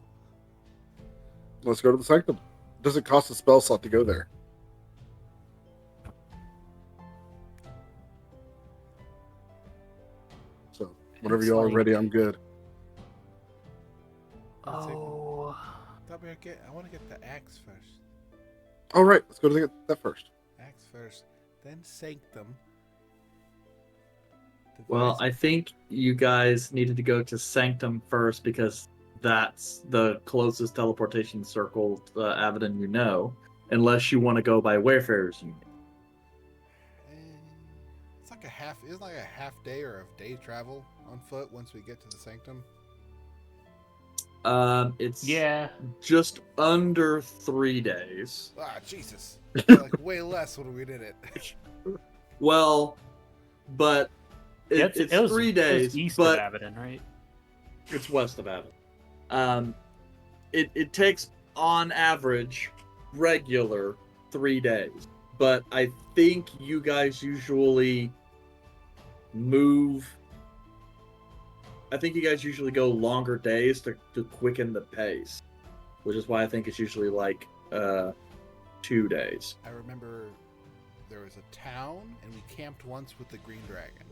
Let's go to the sanctum. It doesn't cost a spell slot to go there. So whenever It's y'all are like- ready, I'm good. Oh. I want to get the axe first. All right, let's go to that first. Axe first, then sanctum. Well, Devise- I think you guys needed to go to Sanctum first because that's the closest teleportation circle to Abaddon you know, unless you want to go by Wayfarer's Union. It's like a half day or a day travel on foot once we get to the sanctum. It's Yeah. just under 3 days. Ah, Jesus. Like way less when we did it. Well, but Yeah, it's it was, 3 it days, was east but of Abaddon, right? it's west of Abaddon. It takes on average regular 3 days, but I think you guys usually move. I think you guys usually go longer days to quicken the pace, which is why I think it's usually like 2 days. I remember there was a town and we camped once with the Green Dragon.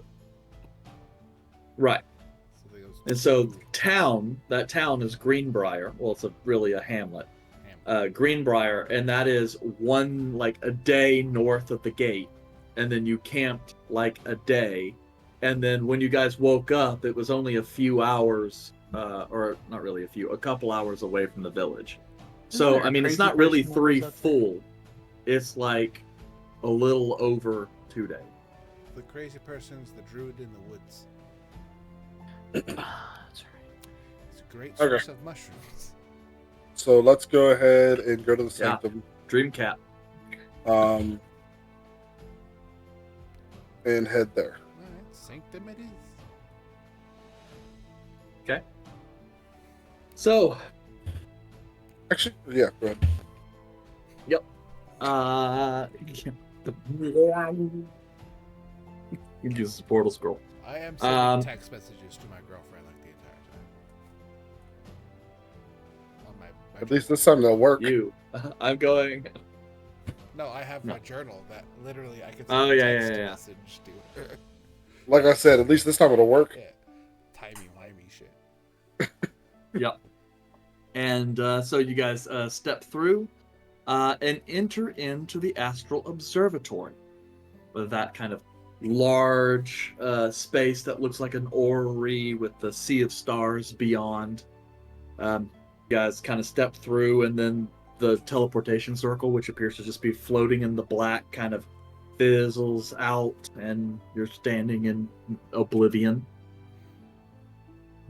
Right. So there was And so two that town is Greenbrier. Well, it's really a hamlet. hamlets. Greenbrier, and that is a day north of the gate, and then you camped like a day, and then when you guys woke up, it was only a few hours, or not really a couple hours away from the village. Isn't So there a I mean, it's crazy not really person that 3 lives up there? full. It's like a little over 2 days. The crazy person's the druid in the woods. That's right. It's a great Okay. source of mushrooms. So let's go ahead and go to the Yeah. sanctum. Dreamcat. And head there. Alright, sanctum it is. So Actually, yeah, go ahead. you can use the portal scroll. I am sending Um, text messages to my girlfriend like the entire time. On my At least this time they'll work. I'm going. No, I have No. my journal that literally I can send Oh, a yeah, text yeah, yeah. message to her. Like I said, at least this time it'll work. Yeah. Timey-wimey shit. Yep. And so you guys step through and enter into the Astral Observatory, with that kind of large space that looks like an orrery with the sea of stars beyond. You guys kind of step through, and then the teleportation circle, which appears to just be floating in the black, kind of fizzles out, and you're standing in oblivion.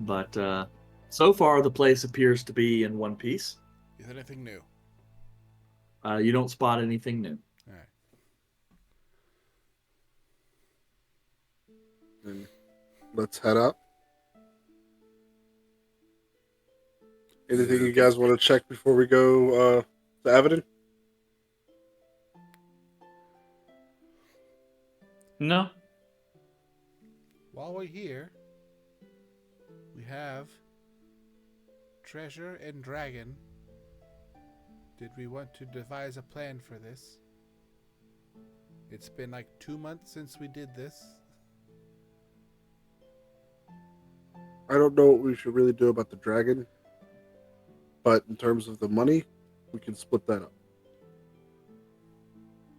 But so far, the place appears to be in one piece. Is there anything new? You don't spot anything new. Alright. And let's head out. Anything you guys want to check before we go to Abaddon? No. While we're here, we have treasure and dragon. Did we want to devise a plan for this? It's been like 2 months since we did this. I don't know what we should really do about the dragon, but in terms of the money, we can split that up.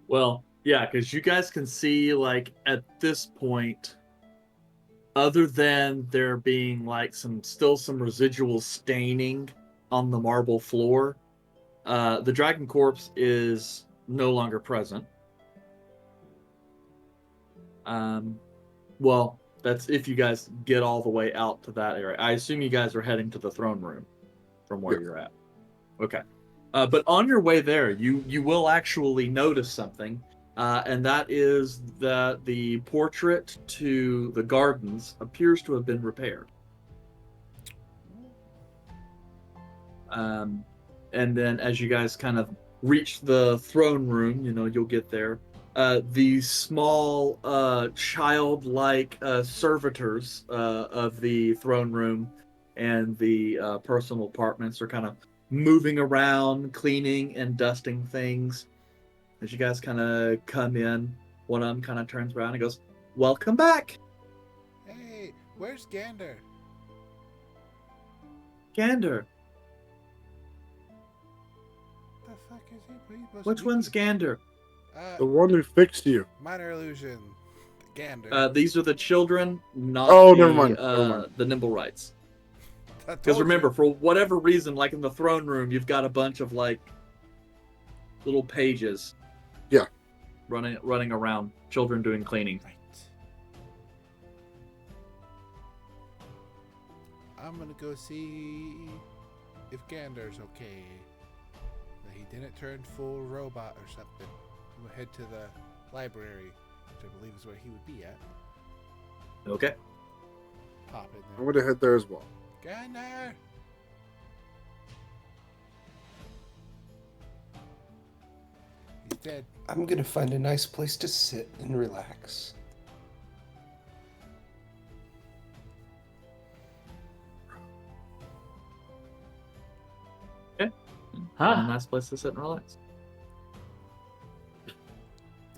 Well, yeah, because you guys can see, like, at this point, other than there being, like, some residual staining on the marble floor, the dragon corpse is no longer present. Well, that's if you guys get all the way out to that area. I assume you guys are heading to the throne room from where Yes. you're at. Okay. But on your way there, you will actually notice something, and that is that the portrait to the gardens appears to have been repaired. And then as you guys kind of reach the throne room, you'll get there. these small, childlike servitors of the throne room and the personal apartments are kind of moving around, cleaning and dusting things. As you guys kind of come in, one of them kind of turns around and goes, "Welcome back, Hey, where's Gander? Gander. The fuck is he? What are you supposed Which to be? one's Gander?" The one who fixed you. Minor illusion. Gander. These are the children, not Oh, the, never mind, never mind. the nimble rights. I Because told remember, you. for whatever reason, like in the throne room, you've got a bunch of like little pages. Yeah. Running around, children doing cleaning. Right. I'm gonna go see if Gander's okay. That he didn't turn full robot or something. We'll head to the library, which I believe is where he would be at. Okay. Pop in I'm there. gonna head there as well. Gander! He's dead. I'm gonna find a nice place to sit and relax. A nice place to sit and relax.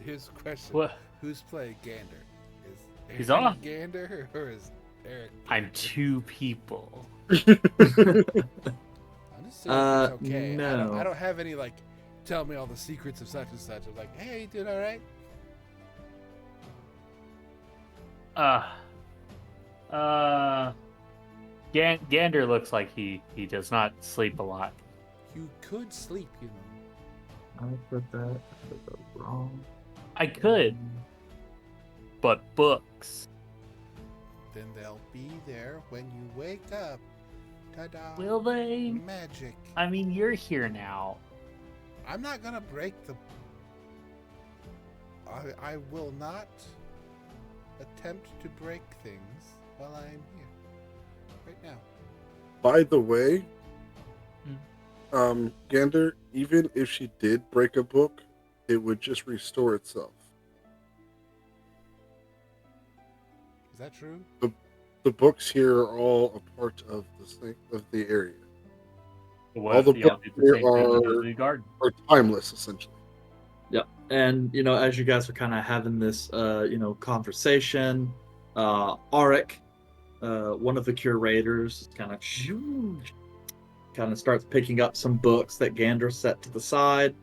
Here's the question. What? Who's playing Gander? Is He's Eric on. Gander or is Eric I'm Gander? two people. I'm just saying it's okay. no. I don't have any like tell me all the secrets of such and such. I'm like, hey, you doing alright? Gander looks like he does not sleep a lot. You could sleep, you know. I put that wrong. I could, but books. Then they'll be there when you wake up. Ta-da! Will they? Magic. I mean, you're here now. I'm not gonna break the. I will not attempt to break things while I am here. Right now. By the way, Hmm. Gander, even if she did break a book, it would just restore itself. Is that true? The books here are all a part of the area. What All if the y'all books did the here same thing in are the garden? timeless, essentially. Yep. And as you guys are kind of having this conversation, Arik, one of the curators, kind of starts picking up some books that Gander set to the side,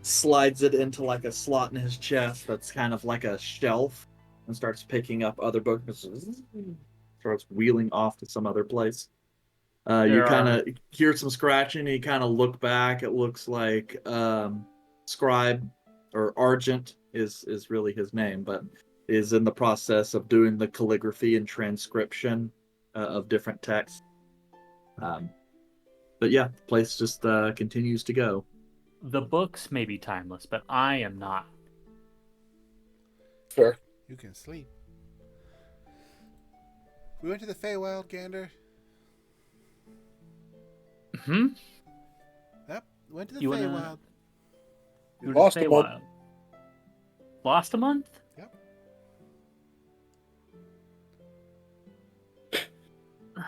slides it into like a slot in his chest that's kind of like a shelf, and starts picking up other books. Starts wheeling off to some other place. You There kind are- of hear some scratching, and you kind of look back. It looks like Scribe or Argent is really his name, but is in the process of doing the calligraphy and transcription of different texts. But yeah, the place just continues to go. The books may be timeless, but I am not. Fair. You can sleep. We went to the Feywild, Gander. Hmm? Yep, went to the You wanna- Feywild. You were Lost to a month. Feywild. Lost a month? I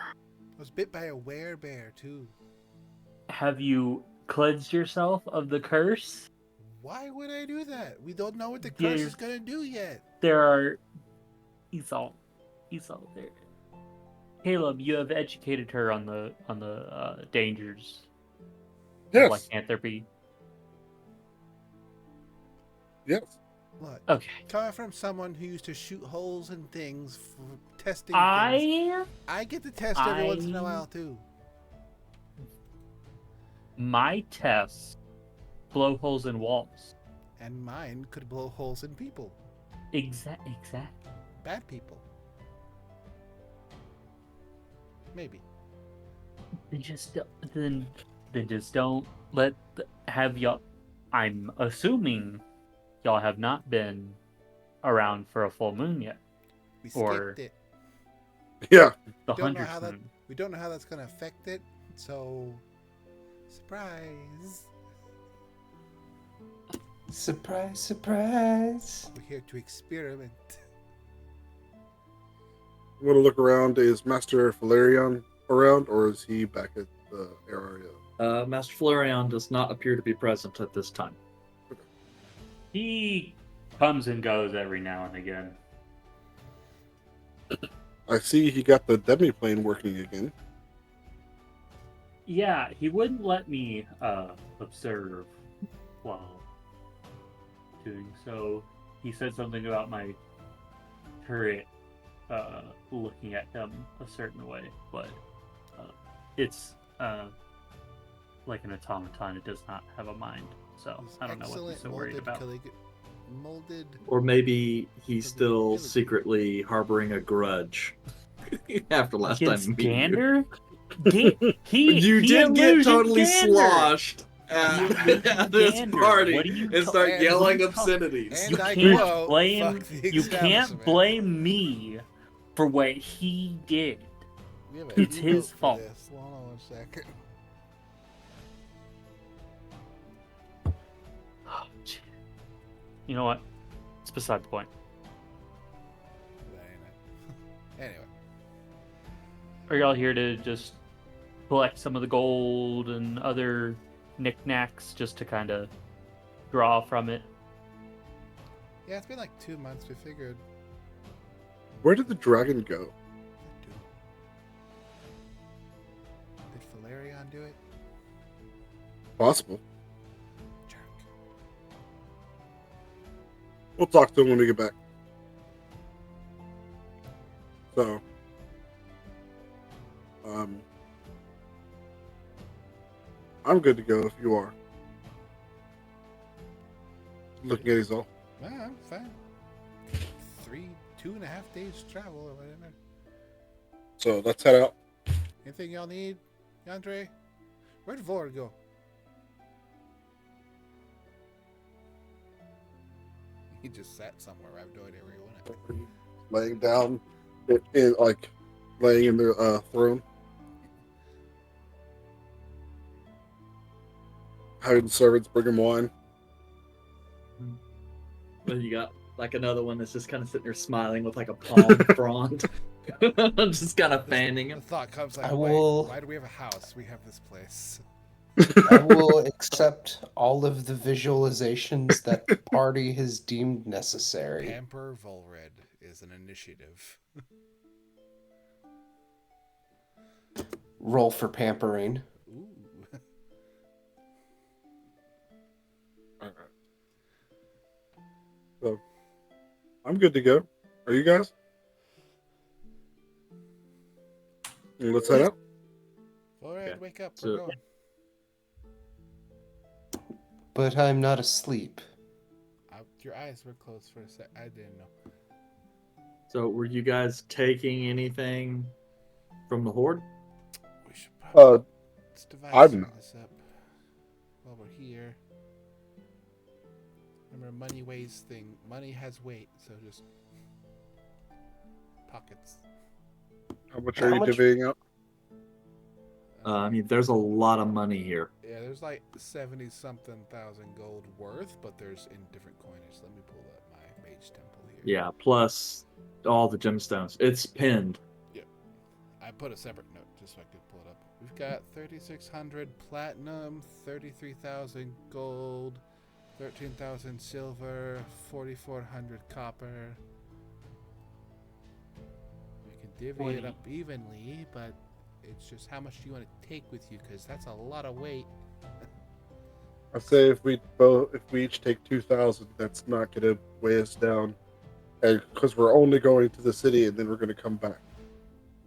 was bit by a werebear too. Have you cleansed yourself of the curse? Why would I do that? We don't know what the Yeah, curse you're- is gonna do yet. There are. He's all there. Caleb, you have educated her on the dangers of Yes. lycanthropy. Yes. Look, Okay. coming from someone who used to shoot holes in things for testing things, I get to test every once in a while too. My tests blow holes in walls. And mine could blow holes in people. Exactly. Bad people. Maybe. Then just don't have y'all. I'm assuming y'all have not been around for a full moon yet. We Or- skipped it. Yeah. The Don't know 100th how that- moon. We don't know how that's gonna affect it, so surprise. Surprise, surprise. We're here to experiment. I'm gonna look around. Is Master Valerian around, or is he back at the area? Master Florian does not appear to be present at this time. He comes and goes every now and again. I see he got the demiplane working again. Yeah, he wouldn't let me observe while doing so. He said something about my turret looking at him a certain way, but it's like an automaton. It does not have a mind, so These I don't know what he's so worried about. Molded. Or maybe he's still Really? secretly harboring a grudge after last time Against we beat you. Gander? You he did get illusioned totally Gander. sloshed He at illusioned this Gander. party What do you and ta- start and yelling what do you talk- obscenities. And I can't quote, blame "Fuck the you can't establishment." blame me for what he did. We have a It's emote his for fault. this. Hold on 1 second. You know what? It's beside the point. That ain't it. Anyway, Are y'all here to just collect some of the gold and other knickknacks just to kind of draw from it? yeah, it's been like 2 months. We figured. Where did the dragon go? Did Valerian do it? Possible. Jerk. We'll talk to him when we get back. So, I'm good to go if you are. Looking at his all. Nah, I'm fine. 2.5 days travel or whatever. So let's head out. Anything y'all need, Yandere? Where'd Vor go? He just sat somewhere. I have no idea where he went. Laying down, laying in the throne. Having the servants bring him wine. But you got like another one that's just kind of sitting there smiling with like a palm frond. Just kind of fanning The him. thought comes like, I will- why do we have a house? We have this place. I will accept all of the visualizations that the party has deemed necessary. Pamper Volred is an initiative. Roll for pampering. Ooh. Alright. So, I'm good to go. Are you guys? Let's head out. Volred, Okay. wake up. So- We're going. But I'm not asleep. Your eyes were closed for a sec. I didn't know. So were you guys taking anything from the horde? We should probably let's divide I'm some not. of this up while we're here. Remember, money weighs thing. Money has weight, so just pockets. How much How are you much- divvying up? I mean, there's a lot of money here. Yeah, there's like 70-something thousand gold worth, but there's in different coinage. Let me pull up my mage temple here. Yeah, plus all the gemstones. It's pinned. I put a separate note just so I could pull it up. We've got 3,600 platinum, 33,000 gold, 13,000 silver, 4,400 copper. We can divvy it up evenly, but it's just how much do you want to take with you? Because that's a lot of weight. I say if we each take 2,000, that's not gonna weigh us down, and because we're only going to the city and then we're gonna come back,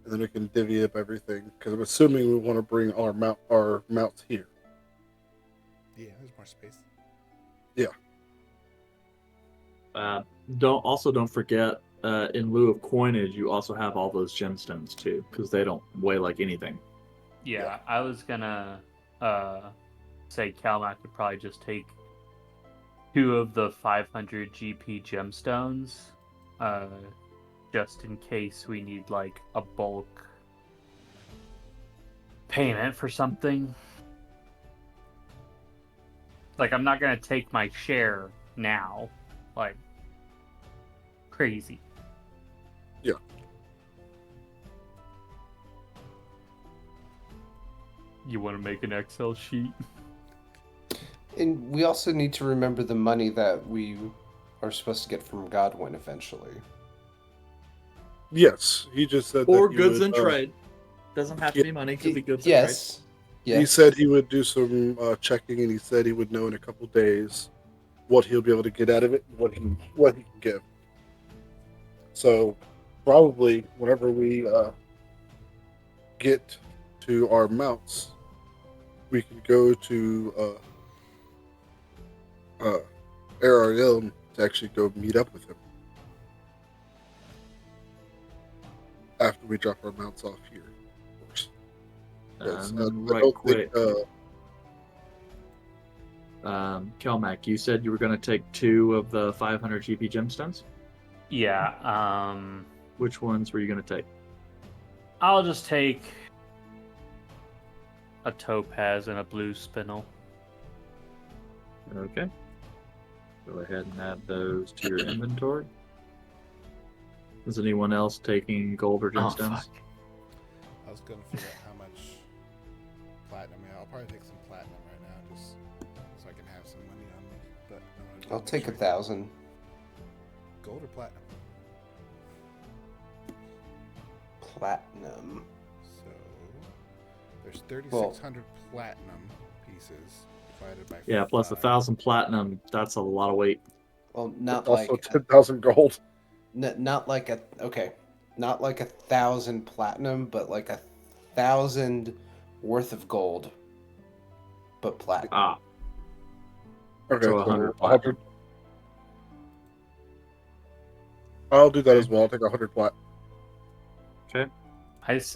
and then we can divvy up everything. Because I'm assuming we want to bring our mounts here. Yeah, there's more space. Don't forget, in lieu of coinage, you also have all those gemstones too, because they don't weigh like anything. Yeah, I was gonna say Calmac would probably just take 2 of the 500 GP gemstones, just in case we need like a bulk payment for something. Like, I'm not gonna take my share now. Like, crazy. Yeah. You want to make an Excel sheet? And we also need to remember the money that we are supposed to get from Godwin eventually. Yes, he just said Or that he goods would, in trade. Doesn't have to be money. Could be goods in trade. Yes. Yes. He said he would do some checking, and he said he would know in a couple days what he'll be able to get out of it, and what he can give. So probably whenever we get to our mounts, we can go to ARL to actually go meet up with him after we drop our mounts off here, of course. Yes, I Right don't quick. think. Kelmac, you said you were going to take 2 of the 500 GP gemstones. Yeah. Which ones were you going to take? I'll just take a topaz and a blue spinel. Okay. Go ahead and add those to your inventory. Is anyone else taking gold or gemstones? I was gonna figure out how much platinum. Yeah, I'll probably take some platinum right now, just so I can have some money on me. But I wanna I'll make take sure- 1,000. Gold or platinum? Platinum. So there's 3,600 platinum pieces divided by. Yeah, plus 5. 1,000 platinum. That's a lot of weight. Well, not Also, like 10,000 gold. not like a okay, not like 1,000 platinum, but like 1,000 worth of gold, but platinum. Ah, Okay, So so 100 100. I'll do that as well. I'll take 100 plat. okay.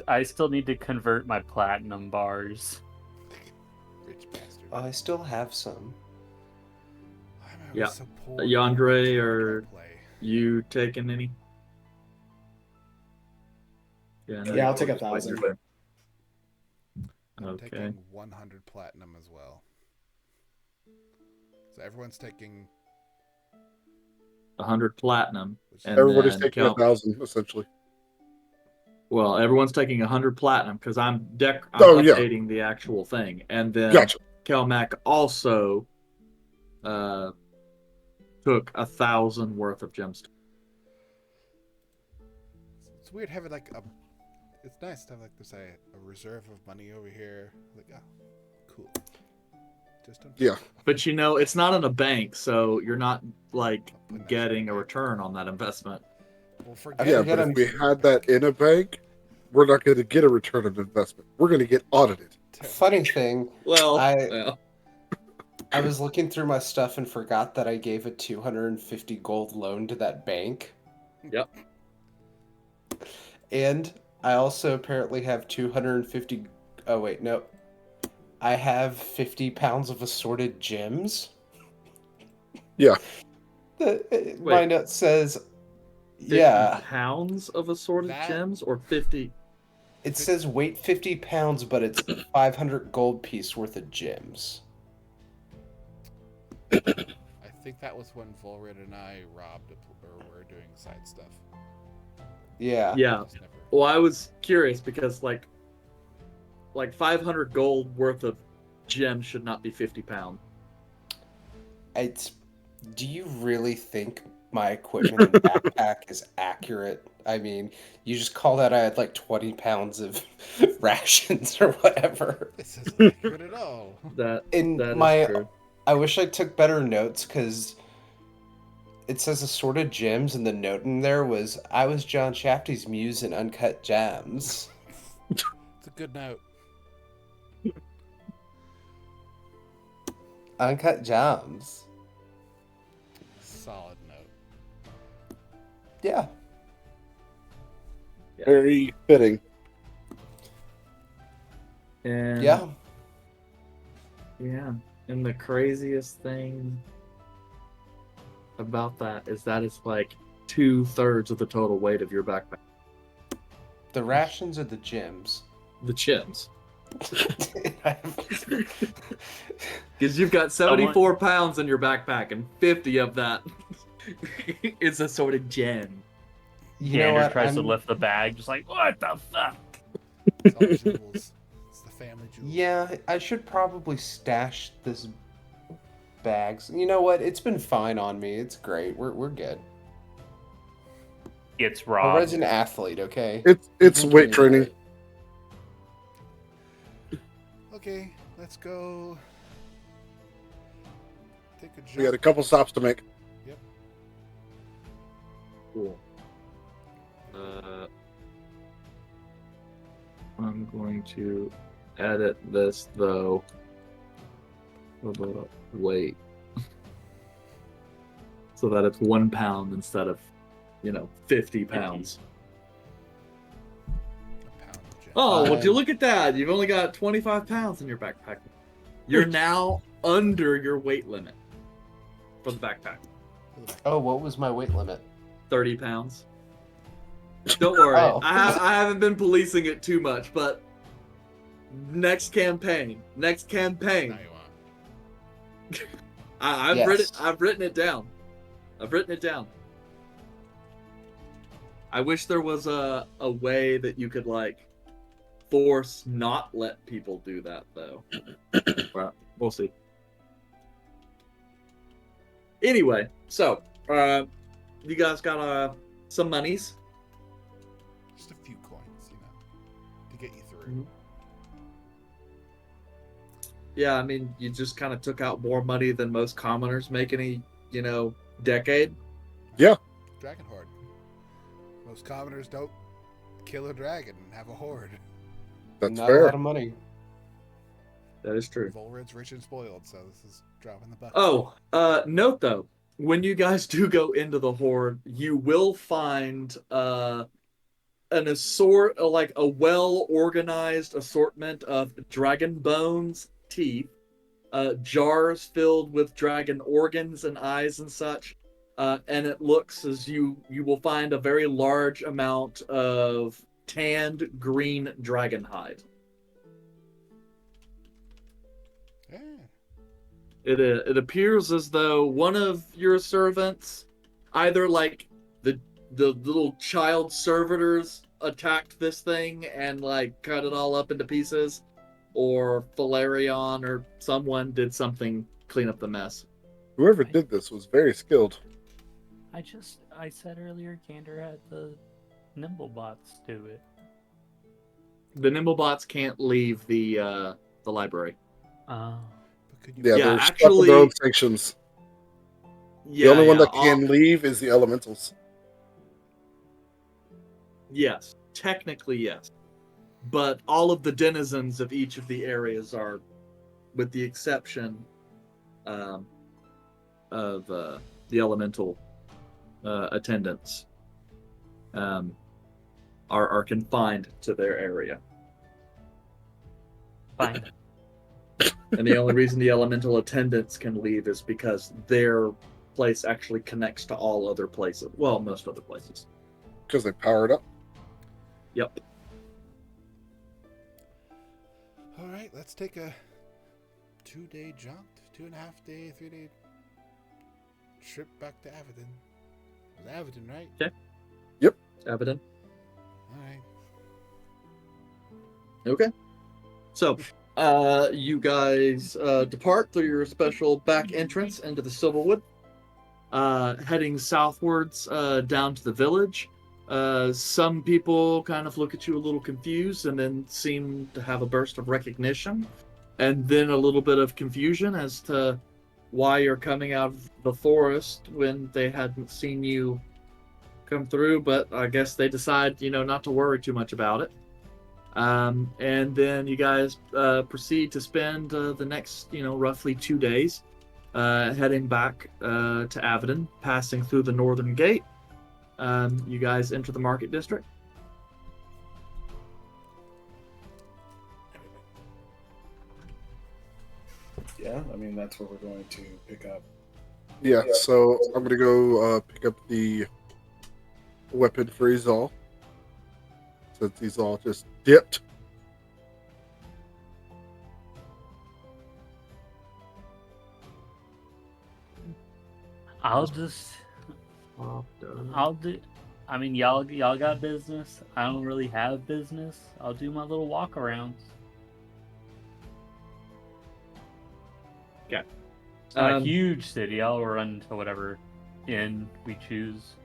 I still need to convert my platinum bars. Rich bastard. I still have some. Why am I always Yeah. so poor? Yandre, What or do I play? you taking any? Yeah, no, Yeah, I'll you take just wait 1,000. your turn. I'm Okay. taking 100 platinum as well. So everyone's taking. 100 platinum. Which And Everybody's then taking 1,000, essentially. Well, everyone's taking 100 platinum because I'm Oh, yeah. updating the actual thing, and then Gotcha. Kelmac also took 1,000 worth of gemstones. It's weird having like a. It's nice to have like this a reserve of money over here. Like, oh, cool. Just don't. Yeah. But you know, it's not in a bank, so you're not like I'll put that getting a shit return on that investment. Well, forget Yeah, it. but if we had that in a bank, we're not going to get a return on investment. We're going to get audited. Funny thing, Well, I was looking through my stuff and forgot that I gave a 250 gold loan to that bank. Yep. And I also apparently have 250. Oh, wait, no. I have 50 pounds of assorted gems. Yeah. My Wait. note says, 50 yeah. pounds of assorted That- gems, or 50? It says weight 50 pounds, but it's 500 gold piece worth of gems. I think that was when Volrid and I robbed or were doing side stuff. Yeah. Yeah. Just never- Well, I was curious because like 500 gold worth of gems should not be 50 pounds. Do you really think my equipment and backpack is accurate? I mean, you just call that I had like 20 pounds of rations or whatever. This isn't accurate at all. That In that is my, true. I wish I took better notes because it says assorted gems, and the note in there was I was John Shafty's muse in Uncut Gems. It's a good note. Uncut Gems. Solid note. Yeah. Very fitting. And Yeah. Yeah. And the craziest thing about that is that it's like 2/3 of the total weight of your backpack. The rations are the gems. The gems. Because you've got 74 pounds in your backpack, and 50 of that is assorted gem. You know Gander what? tries to lift the bag, just like, what the fuck? It's all jewels. It's the family jewels. Yeah, I should probably stash this bags. You know what? It's been fine on me. It's great. We're good. It's Red's robbed. an athlete, okay? It's Don't weight get me training. right. Okay, let's go. Take a jump. We got a couple stops to make. Yep. Cool. I'm going to edit this though. Wait. So that it's 1 pound instead of, 50 pounds. A pound of gem. Oh, would you look at that? You've only got 25 pounds in your backpack. You're now under your weight limit for the backpack. Oh, what was my weight limit? 30 pounds. Don't worry. Oh. I haven't been policing it too much, but next campaign. Now you want. I've Yes. written it down. I've written it down. I wish there was a way that you could force not let people do that though. Well, we'll see. Anyway, so you guys got some monies. Just a few coins, to get you through. Yeah, I mean, you just kind of took out more money than most commoners make in a, decade. Dragon Horde. Most commoners don't kill a dragon and have a horde. That's Not fair. a lot of money. That is true. Volred's rich and spoiled, so this is dropping the bucket. Oh, note though, when you guys do go into the horde, you will find a well-organized assortment of dragon bones, teeth, jars filled with dragon organs and eyes and such, and it looks as you will find a very large amount of tanned green dragon hide. Yeah. It appears as though one of your servants, either the little child servitors, attacked this thing and cut it all up into pieces, or Valerion or someone did something clean up the mess. Whoever did this was very skilled. I said earlier, Gander had the Nimblebots do it. The Nimblebots can't leave the library. Oh. But could you Yeah, Yeah, they're stuck with actually- their own sanctions. Yeah, The only one that all- can leave is the elementals. Yes, technically yes. But all of the denizens of each of the areas are, with the exception of the elemental attendants, are confined to their area. Fine. And the only reason the elemental attendants can leave is because their place actually connects to all other places. Well, most other places. Because they powered up. Yep. All right, let's take a 2-day jaunt, 2.5-day, 3-day trip back to Avidon. It was Avidon, right? Abaddon. All right. Okay. So, you guys depart through your special back entrance into the Silverwood, heading southwards down to the village. Some people kind of look at you a little confused and then seem to have a burst of recognition, and then a little bit of confusion as to why you're coming out of the forest when they hadn't seen you come through, but I guess they decide, not to worry too much about it. And then you guys proceed to spend the next, roughly 2 days heading back to Avidon, passing through the northern gate. You guys enter the market district. Yeah, I mean, that's where we're going to pick up. Yeah, so I'm gonna go pick up the weapon for Izal. Since he's all just dipped. I'll just, Popped up. I'll do. I mean, y'all got business. I don't really have business. I'll do my little walk arounds. Okay. It's not a huge city. I'll run to whatever inn we choose.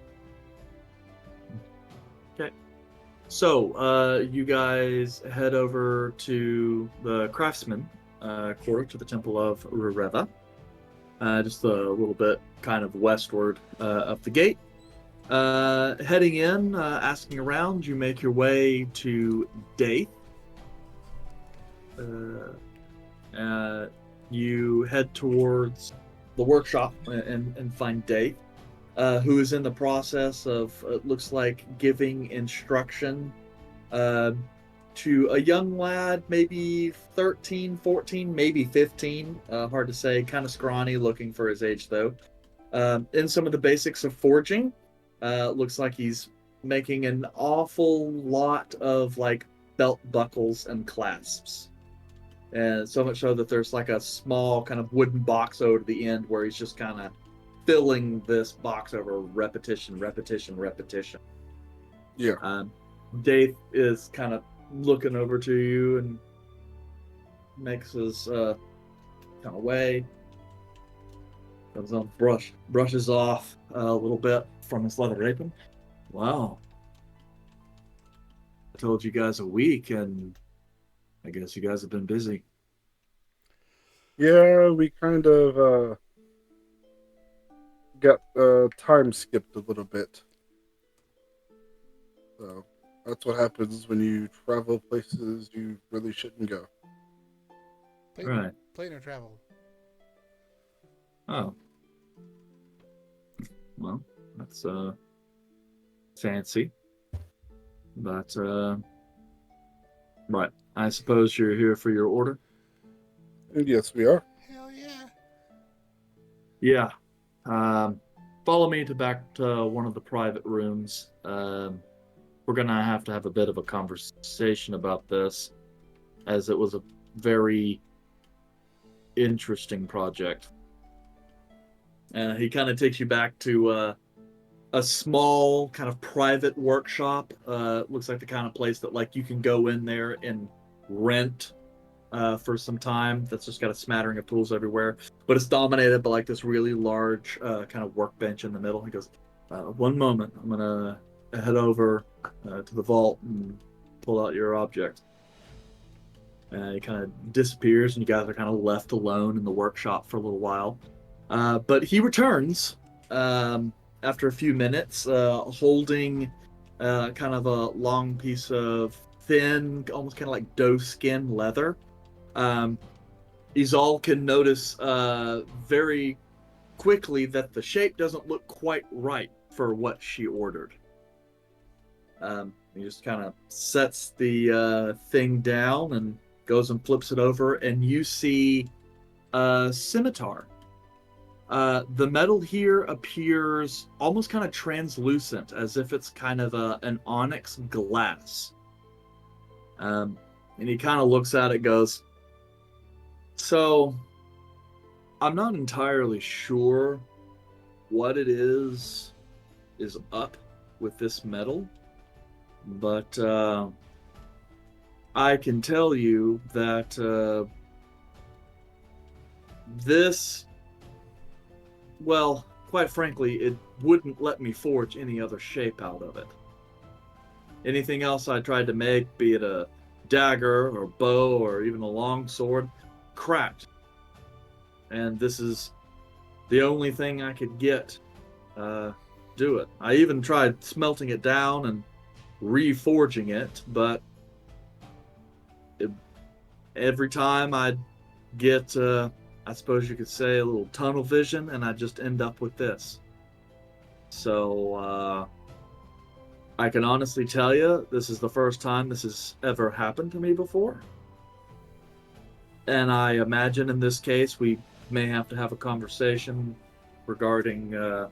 So, you guys head over to the Craftsman quarter, to the Temple of Rureva. Just a little bit kind of westward of the gate. Heading in, asking around, you make your way to Daith. You head towards the workshop and find Daith. Who is in the process of, it looks like, giving instruction to a young lad, maybe 13, 14, maybe 15, hard to say, kind of scrawny, looking for his age, though. In some of the basics of forging, looks like he's making an awful lot of, like, belt buckles and clasps. And so much so that there's, like, a small kind of wooden box over to the end where he's just kind of filling this box over repetition. Yeah. Dave is kind of looking over to you and makes his kind of way. Comes on, brushes off a little bit from his leather apron. Wow. I told you guys a week, and I guess you guys have been busy. Yeah, we kind of got time skipped a little bit. So that's what happens when you travel places you really shouldn't go. Right. Planar travel. Oh. Well, that's fancy. But right. I suppose you're here for your order? And yes, we are. Hell yeah. Yeah. Follow me back to one of the private rooms. We're gonna have to have a bit of a conversation about this, as it was a very interesting project. He kind of takes you back to a small kind of private workshop. Looks like the kind of place that, like, you can go in there and rent for some time. That's just got a smattering of tools everywhere, but it's dominated by, like, this really large kind of workbench in the middle. He goes, one moment, I'm gonna head over to the vault and pull out your object. He kind of disappears, and you guys are kind of left alone in the workshop for a little while. But he returns after a few minutes, holding kind of a long piece of thin, almost kind of like doe skin leather. Izal can notice very quickly that the shape doesn't look quite right for what she ordered. He just kind of sets the thing down and goes and flips it over, and you see a scimitar. The metal here appears almost kind of translucent, as if it's kind of an onyx glass. And he kind of looks at it, goes, so, I'm not entirely sure what it is up with this metal, but I can tell you that this, well, quite frankly, it wouldn't let me forge any other shape out of it. Anything else I tried to make, be it a dagger or bow or even a long sword, cracked. And this is the only thing I could get do it. I even tried smelting it down and reforging it, but every time I'd get, I suppose you could say, a little tunnel vision, and I'd just end up with this. So, I can honestly tell you, this is the first time this has ever happened to me before. And I imagine in this case, we may have to have a conversation regarding the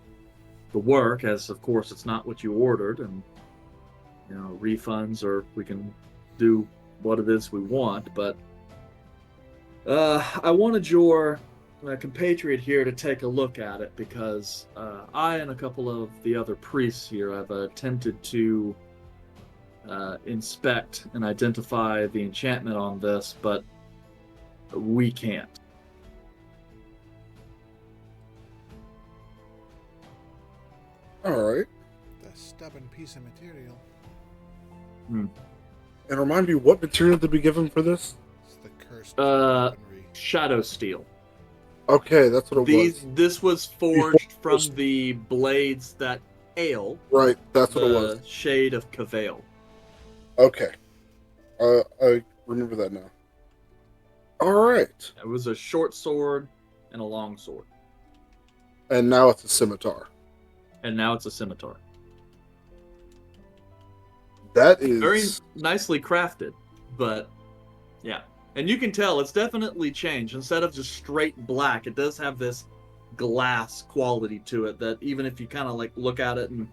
work, as of course it's not what you ordered, and refunds, or we can do what it is we want. But I wanted your compatriot here to take a look at it because I and a couple of the other priests here have attempted to inspect and identify the enchantment on this, but we can't. All right. The stubborn piece of material. And remind me, what material did we give him for this? It's the cursed Uh, weaponry. Shadow steel. Okay, that's what it was. This was forged from the blades that hail Right, that's what it the was. shade of Cavail. Okay. I remember that now. All right. It was a short sword and a long sword. And now it's a scimitar. And now it's a scimitar. That is Very nicely crafted, but yeah. And you can tell it's definitely changed. Instead of just straight black, it does have this glass quality to it that even if you kind of like look at it and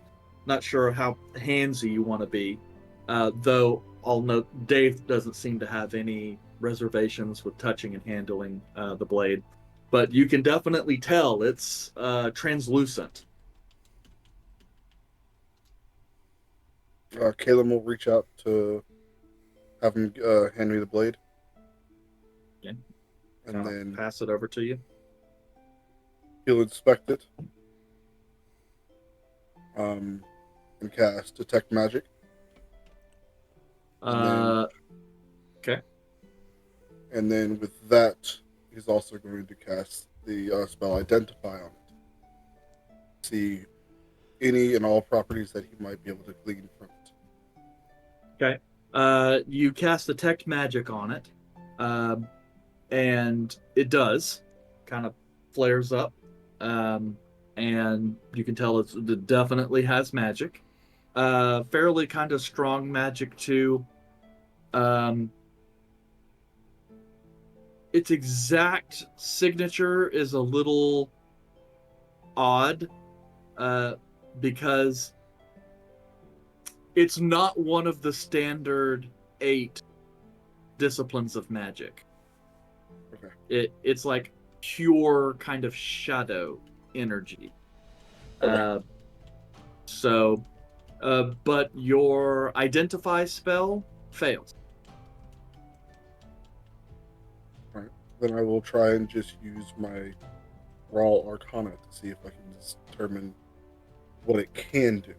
not sure how handsy you want to be, though I'll note Dave doesn't seem to have any reservations with touching and handling the blade, but you can definitely tell it's translucent. Caleb will reach out to have him hand me the blade. Okay. And I'll then pass it over to you. he'll inspect it. And cast Detect Magic. Okay. And then with that, he's also going to cast the spell Identify on it. See any and all properties that he might be able to glean from it. Okay. You cast Detect Magic on it, and it does. Kind of flares up, and you can tell it definitely has magic. Fairly kind of strong magic too. Its exact signature is a little odd, because it's not one of the standard 8 disciplines of magic. Okay. It's like pure kind of shadow energy. Okay. But your Identify spell fails. All right. Then I will try and just use my raw arcana to see if I can determine what it can do.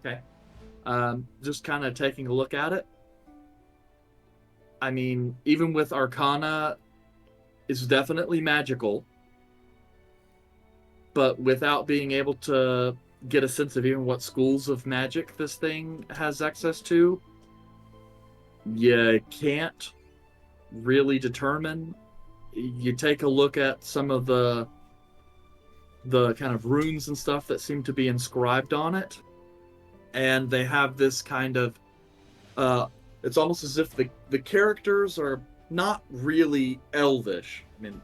Okay. Just kind of taking a look at it. I mean, even with Arcana, it's definitely magical. But without being able to get a sense of even what schools of magic this thing has access to, you can't really determine. You take a look at some of the kind of runes and stuff that seem to be inscribed on it, and they have this kind of it's almost as if the characters are not really elvish. I mean,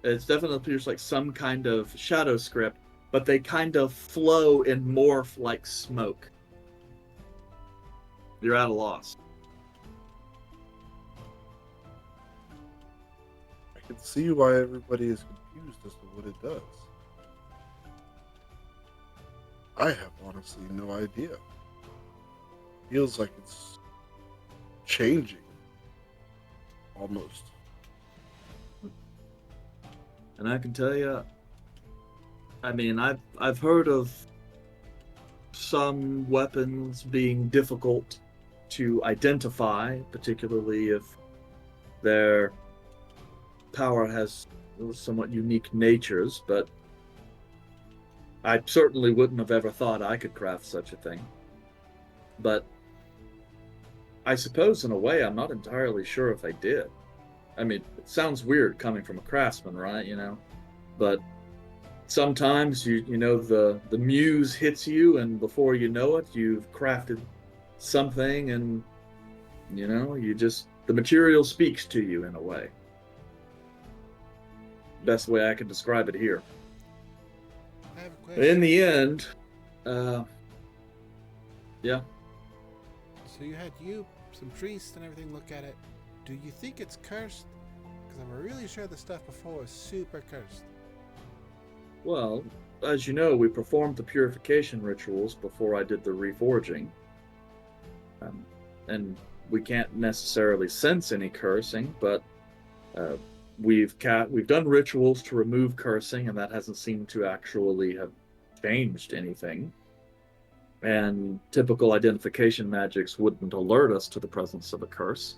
it's definitely appears like some kind of shadow script, but they kind of flow and morph like smoke. You're at a loss. I can see why everybody is confused as to what it does. I have honestly no idea. Feels like it's changing. Almost. And I can tell you, I mean, I've heard of some weapons being difficult to identify, particularly if their power has somewhat unique natures, but I certainly wouldn't have ever thought I could craft such a thing. But I suppose in a way I'm not entirely sure if I did. I mean, it sounds weird coming from a craftsman, right? You know, but sometimes you know the muse hits you, and before you know it, you've crafted something, and you know the material speaks to you in a way. Best way I can describe it here. I have a question. In the end, yeah. So you had some priests and everything look at it. do you think it's cursed? Because I'm really sure the stuff before was super cursed. Well, as you know, we performed the purification rituals before I did the reforging. And we can't necessarily sense any cursing, but we've done rituals to remove cursing, and that hasn't seemed to actually have changed anything. And typical identification magics wouldn't alert us to the presence of a curse.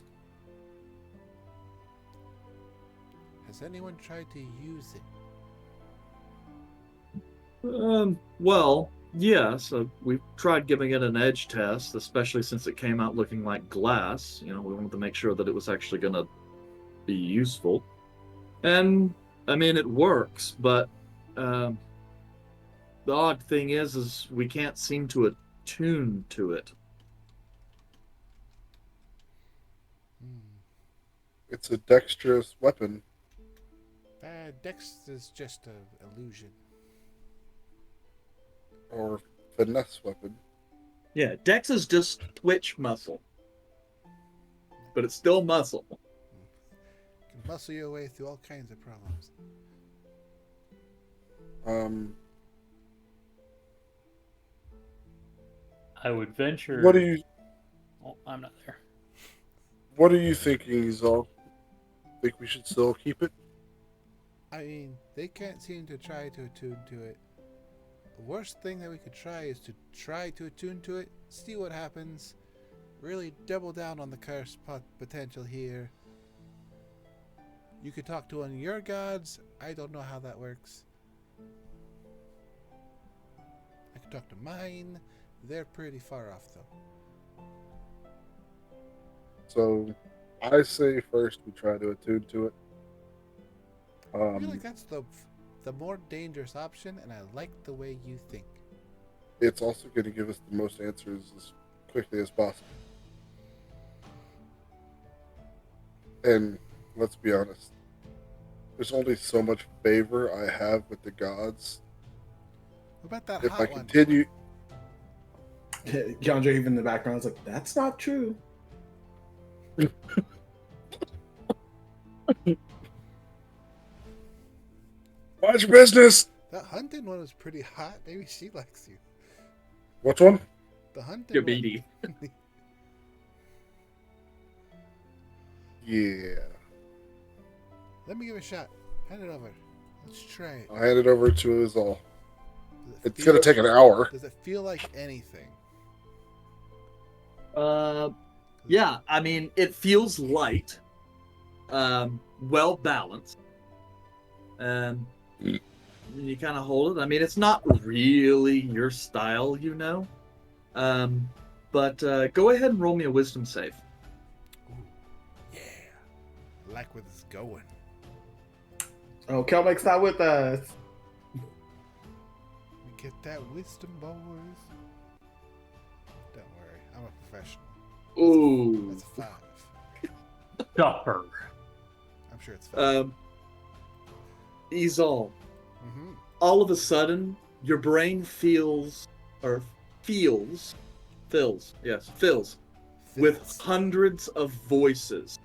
Has anyone tried to use it? Well, yes, we've tried giving it an edge test, especially since it came out looking like glass. You know, we wanted to make sure that it was actually going to be useful. And, I mean, it works, but the odd thing is we can't seem to attune to it. It's a dexterous weapon. Dex is just an illusion. Or finesse weapon. Yeah, Dex is just twitch muscle. But it's still muscle. Can muscle your way through all kinds of problems. I would venture. What are you Oh, I'm not there. What are you thinking, Izal? Think we should still keep it? I mean, they can't seem to try to attune to it. The worst thing that we could try is to try to attune to it, see what happens, really double down on the curse potential here. You could talk to one of your gods. I don't know how that works. I could talk to mine. They're pretty far off, though. So, I say first we try to attune to it. I feel like that's the more dangerous option, and I like the way you think. It's also going to give us the most answers as quickly as possible. And let's be honest, there's only so much favor I have with the gods. What about that If hot I one? continue, Yandere, even in the background, is like, that's not true. mind your business. That hunting one was pretty hot. Maybe she likes you. Which one? The hunting You're one. beady. Yeah. Let me give it a shot. Hand it over. Let's try it. I'll hand it over to Izal. Does it It's feel- going to take an hour. Does it feel like anything? Yeah, I mean, it feels light, well balanced, and you kind of hold it. I mean, it's not really your style, you know, but go ahead and roll me a wisdom save. Ooh, yeah. I like where this is going. Oh, Kelmic's not with us. We get that wisdom, boys. Don't worry, I'm a professional. Ooh. That's a 5. Dupper. I'm sure it's 5. Izal, Mm-hmm. all of a sudden, your brain fills with hundreds of voices,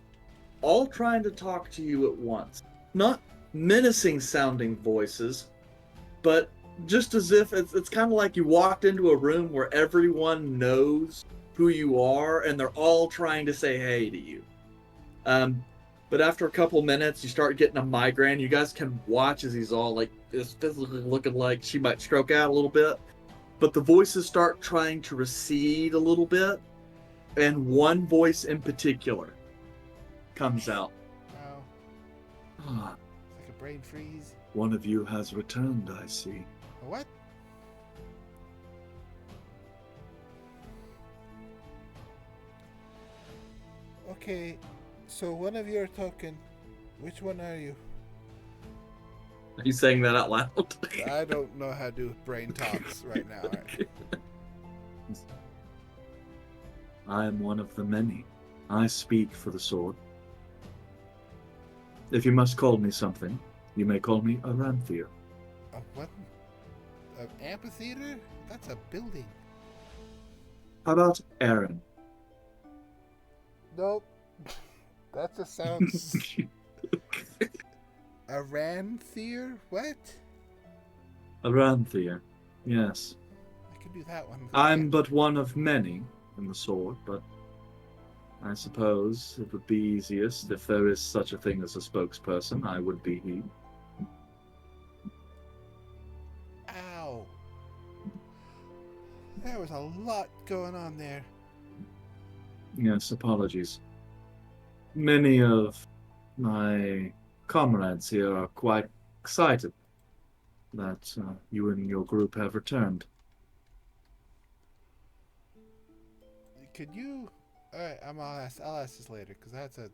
all trying to talk to you at once. Not menacing sounding voices, but just as if it's kind of like you walked into a room where everyone knows who you are and they're all trying to say hey to you. But after a couple minutes, you start getting a migraine. You guys can watch as he's all like, is physically looking like she might stroke out a little bit. But the voices start trying to recede a little bit. And one voice in particular comes out. Wow. Ah, It's like a brain freeze. one of you has returned, I see. A what? Okay, so one of you are talking. Which one are you? Are you saying that out loud? I don't know how to do brain talks right now. I am one of the many. I speak for the sword. If you must call me something, you may call me a Ramthir. A what? An amphitheater? That's a building. How about Aaron? Nope. That just sounds. A Ranthier? What? Aranthir, yes. I can do that one. I'm but one of many in the sword, but I suppose it would be easiest if there is such a thing as a spokesperson. I would be he. Ow. There was a lot going on there. Yes, apologies. Many of my comrades here are quite excited that you and your group have returned. Could you? Alright, I'll ask this later because that's a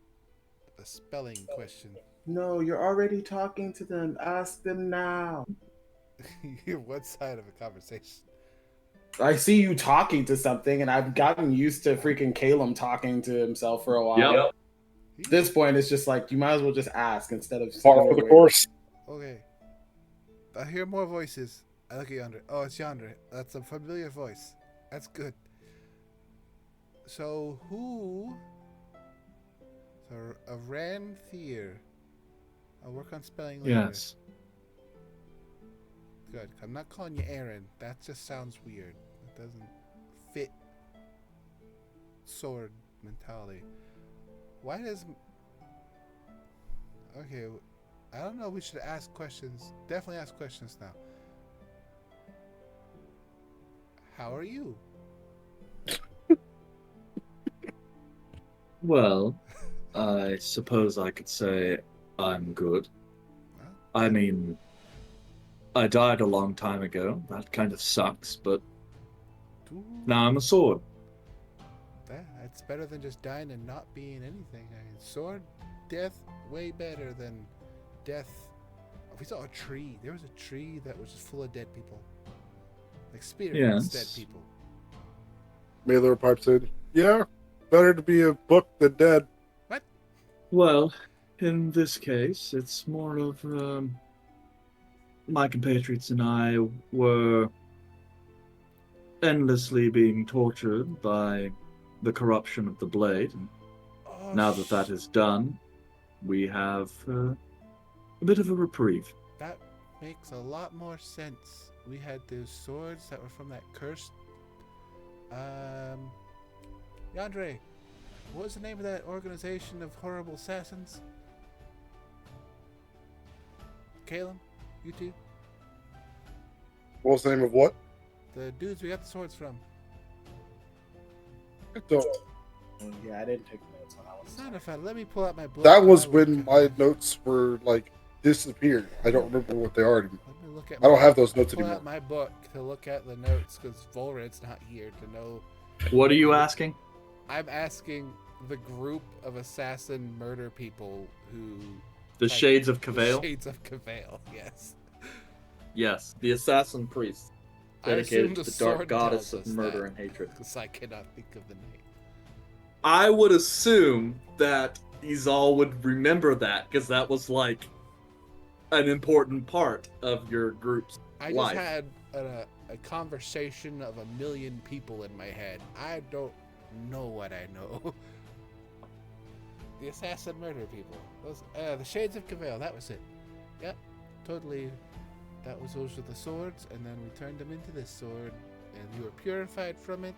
spelling question. No, you're already talking to them. Ask them now. You're one side of a conversation. I see you talking to something, and I've gotten used to freaking Caleb talking to himself for a while. Yep. At this point, it's just like you might as well just ask instead of Par for the course. Okay. I hear more voices. I look at Yandere. Oh, it's Yandere. That's a familiar voice. That's good. So who? So a Ranthier. I'll work on spelling later. Yes. Good. I'm not calling you Aaron. That just sounds weird. It doesn't fit sword mentality. Why does... Okay, I don't know. We should ask questions. Definitely ask questions now. How are you? Well, I suppose I could say I'm good. Well, I mean, I died a long time ago. That kind of sucks, but now I'm a sword. That's better than just dying and not being anything. I mean, sword death, way better than death. Oh, we saw a tree. There was a tree that was just full of dead people. Like spirits, Yes. dead people. Mailer pipes in. Yeah, better to be a book than dead. Well, in this case, it's more of my compatriots and I were endlessly being tortured by the corruption of the blade. And Oh, now that that is done, we have a bit of a reprieve. that makes a lot more sense. We had those swords that were from that cursed. Yandere, what was the name of that organization of horrible assassins? Caleb, you two, What was the name of what? the dudes we got the swords from. I don't. Yeah, I didn't take notes on that one. Sound effect. Let me pull out my book. That was I when look my at notes were like disappeared. I don't remember what they are anymore. Let me look at. I don't have those notes pull anymore. out my book to look at the notes because Volred's not here to know. What are you asking? I'm asking the group of assassin murder people who. The like, Shades of the Cavail? Shades of Cavail. Yes. Yes, the assassin priest, dedicated to the dark sword goddess tells of us murder that, and hatred. because I cannot think of the name. I would assume that Izal would remember that because that was like an important part of your group's I life. just had a conversation of a million people in my head. I don't know what I know. The assassin murder people. Those, the Shades of Cavail, that was it. Yep, totally. Those were the swords, and then we turned them into this sword, and you were purified from it,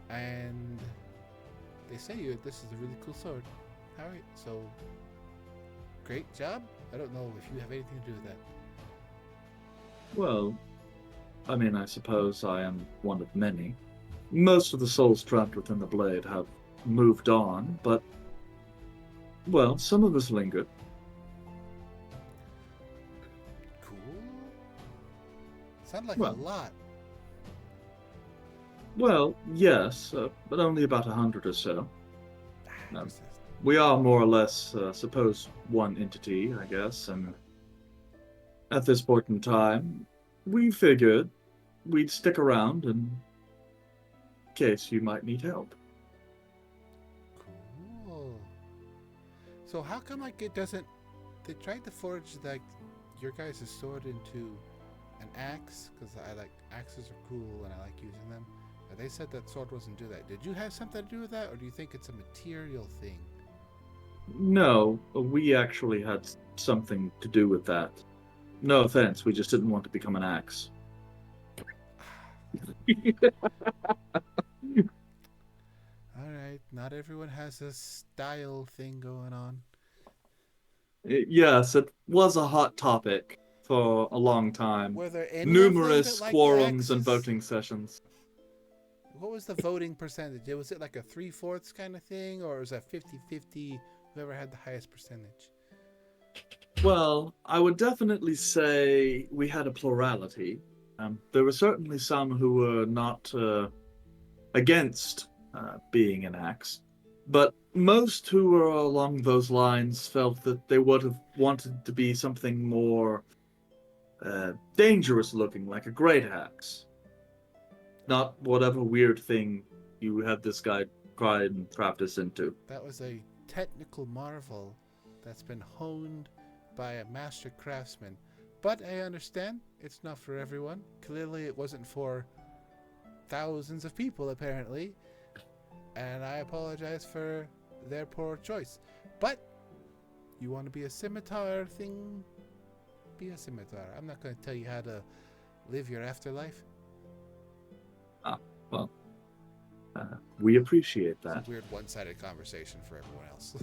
and they say this is a really cool sword. Alright, so great job. I don't know if you have anything to do with that. Well, I mean, I suppose I am one of many. Most of the souls trapped within the blade have moved on, but, well, some of us lingered. Cool. Sounds like Well. a lot. Well, yes, but only about 100 or so. No. This is- We are more or less, suppose, one entity, I guess, and at this point in time, we figured we'd stick around in case you might need help. Cool. So how come like it doesn't? They tried to forge like your guys' sword into an axe because I like axes are cool and I like using them. But they said that sword wasn't do that. Did you have something to do with that, or do you think it's a material thing? No, we actually had something to do with that. No offense, we just didn't want to become an axe. All right, not everyone has a style thing going on. Yes, it was a hot topic for a long time. Were there any of them that Numerous liked the quorums and axes? voting sessions. What was the voting percentage? Was it like a 3/4 kind of thing, or was that 50-50? Whoever had the highest percentage? Well, I would definitely say we had a plurality. There were certainly some who were not against being an axe, but most who were along those lines felt that they would have wanted to be something more dangerous looking, like a great axe. Not whatever weird thing you had this guy try and craft us into. That was a technical marvel that's been honed by a master craftsman. But I understand it's not for everyone. Clearly, it wasn't for thousands of people, apparently. And I apologize for their poor choice. But you want to be a scimitar thing? Be a scimitar. I'm not going to tell you how to live your afterlife. Ah, well, we appreciate It's that. a weird one-sided conversation for everyone else.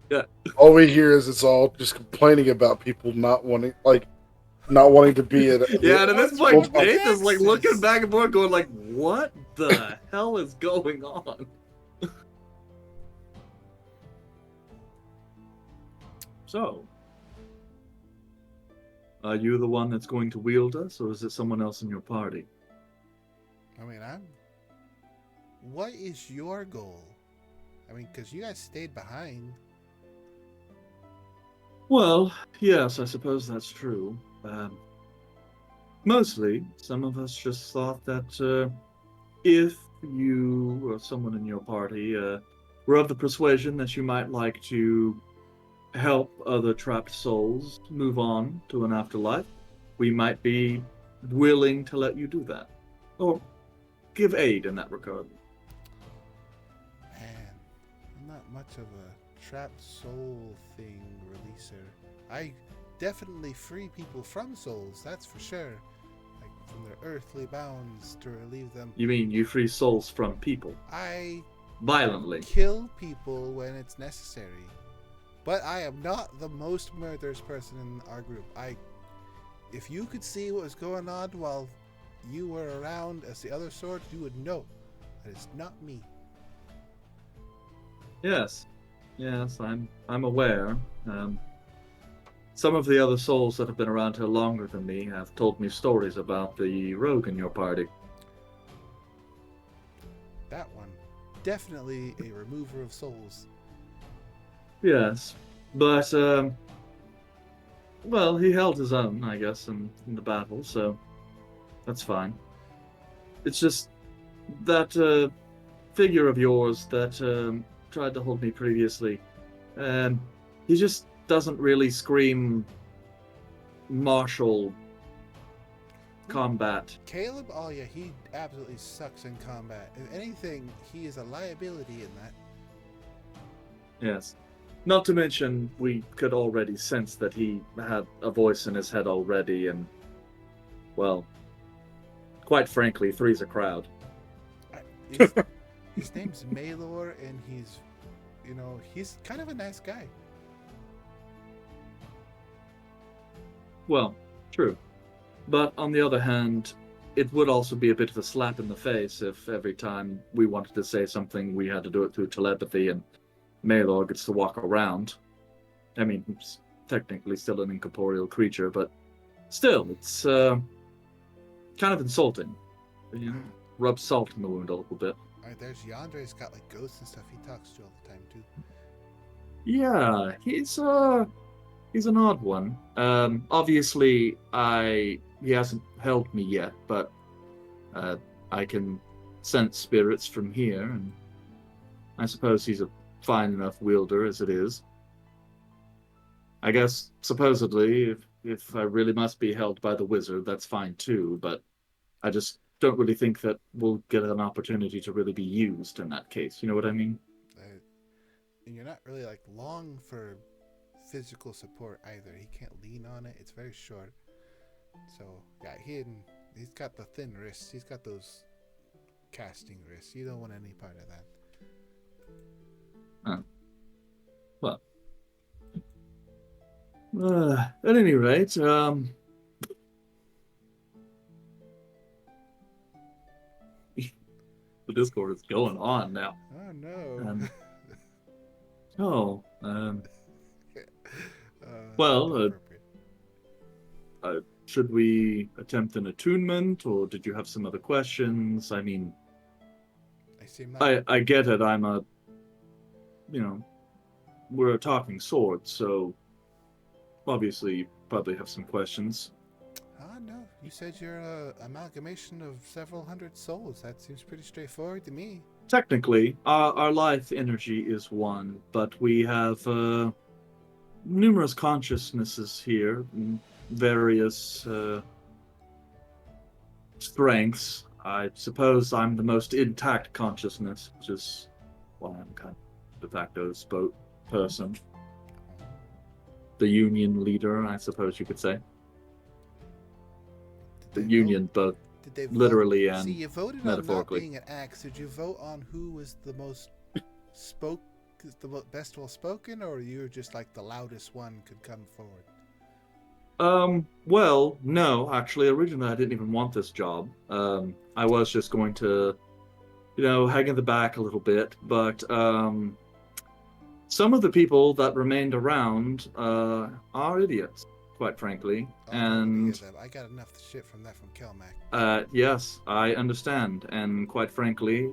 Yeah. All we hear is it's all just complaining about people not wanting to be at. Yeah, and at this What's point, wrong with Faith is like axes? looking back and forth, going like, "What the hell is going on?" So, are you the one that's going to wield us, or is it someone else in your party? I mean, what is your goal? I mean, because you guys stayed behind. Well, yes, I suppose that's true. Mostly, some of us just thought that if you or someone in your party were of the persuasion that you might like to help other trapped souls move on to an afterlife, we might be willing to let you do that. Or give aid in that regard. Man, I'm not much of a trapped soul thing releaser. I definitely free people from souls, that's for sure. Like from their earthly bounds to relieve them. You mean you free souls from people? I Violently. kill people when it's necessary. But I am not the most murderous person in our group. If you could see what was going on while you were around as the other sword, you would know that it's not me. Yes. Yes, I'm aware. Some of the other souls that have been around here longer than me have told me stories about the rogue in your party. That one. Definitely a remover of souls. Yes, but well, he held his own, I guess, in the battle, so that's fine. It's just that figure of yours that tried to hold me previously. He just doesn't really scream martial combat. Caleb, oh yeah, he absolutely sucks in combat. If anything, he is a liability in that. Yes. Not to mention, we could already sense that he had a voice in his head already, and, well, quite frankly, three's a crowd. His name's Malor, and he's kind of a nice guy. Well, true. But on the other hand, it would also be a bit of a slap in the face if every time we wanted to say something, we had to do it through telepathy, and Malor gets to walk around. I mean, he's technically still an incorporeal creature, but still, it's kind of insulting. You know, rub salt in the wound a little bit. Alright, there's Yandre's got like ghosts and stuff he talks to all the time too. Yeah, he's an odd one. Obviously, he hasn't helped me yet, but I can sense spirits from here, and I suppose he's a fine enough wielder as it is. I guess supposedly, if I really must be held by the wizard, that's fine too. But I just don't really think that we'll get an opportunity to really be used in that case. You know what I mean? and you're not really like long for physical support either. He can't lean on it. It's very short. So yeah, he's got the thin wrists. He's got those casting wrists. You don't want any part of that. Well, at any rate, the Discord is going on now. Oh no. Oh, uh, well, inappropriate. should we attempt an attunement, or did you have some other questions? I mean, I seem like I get it. I'm a, we're a talking sword, so obviously you probably have some questions. no. You said you're a amalgamation of several hundred souls. That seems pretty straightforward to me. Technically, our life energy is one, but we have numerous consciousnesses here, various strengths. I suppose I'm the most intact consciousness, which is why I'm kind of de facto person. The union leader, I suppose you could say. The union, both Did they literally vote? and See, you voted metaphorically. on not being an axe. Did you vote on who was the most best well spoken, or you were just like the loudest one could come forward? Well, no, actually, originally I didn't even want this job. I was just going to, hang in the back a little bit, but some of the people that remained around are idiots, quite frankly. And I got enough shit from that from Kelmac. yes, I understand. And quite frankly,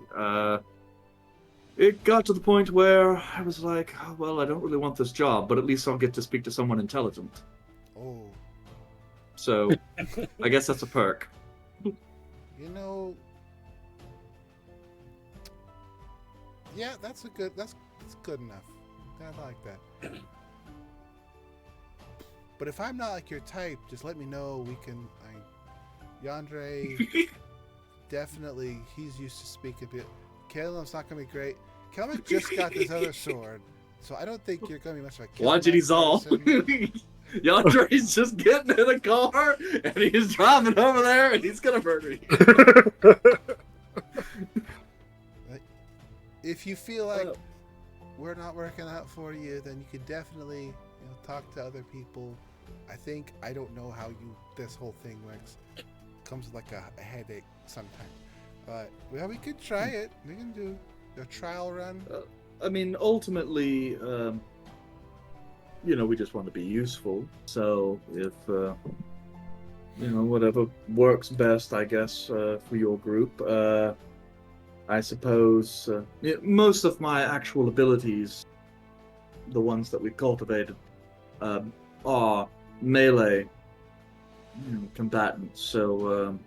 it got to the point where I was like, oh, well, I don't really want this job, but at least I'll get to speak to someone intelligent. Oh. So I guess that's a perk. Yeah, that's good enough. I like that. But if I'm not like your type, just let me know. We can. Yandere, definitely, he's used to speak a bit. Caleb's not gonna be great. Caleb just got this other sword, so I don't think you're gonna be much of a Caleb. Watch it, he's all. Yandere's just getting in a car and he's driving over there and he's gonna murder you. If you feel like we're not working out for you, then you can definitely talk to other people. I don't know how this whole thing works. It comes with like a headache sometimes. But we could try it. We can do a trial run. I mean, ultimately, we just want to be useful. So if, whatever works best, I guess, for your group. I suppose most of my actual abilities, the ones that we've cultivated, are melee combatants. So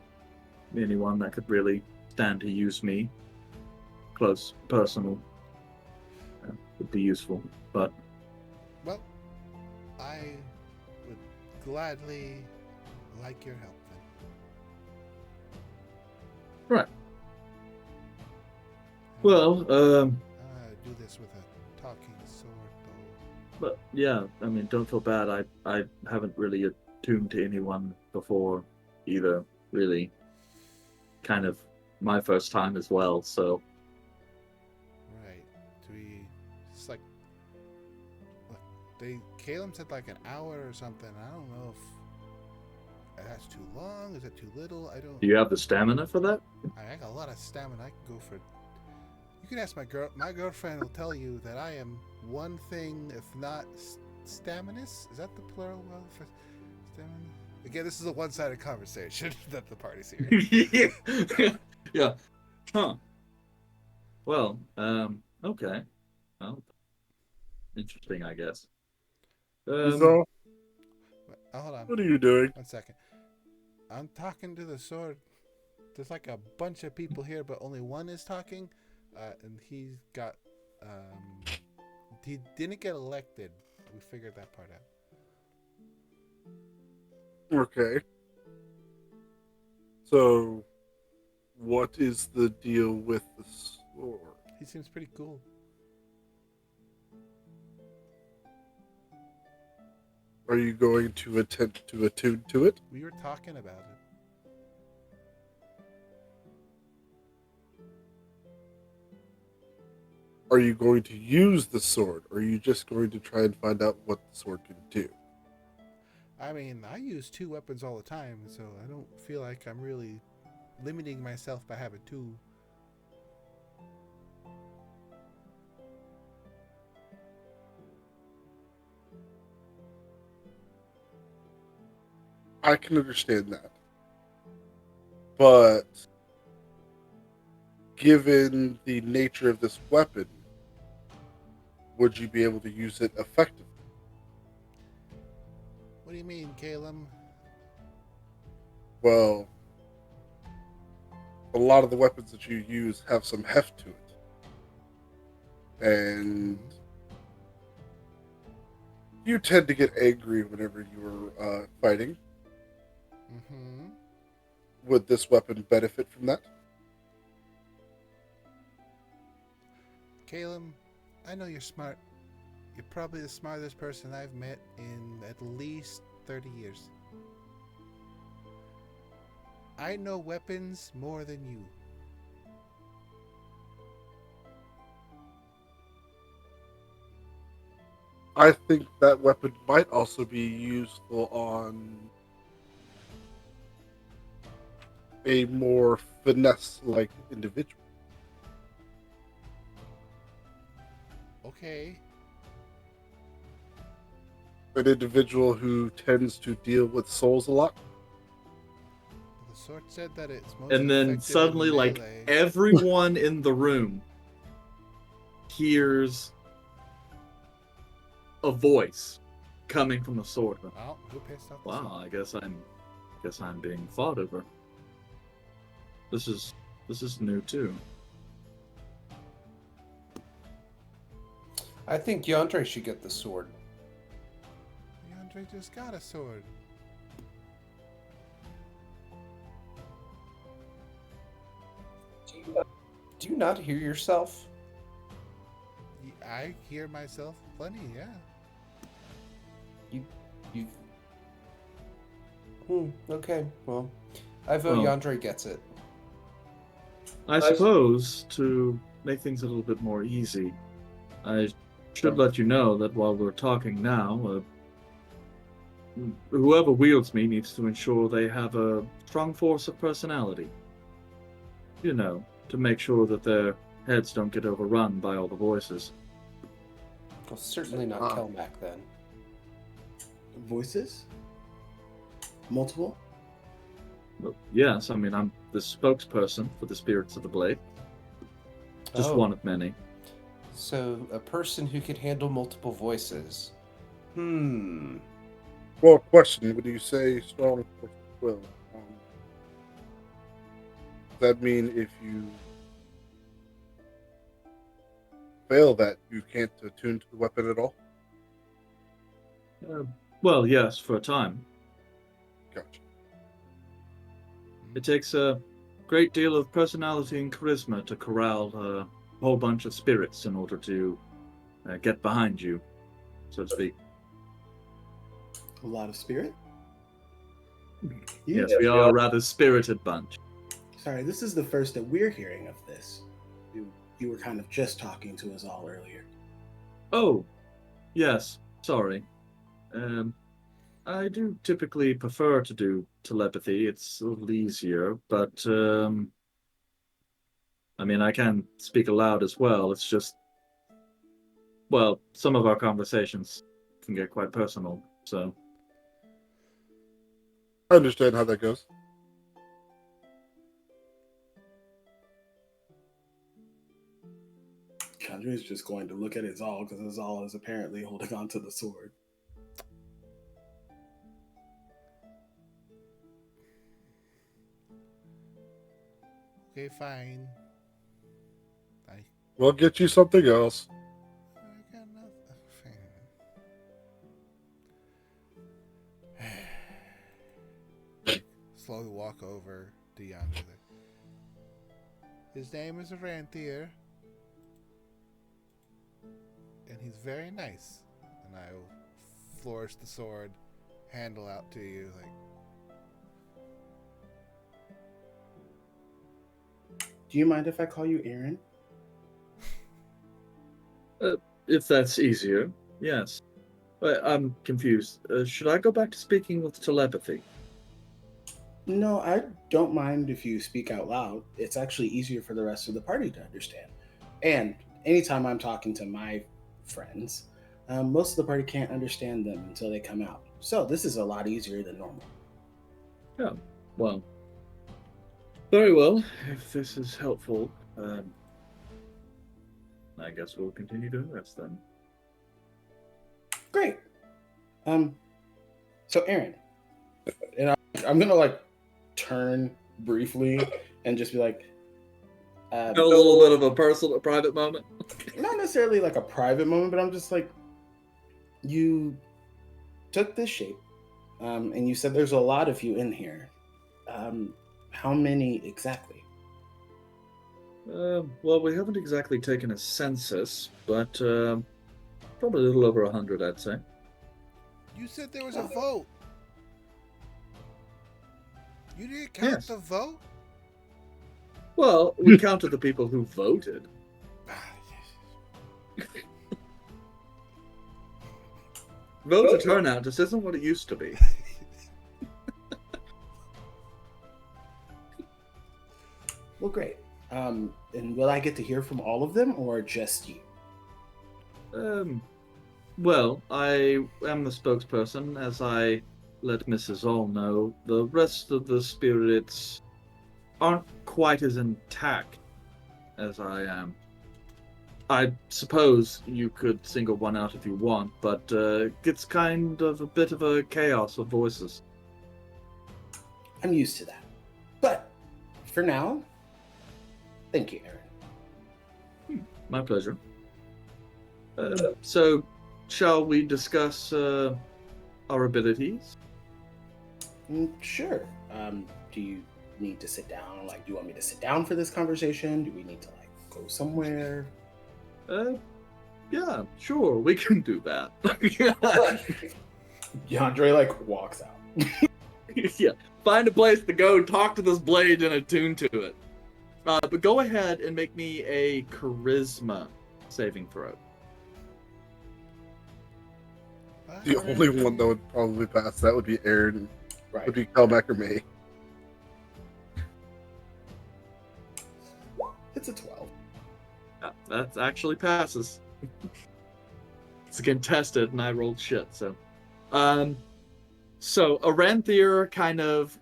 anyone that could really stand to use me, close, personal, would be useful. But well, I would gladly like your help then. Right. Well, do this with a talking sword, though. But yeah, I mean, don't feel bad. I haven't really attuned to anyone before either. Really, kind of my first time as well. So. Right. It's like, Caleb said like an hour or something. I don't know if that's too long. Is that too little? I don't. Do you have the stamina for that? I got a lot of stamina. I can go for. You can ask my girlfriend will tell you that I am one thing, if not staminous. Is that the plural for stamina? Again, this is a one-sided conversation that the party's here. Yeah. Huh. Well, okay. Well, interesting, I guess. So, hold on. what are you doing? 1 second. I'm talking to the sword. There's like a bunch of people here, but only one is talking. And he's got, he didn't get elected. We figured that part out. Okay. So, what is the deal with the sword? He seems pretty cool. Are you going to attempt to attune to it? We were talking about it. Are you going to use the sword? Or are you just going to try and find out what the sword can do? I mean, I use 2 weapons all the time, so I don't feel like I'm really limiting myself by having 2. I can understand that. But given the nature of this weapon, would you be able to use it effectively? What do you mean, Caleb? Well, a lot of the weapons that you use have some heft to it. And you tend to get angry whenever you are fighting. Mm-hmm. Would this weapon benefit from that? Caleb, I know you're smart. You're probably the smartest person I've met in at least 30 years. I know weapons more than you. I think that weapon might also be useful on a more finesse-like individual. Okay. An individual who tends to deal with souls a lot. The sword said that it's most And then effective suddenly, in like, melee. everyone in the room hears a voice coming from the sword. Oh, who pissed off the Wow, sword? I guess I'm being fought over. This is new too. I think Yandere should get the sword. Andre just got a sword. Do you not hear yourself? I hear myself plenty, yeah. You. Okay. Well, I vote Well, Yandere gets it. I suppose to make things a little bit more easy, I should let you know that while we're talking now, whoever wields me needs to ensure they have a strong force of personality. You know, to make sure that their heads don't get overrun by all the voices. Well, certainly not Ah. Kelmac then. Voices? Multiple? But yes, I mean, I'm the spokesperson for the spirits of the blade. Just Oh. one of many. So, a person who could handle multiple voices. Well, question: when you say strong force of will, does that mean if you fail that, you can't attune to the weapon at all? Well, yes, for a time. Gotcha. It takes a great deal of personality and charisma to corral a whole bunch of spirits in order to get behind you, so to speak. A lot of spirit? Yes, we are a rather spirited bunch. Sorry, this is the first that we're hearing of this. You were kind of just talking to us all earlier. Oh, yes, sorry. I do typically prefer to do telepathy. It's a little easier, but I mean, I can speak aloud as well. It's just, well, some of our conversations can get quite personal, so. I understand how that goes. Chandra is just going to look at Izal because Izal is apparently holding onto the sword. Okay, fine. We'll get you something else. I got nothing. Slowly walk over to Yandere. His name is Ranthier. And he's very nice. And I will flourish the sword handle out to you. Like, Do you mind if I call you Aaron? If that's easier, yes. But I'm confused. Should I go back to speaking with telepathy? No, I don't mind if you speak out loud. It's actually easier for the rest of the party to understand. And anytime I'm talking to my friends, most of the party can't understand them until they come out. So this is a lot easier than normal. Yeah. Well. Very well. If this is helpful, I guess we'll continue doing this then. Great. So Aaron, and I'm gonna like turn briefly and just be like, A little bit of a personal, private moment. not necessarily like a private moment, but I'm just like, you took this shape, and you said there's a lot of you in here. How many exactly? Well, we haven't exactly taken a census, but probably a little over 100, I'd say. you said there was a vote. You didn't count Yes. the vote? Well, we counted the people who voted. Voter turnout just isn't what it used to be. Well, great. And will I get to hear from all of them or just you? Well, I am the spokesperson, as I let Mrs. All know. The rest of the spirits aren't quite as intact as I am. I suppose you could single one out if you want, but it's kind of a bit of a chaos of voices. I'm used to that. But for now, thank you, Aaron. My pleasure. So, shall we discuss our abilities? Sure. Do you need to sit down? Like, do you want me to sit down for this conversation? Do we need to like go somewhere? Yeah, sure, we can do that. Yandere like walks out. Yeah, find a place to go, talk to this blade, and attune to it. But go ahead and make me a charisma saving throw. The only one that would probably pass that would be Aaron. Right. Would be Kelbeck or me. It's a 12. Yeah, that actually passes. It's contested, and I rolled shit. So Aranthier kind of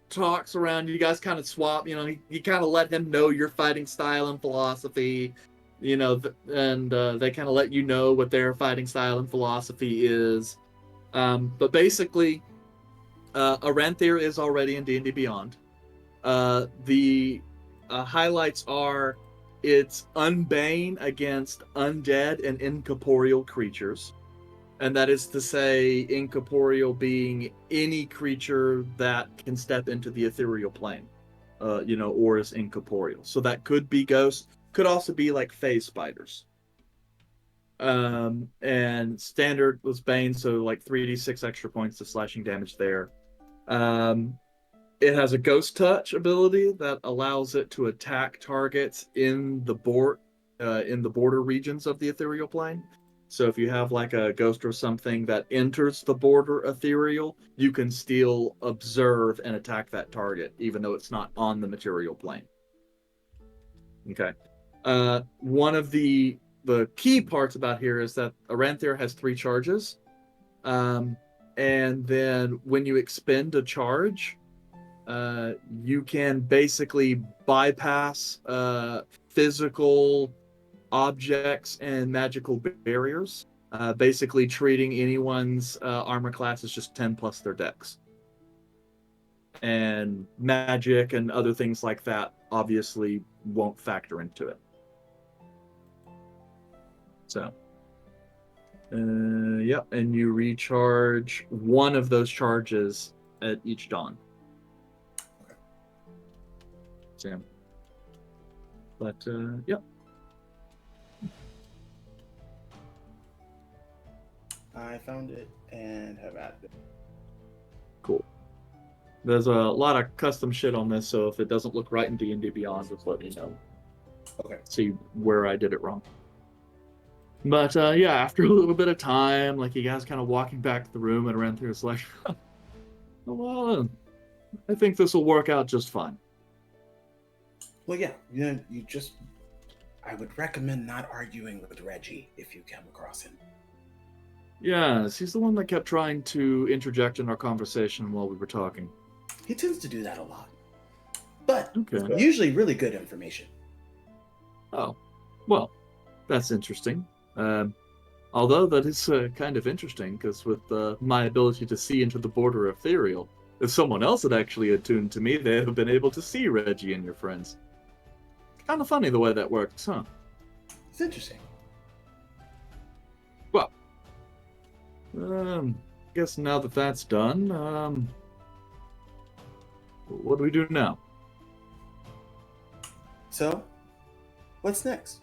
talks around. You guys kind of swap. You know, you kind of let him know your fighting style and philosophy. You know, and they kind of let you know what their fighting style and philosophy is. But basically, Aranthier is already in D&D Beyond. The highlights are it's Unbane against undead and incorporeal creatures. And that is to say, incorporeal being any creature that can step into the ethereal plane, or is incorporeal. So that could be ghosts, could also be like phase spiders. And standard was Bane, so like 3d6 extra points to slashing damage there. It has a ghost touch ability that allows it to attack targets in the border regions of the ethereal plane. So if you have like a ghost or something that enters the border ethereal, you can still observe and attack that target, even though it's not on the material plane. Okay. One of the key parts about here is that Aranthier has 3 charges. And then when you expend a charge, you can basically bypass physical objects and magical barriers, basically treating anyone's armor class as just 10 plus their dex. And magic and other things like that obviously won't factor into it. So, yeah, and you recharge one of those charges at each dawn. So, but, yeah. I found it and have added it. Cool. There's a lot of custom shit on this, so if it doesn't look right in D&D Beyond, just let me know. Okay. See where I did it wrong. But yeah, after a little bit of time, like you guys kind of walking back to the room and around through, it's like, well, I think this will work out just fine. Well, yeah, you just. I would recommend not arguing with Reggie if you come across him. Yes, he's the one that kept trying to interject in our conversation while we were talking. He tends to do that a lot. But Okay. usually really good information. Oh, well, that's interesting. Although that is kind of interesting, because with my ability to see into the border ethereal, if someone else had actually attuned to me, they'd have been able to see Reggie and your friends. Kind of funny the way that works, huh? It's interesting. Well, guess now that that's done, what do we do now? So, what's next?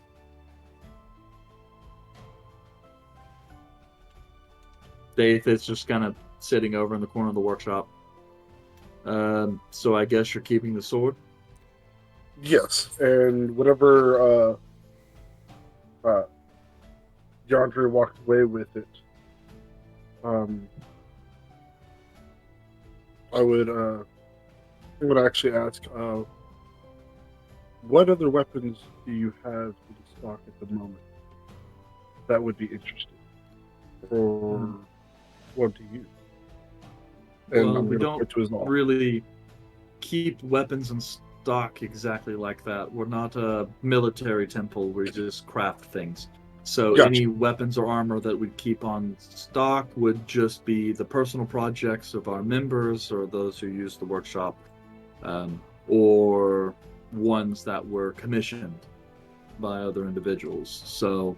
Dave is just kind of sitting over in the corner of the workshop. So I guess you're keeping the sword? Yes, and whenever Yandre walked away with it, I would actually ask, what other weapons do you have in stock at the moment that would be interesting for one to use? And Well, I'm we going to don't point to his law. really keep weapons in stock exactly like that. We're not a military temple where you just craft things. So Gotcha. any weapons or armor that we keep on stock would just be the personal projects of our members or those who use the workshop, or ones that were commissioned by other individuals. So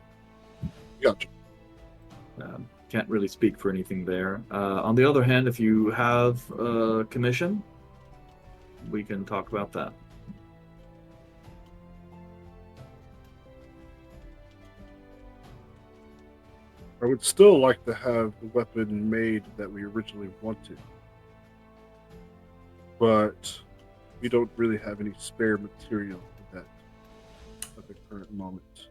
Gotcha. can't really speak for anything there. On the other hand, if you have a commission, we can talk about that. I would still like to have the weapon made that we originally wanted, but we don't really have any spare material for that at the current moment.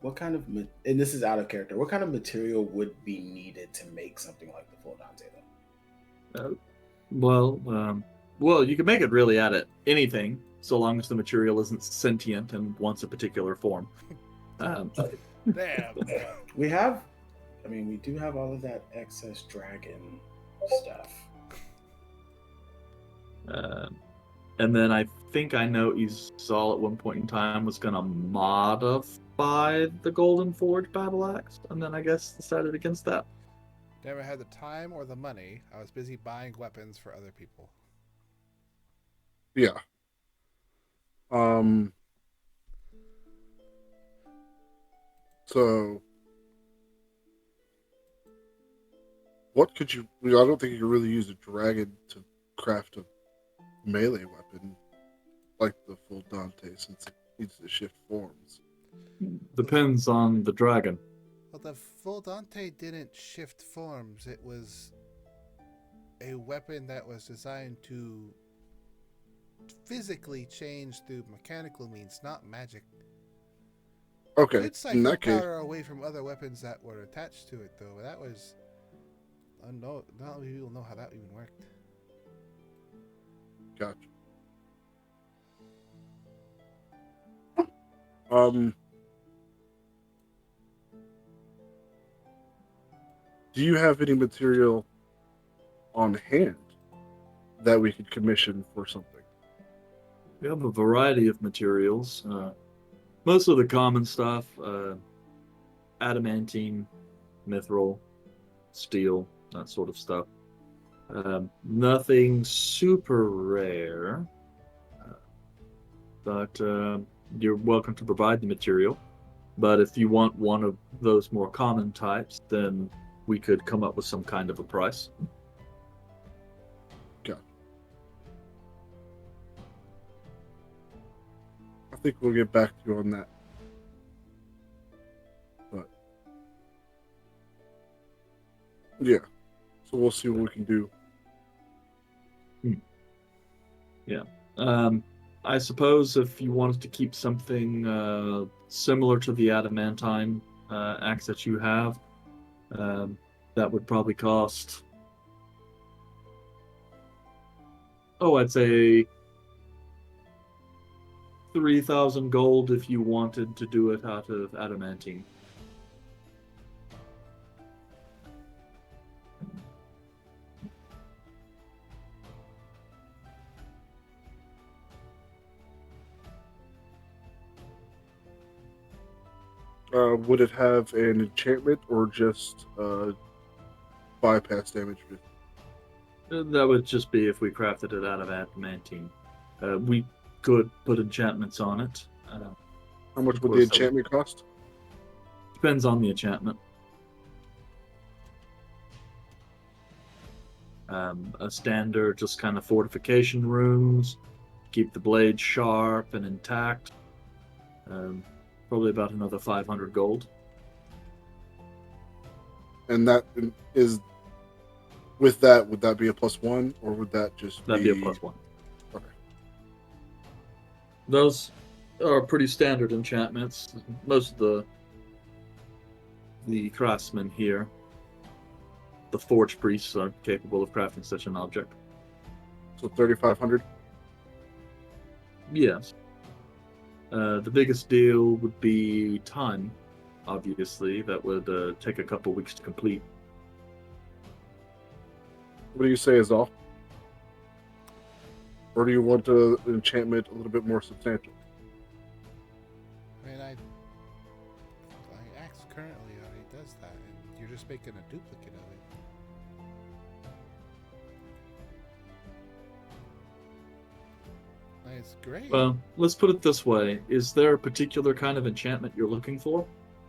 What kind of, and this is out of character, what kind of material would be needed to make something like the full Dante then? Well, you can make it really out of anything, so long as the material isn't sentient and wants a particular form. Damn. We do have all of that excess dragon stuff. And then I think I know Izal at one point in time was going to modify the Golden Forge battle axe, and then I guess decided against that. Never had the time or the money. I was busy buying weapons for other people. Yeah. So, what could you? I don't think you could really use a dragon to craft a melee weapon like the full Dante, since it needs to shift forms. Depends on the dragon. Well, the full Dante didn't shift forms. It was a weapon that was designed to physically change through mechanical means, not magic. Okay, It's in that case, power away from other weapons that were attached to it, though. That was unknown. Not many people know how that even worked. gotcha. Do you have any material on hand that we could commission for something? We have a variety of materials. Most of the common stuff, adamantine, mithril, steel, that sort of stuff. Nothing super rare, but you're welcome to provide the material. But if you want one of those more common types, then we could come up with some kind of a price. Gotcha. I think we'll get back to you on that. But So we'll see what we can do. I suppose if you wanted to keep something similar to the adamantine axe that you have, that would probably cost. Oh, I'd say 3,000 gold if you wanted to do it out of adamantine. Would it have an enchantment or just bypass damage? That would just be if we crafted it out of adamantine. We could put enchantments on it. How much Of would the course, enchantment cost? Depends on the enchantment. A standard, just kind of fortification runes, keep the blade sharp and intact. Probably about another 500 gold. And that is, with that, would that be a +1, or would that just That'd be a +1. Okay. Those are pretty standard enchantments. Most of the craftsmen here, the forge priests, are capable of crafting such an object. So 3,500? Yes. The biggest deal would be time, obviously. That would take a couple weeks to complete. What do you say is off? Or do you want an enchantment a little bit more substantial? I mean, my axe currently already does that, and you're just making a duplicate of it. It's great. Well, let's put it this way. Is there a particular kind of enchantment you're looking for?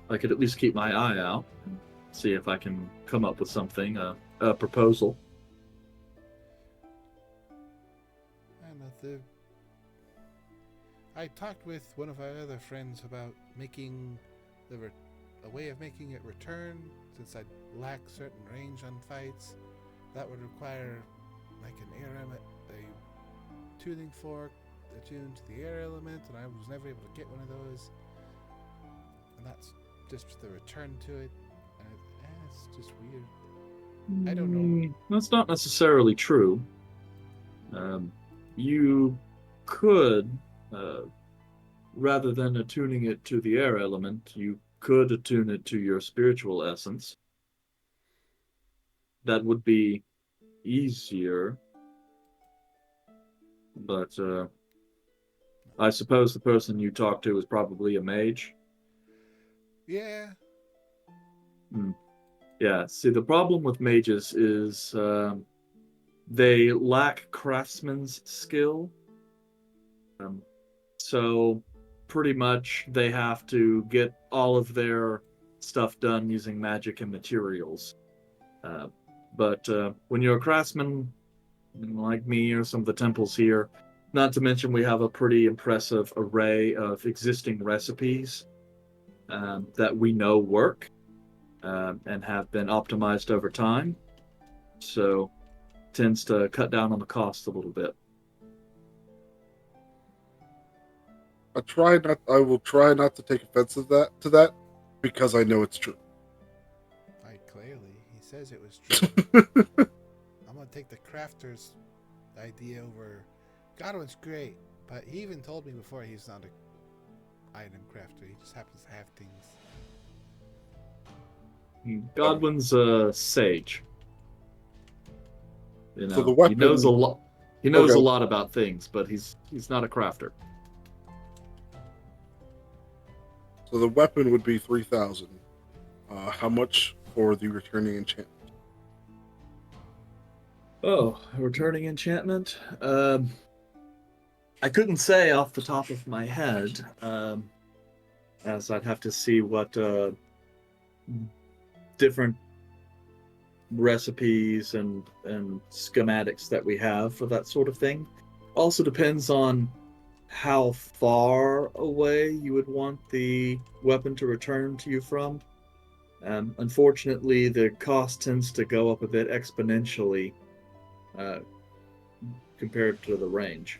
I could at least keep my eye out and see if I can come up with something, a proposal. I talked with one of our other friends about making a way of making it return, since I lack certain range on fights. That would require like an air element, a tuning fork attuned to the air element, and I was never able to get one of those. And that's just the return to it. It's just weird. I don't know. That's not necessarily true. You could, rather than attuning it to the air element, you could attune it to your spiritual essence. That would be easier. But I suppose the person you talked to is probably a mage. Yeah. Yeah, see, the problem with mages is they lack craftsman's skill. So pretty much they have to get all of their stuff done using magic and materials. But when you're a craftsman, like me or some of the temples here, not to mention we have a pretty impressive array of existing recipes that we know work and have been optimized over time. So tends to cut down on the cost a little bit. I will try not to take offense to that because I know it's true. Clearly, he says it was true. I'm gonna take the crafter's idea over. Godwin's great, but he even told me before he's not an item crafter. He just happens to have things. Godwin's a sage. You know, So the weapon, he knows a lot. He knows Okay. a lot about things, but he's not a crafter. So the weapon would be 3,000. How much for the returning enchantment? Oh, returning enchantment? I couldn't say off the top of my head, as I'd have to see what different recipes and schematics that we have for that sort of thing. Also depends on how far away you would want the weapon to return to you from. Unfortunately, the cost tends to go up a bit exponentially compared to the range.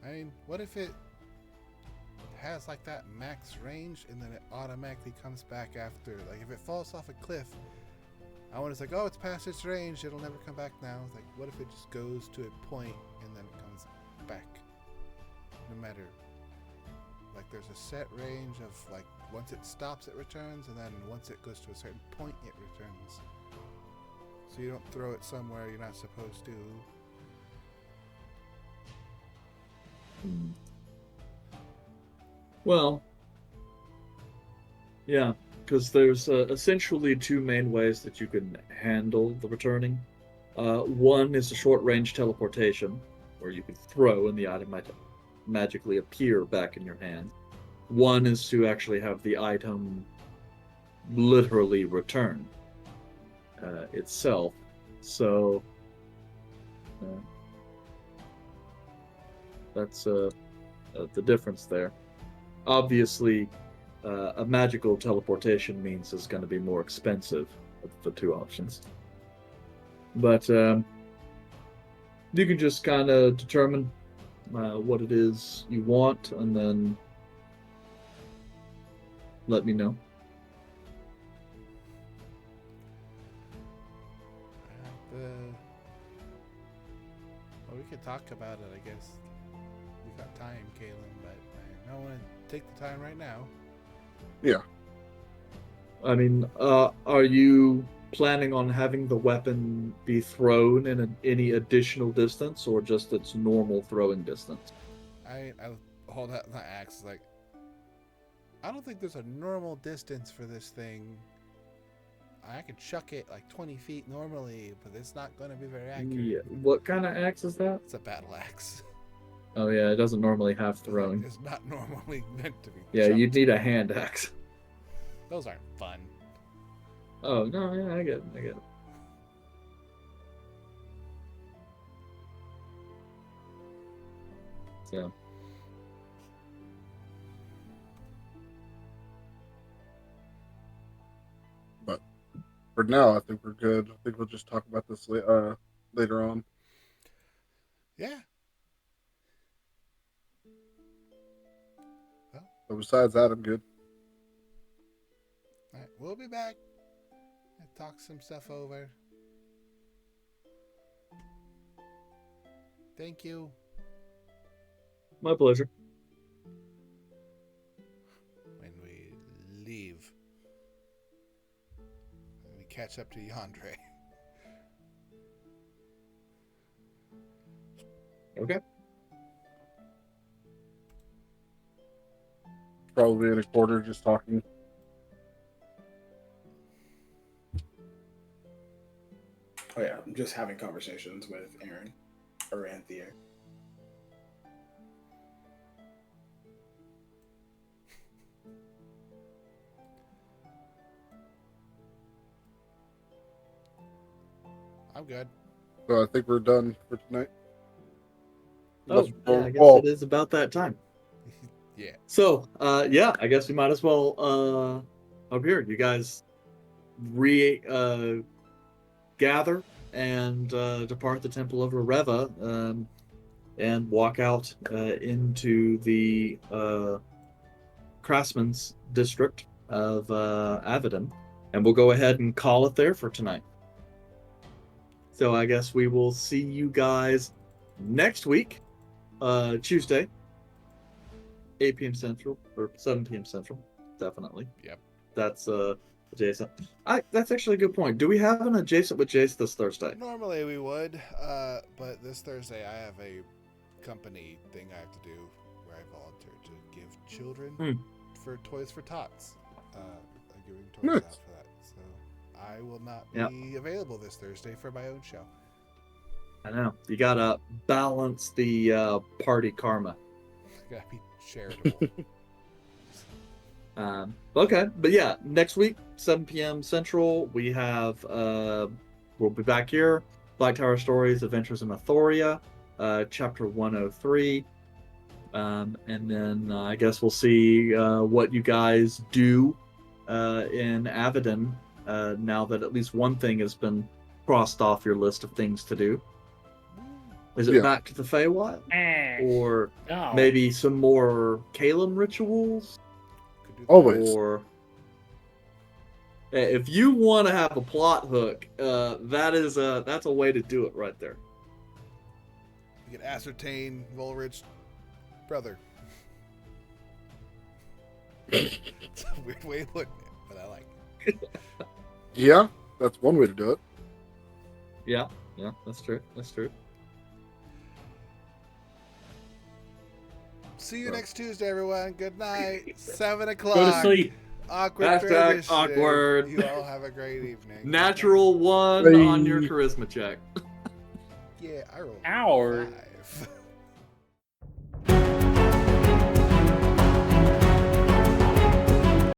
I mean, what if it has like that max range and then it automatically comes back after? Like if it falls off a cliff, I want to say, oh, it's past its range, it'll never come back now. Like, what if it just goes to a point and then comes back? No matter, like, there's a set range of like once it stops, it returns, and then once it goes to a certain point, it returns. So you don't throw it somewhere you're not supposed to. Well, yeah, because there's essentially two main ways that you can handle the returning. One is a short-range teleportation, where you can throw and the item might magically appear back in your hand. One is to actually have the item literally return itself. So that's the difference there. Obviously, a magical teleportation means it's going to be more expensive of the two options. But you can just kind of determine what it is you want and then let me know. Well, we could talk about it, I guess. We got time, Kalen, but I don't want to take the time right now. Yeah. I mean, are you planning on having the weapon be thrown in any additional distance, or just its normal throwing distance? I hold out my axe, like, I don't think there's a normal distance for this thing. I could chuck it like 20 feet normally, but it's not going to be very accurate. Yeah. What kind of axe is that? It's a battle axe. Oh yeah, it doesn't normally have throwing. It's not normally meant to be. Yeah, chucked. you'd need a hand axe. Those aren't fun. Oh no, yeah, I get it. So. But for now, I think we're good. I think we'll just talk about this later on. Yeah. But besides that, I'm good. All right, we'll be back and talk some stuff over. Thank you. My pleasure. When we leave, we catch up to Yandere. Okay. Probably in a quarter, just talking. Oh yeah, I'm just having conversations with Aaron or Anthea. I'm good. So I think we're done for tonight. Oh, yeah, I guess it is about that time. Yeah. So, yeah, I guess we might as well up here. You guys gather and depart the Temple of Areva and walk out into the Craftsman's district of Avedon, and we'll go ahead and call it there for tonight. So I guess we will see you guys next week, Tuesday, 8 p.m. Central, or 7 p.m. Central, definitely. Yep. That's adjacent. That's actually a good point. Do we have an adjacent with Jace this Thursday? Normally we would, but this Thursday I have a company thing I have to do where I volunteer to give children for Toys for Tots. I'm giving toys out for that. So I will not be available this Thursday for my own show. I know. You gotta balance the party karma. Gotta be charitable. Okay, but yeah, next week, 7 p.m. Central, we have we'll be back here. Black Tower Stories: Adventures in Athoria, Chapter 103. And then I guess we'll see what you guys do in Avedon now that at least one thing has been crossed off your list of things to do. Is it Yeah. back to the Feywild? Or No. maybe some more Kalem rituals? Could do Always. Or if you want to have a plot hook, that's a way to do it right there. You can ascertain Volrich's brother. It's a weird way of looking at it, but I like it. Yeah, that's one way to do it. Yeah, that's true. See you next Tuesday, everyone. Good night. 7 o'clock. Go to sleep. Awkward Hashtag tradition. awkward. You all have a great evening. Natural 1 Bye. on your charisma check. Yeah, I rolled Hour. 5.